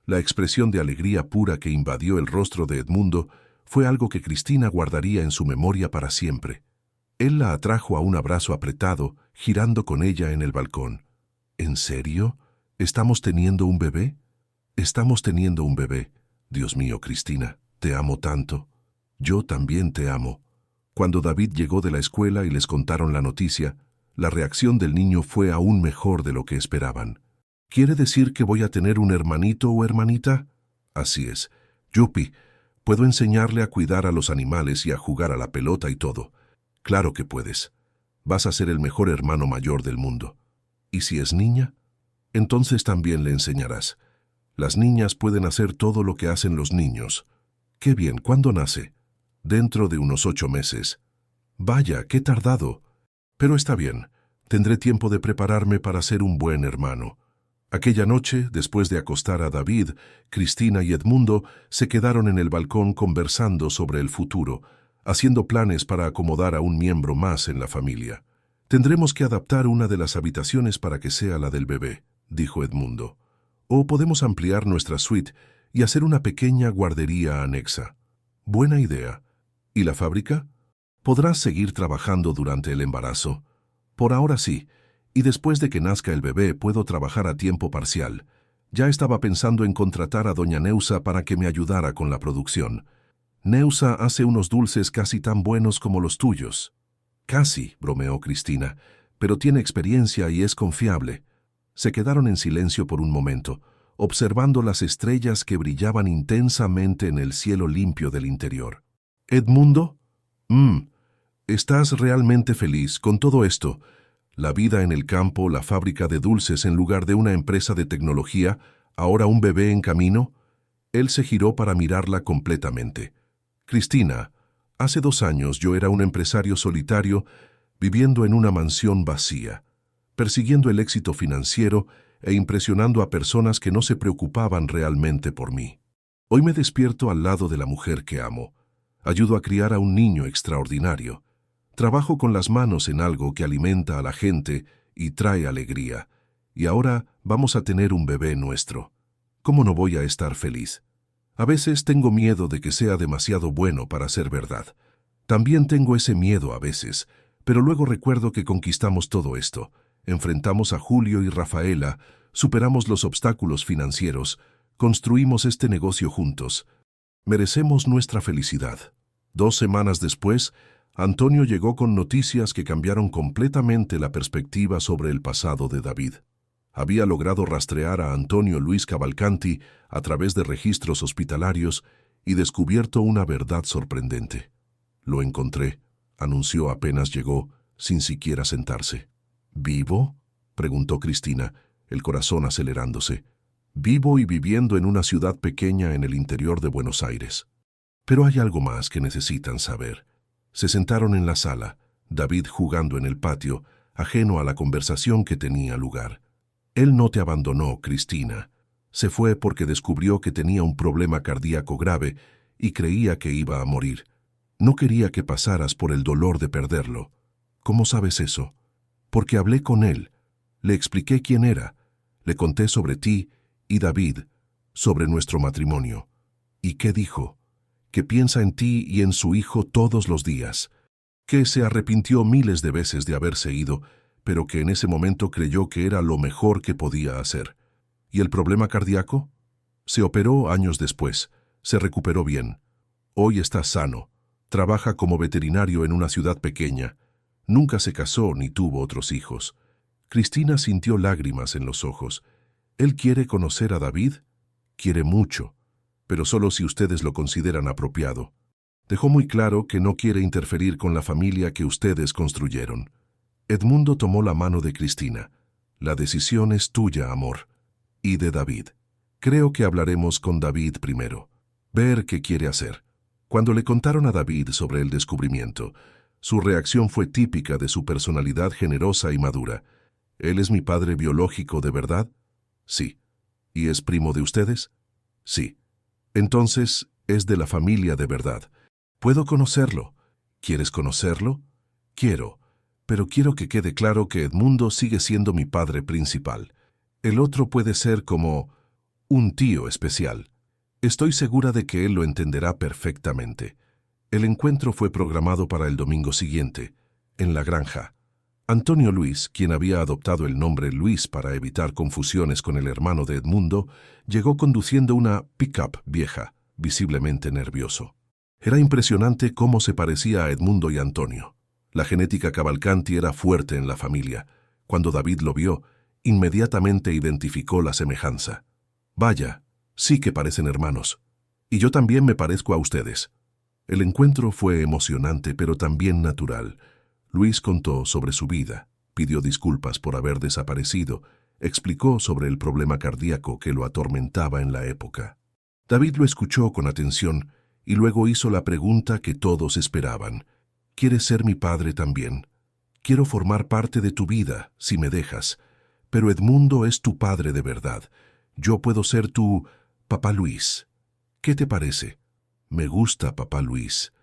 La expresión de alegría pura que invadió el rostro de Edmundo fue algo que Cristina guardaría en su memoria para siempre. Él la atrajo a un abrazo apretado, girando con ella en el balcón. «¿En serio? ¿Estamos teniendo un bebé?». «Estamos teniendo un bebé. Dios mío, Cristina, te amo tanto». Yo también te amo. Cuando David llegó de la escuela y les contaron la noticia, la reacción del niño fue aún mejor de lo que esperaban. ¿Quiere decir que voy a tener un hermanito o hermanita? Así es. Yupi, puedo enseñarle a cuidar a los animales y a jugar a la pelota y todo. Claro que puedes. Vas a ser el mejor hermano mayor del mundo. ¿Y si es niña? Entonces también le enseñarás. Las niñas pueden hacer todo lo que hacen los niños. Qué bien, ¿cuándo nace? Dentro de unos 8 meses. Vaya, qué tardado. Pero está bien, tendré tiempo de prepararme para ser un buen hermano. Aquella noche, después de acostar a David, Cristina y Edmundo se quedaron en el balcón conversando sobre el futuro, haciendo planes para acomodar a un miembro más en la familia. Tendremos que adaptar una de las habitaciones para que sea la del bebé, dijo Edmundo. O podemos ampliar nuestra suite y hacer una pequeña guardería anexa. Buena idea. ¿Y la fábrica? Podrás seguir trabajando durante el embarazo. Por ahora sí, y después de que nazca el bebé puedo trabajar a tiempo parcial. Ya estaba pensando en contratar a doña Neusa para que me ayudara con la producción. Neusa hace unos dulces casi tan buenos como los tuyos. Casi, bromeó Cristina, pero tiene experiencia y es confiable. Se quedaron en silencio por un momento, observando las estrellas que brillaban intensamente en el cielo limpio del interior. ¿Edmundo? ¿Estás realmente feliz con todo esto? La vida en el campo, la fábrica de dulces en lugar de una empresa de tecnología, ahora un bebé en camino. Él se giró para mirarla completamente. Cristina, hace 2 años yo era un empresario solitario viviendo en una mansión vacía, persiguiendo el éxito financiero e impresionando a personas que no se preocupaban realmente por mí. Hoy me despierto al lado de la mujer que amo. Ayudo a criar a un niño extraordinario. Trabajo con las manos en algo que alimenta a la gente y trae alegría. Y ahora vamos a tener un bebé nuestro. ¿Cómo no voy a estar feliz? A veces tengo miedo de que sea demasiado bueno para ser verdad. También tengo ese miedo a veces, pero luego recuerdo que conquistamos todo esto. Enfrentamos a Julio y Rafaela, superamos los obstáculos financieros, construimos este negocio juntos. Merecemos nuestra felicidad. 2 semanas después, Antonio llegó con noticias que cambiaron completamente la perspectiva sobre el pasado de David. Había logrado rastrear a Antonio Luis Cavalcanti a través de registros hospitalarios y descubierto una verdad sorprendente. Lo encontré, anunció apenas llegó, sin siquiera sentarse. ¿Vivo?, preguntó Cristina, el corazón acelerándose. Vivo y viviendo en una ciudad pequeña en el interior de Buenos Aires. Pero hay algo más que necesitan saber. Se sentaron en la sala, David jugando en el patio, ajeno a la conversación que tenía lugar. Él no te abandonó, Cristina. Se fue porque descubrió que tenía un problema cardíaco grave y creía que iba a morir. No quería que pasaras por el dolor de perderlo. ¿Cómo sabes eso? Porque hablé con él. Le expliqué quién era. Le conté sobre ti y David, sobre nuestro matrimonio. ¿Y qué dijo? Que piensa en ti y en su hijo todos los días. Que se arrepintió miles de veces de haberse ido, pero que en ese momento creyó que era lo mejor que podía hacer. ¿Y el problema cardíaco? Se operó años después. Se recuperó bien. Hoy está sano. Trabaja como veterinario en una ciudad pequeña. Nunca se casó ni tuvo otros hijos. Cristina sintió lágrimas en los ojos. ¿Él quiere conocer a David? Quiere mucho, pero solo si ustedes lo consideran apropiado. Dejó muy claro que no quiere interferir con la familia que ustedes construyeron. Edmundo tomó la mano de Cristina. La decisión es tuya, amor. Y de David. Creo que hablaremos con David primero. Ver qué quiere hacer. Cuando le contaron a David sobre el descubrimiento, su reacción fue típica de su personalidad generosa y madura. ¿Él es mi padre biológico de verdad? Sí. ¿Y es primo de ustedes? Sí. Entonces, es de la familia de verdad. ¿Puedo conocerlo? ¿Quieres conocerlo? Quiero, pero quiero que quede claro que Edmundo sigue siendo mi padre principal. El otro puede ser como un tío especial. Estoy segura de que él lo entenderá perfectamente. El encuentro fue programado para el domingo siguiente, en la granja. Antonio Luis, quien había adoptado el nombre Luis para evitar confusiones con el hermano de Edmundo, llegó conduciendo una pick-up vieja, visiblemente nervioso. Era impresionante cómo se parecía a Edmundo y Antonio. La genética Cavalcanti era fuerte en la familia. Cuando David lo vio, inmediatamente identificó la semejanza. Vaya, sí que parecen hermanos. Y yo también me parezco a ustedes. El encuentro fue emocionante, pero también natural. Luis contó sobre su vida, pidió disculpas por haber desaparecido, explicó sobre el problema cardíaco que lo atormentaba en la época. David lo escuchó con atención y luego hizo la pregunta que todos esperaban. ¿Quieres ser mi padre también? Quiero formar parte de tu vida, si me dejas. Pero Edmundo es tu padre de verdad. Yo puedo ser tu papá Luis. ¿Qué te parece? Me gusta papá Luis.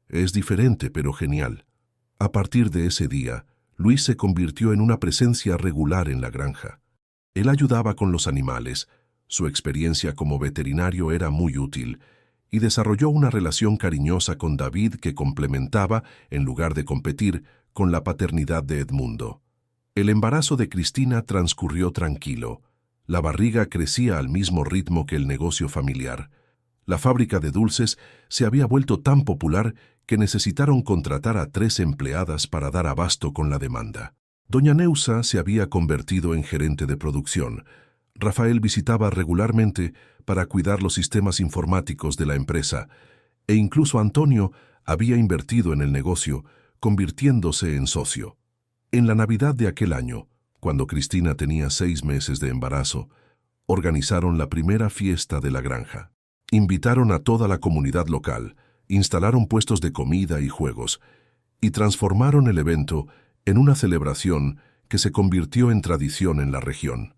Es diferente, pero genial. A partir de ese día, Luis se convirtió en una presencia regular en la granja. Él ayudaba con los animales, su experiencia como veterinario era muy útil, y desarrolló una relación cariñosa con David que complementaba, en lugar de competir, con la paternidad de Edmundo. El embarazo de Cristina transcurrió tranquilo. La barriga crecía al mismo ritmo que el negocio familiar. La fábrica de dulces se había vuelto tan popular que necesitaron contratar a 3 empleadas para dar abasto con la demanda. Doña Neusa se había convertido en gerente de producción. Rafael visitaba regularmente para cuidar los sistemas informáticos de la empresa, e incluso Antonio había invertido en el negocio, convirtiéndose en socio. En la Navidad de aquel año, cuando Cristina tenía 6 meses de embarazo, organizaron la primera fiesta de la granja. Invitaron a toda la comunidad local, instalaron puestos de comida y juegos, y transformaron el evento en una celebración que se convirtió en tradición en la región.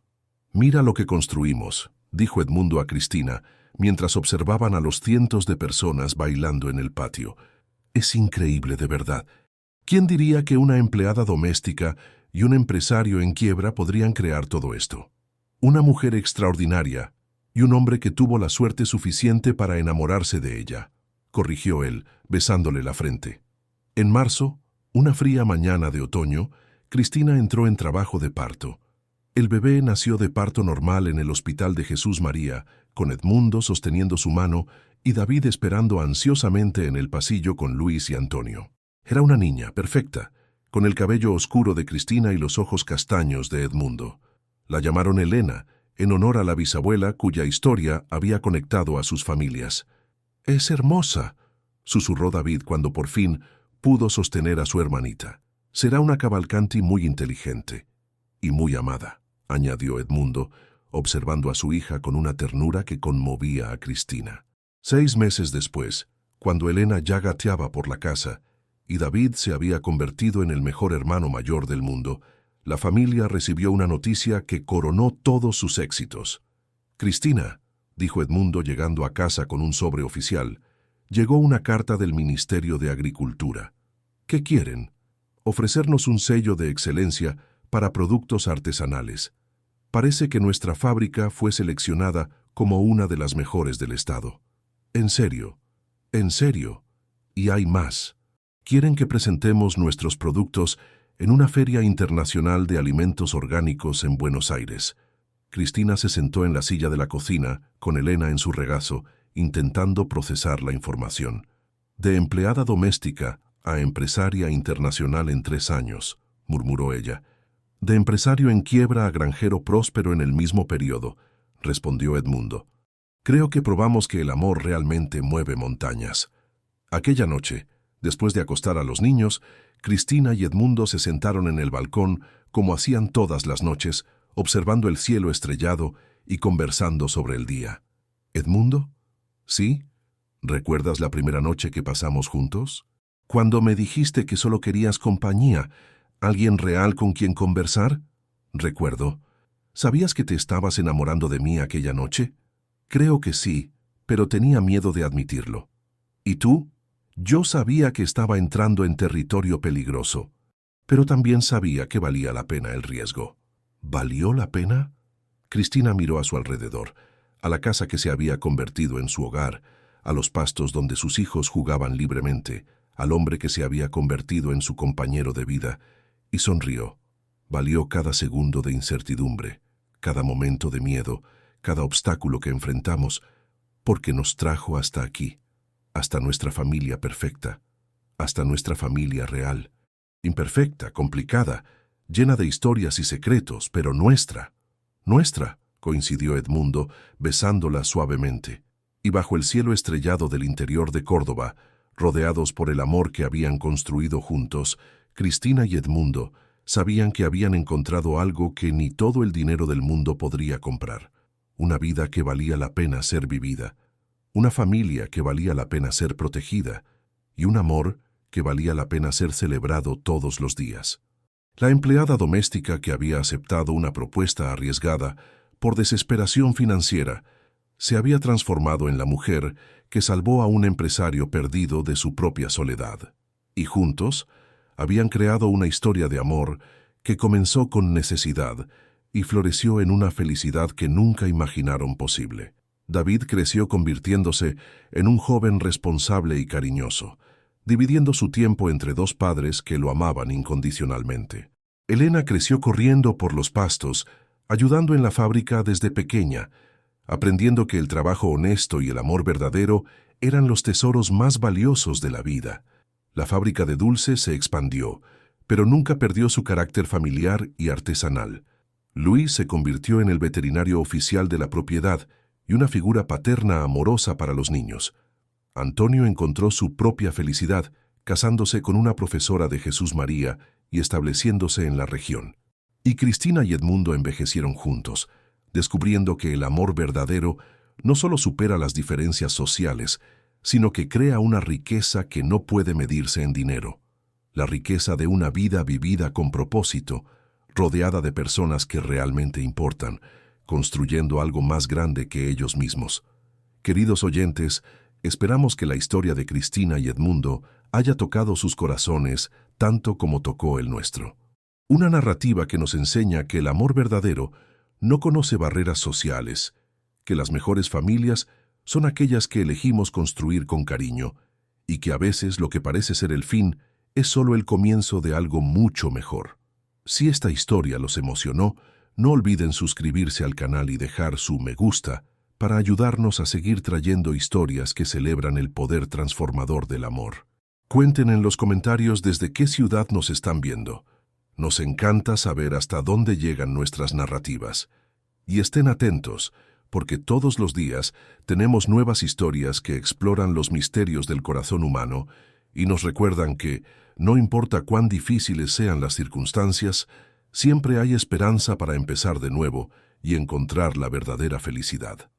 «Mira lo que construimos», dijo Edmundo a Cristina, mientras observaban a los cientos de personas bailando en el patio. «Es increíble, de verdad. ¿Quién diría que una empleada doméstica y un empresario en quiebra podrían crear todo esto? Una mujer extraordinaria y un hombre que tuvo la suerte suficiente para enamorarse de ella», corrigió él, besándole la frente. En marzo, una fría mañana de otoño, Cristina entró en trabajo de parto. El bebé nació de parto normal en el Hospital de Jesús María, con Edmundo sosteniendo su mano y David esperando ansiosamente en el pasillo con Luis y Antonio. Era una niña perfecta, con el cabello oscuro de Cristina y los ojos castaños de Edmundo. La llamaron Elena, en honor a la bisabuela cuya historia había conectado a sus familias. «Es hermosa», susurró David cuando por fin pudo sostener a su hermanita. «Será una Cavalcanti muy inteligente y muy amada», añadió Edmundo, observando a su hija con una ternura que conmovía a Cristina. 6 meses después, cuando Elena ya gateaba por la casa y David se había convertido en el mejor hermano mayor del mundo, la familia recibió una noticia que coronó todos sus éxitos. «Cristina», dijo Edmundo llegando a casa con un sobre oficial, «llegó una carta del Ministerio de Agricultura. ¿Qué quieren? Ofrecernos un sello de excelencia para productos artesanales. Parece que nuestra fábrica fue seleccionada como una de las mejores del estado. En serio, y hay más. Quieren que presentemos nuestros productos en una feria internacional de alimentos orgánicos en Buenos Aires». Cristina se sentó en la silla de la cocina, con Elena en su regazo, intentando procesar la información. «De empleada doméstica a empresaria internacional en 3 años», murmuró ella. «De empresario en quiebra a granjero próspero en el mismo periodo», respondió Edmundo. «Creo que probamos que el amor realmente mueve montañas». Aquella noche, después de acostar a los niños, Cristina y Edmundo se sentaron en el balcón, como hacían todas las noches, observando el cielo estrellado y conversando sobre el día. «¿Edmundo? ¿Sí? ¿Recuerdas la primera noche que pasamos juntos? Cuando me dijiste que solo querías compañía, alguien real con quien conversar?» «Recuerdo. ¿Sabías que te estabas enamorando de mí aquella noche?» «Creo que sí, pero tenía miedo de admitirlo». «¿Y tú?» «Yo sabía que estaba entrando en territorio peligroso, pero también sabía que valía la pena el riesgo». «¿Valió la pena?» Cristina miró a su alrededor, a la casa que se había convertido en su hogar, a los pastos donde sus hijos jugaban libremente, al hombre que se había convertido en su compañero de vida, y sonrió. Valió cada segundo de incertidumbre, cada momento de miedo, cada obstáculo que enfrentamos, porque nos trajo hasta aquí. hasta nuestra familia perfecta, hasta nuestra familia real, imperfecta, complicada, llena de historias y secretos, pero nuestra, coincidió Edmundo, besándola suavemente. Y bajo el cielo estrellado del interior de Córdoba, rodeados por el amor que habían construido juntos, Cristina y Edmundo sabían que habían encontrado algo que ni todo el dinero del mundo podría comprar. Una vida que valía la pena ser vivida, una familia que valía la pena ser protegida, y un amor que valía la pena ser celebrado todos los días. La empleada doméstica que había aceptado una propuesta arriesgada por desesperación financiera se había transformado en la mujer que salvó a un empresario perdido de su propia soledad. Y juntos habían creado una historia de amor que comenzó con necesidad y floreció en una felicidad que nunca imaginaron posible. David creció convirtiéndose en un joven responsable y cariñoso, dividiendo su tiempo entre dos padres que lo amaban incondicionalmente. Elena creció corriendo por los pastos, ayudando en la fábrica desde pequeña, aprendiendo que el trabajo honesto y el amor verdadero eran los tesoros más valiosos de la vida. La fábrica de dulces se expandió, pero nunca perdió su carácter familiar y artesanal. Luis se convirtió en el veterinario oficial de la propiedad y una figura paterna amorosa para los niños. Antonio encontró su propia felicidad, casándose con una profesora de Jesús María y estableciéndose en la región. Y Cristina y Edmundo envejecieron juntos, descubriendo que el amor verdadero no solo supera las diferencias sociales, sino que crea una riqueza que no puede medirse en dinero. La riqueza de una vida vivida con propósito, rodeada de personas que realmente importan, construyendo algo más grande que ellos mismos. Queridos oyentes, esperamos que la historia de Cristina y Edmundo haya tocado sus corazones tanto como tocó el nuestro. Una narrativa que nos enseña que el amor verdadero no conoce barreras sociales, que las mejores familias son aquellas que elegimos construir con cariño, y que a veces lo que parece ser el fin es solo el comienzo de algo mucho mejor. Si esta historia los emocionó, no olviden suscribirse al canal y dejar su me gusta para ayudarnos a seguir trayendo historias que celebran el poder transformador del amor. Cuenten en los comentarios desde qué ciudad nos están viendo. Nos encanta saber hasta dónde llegan nuestras narrativas. Y estén atentos, porque todos los días tenemos nuevas historias que exploran los misterios del corazón humano y nos recuerdan que, no importa cuán difíciles sean las circunstancias, siempre hay esperanza para empezar de nuevo y encontrar la verdadera felicidad.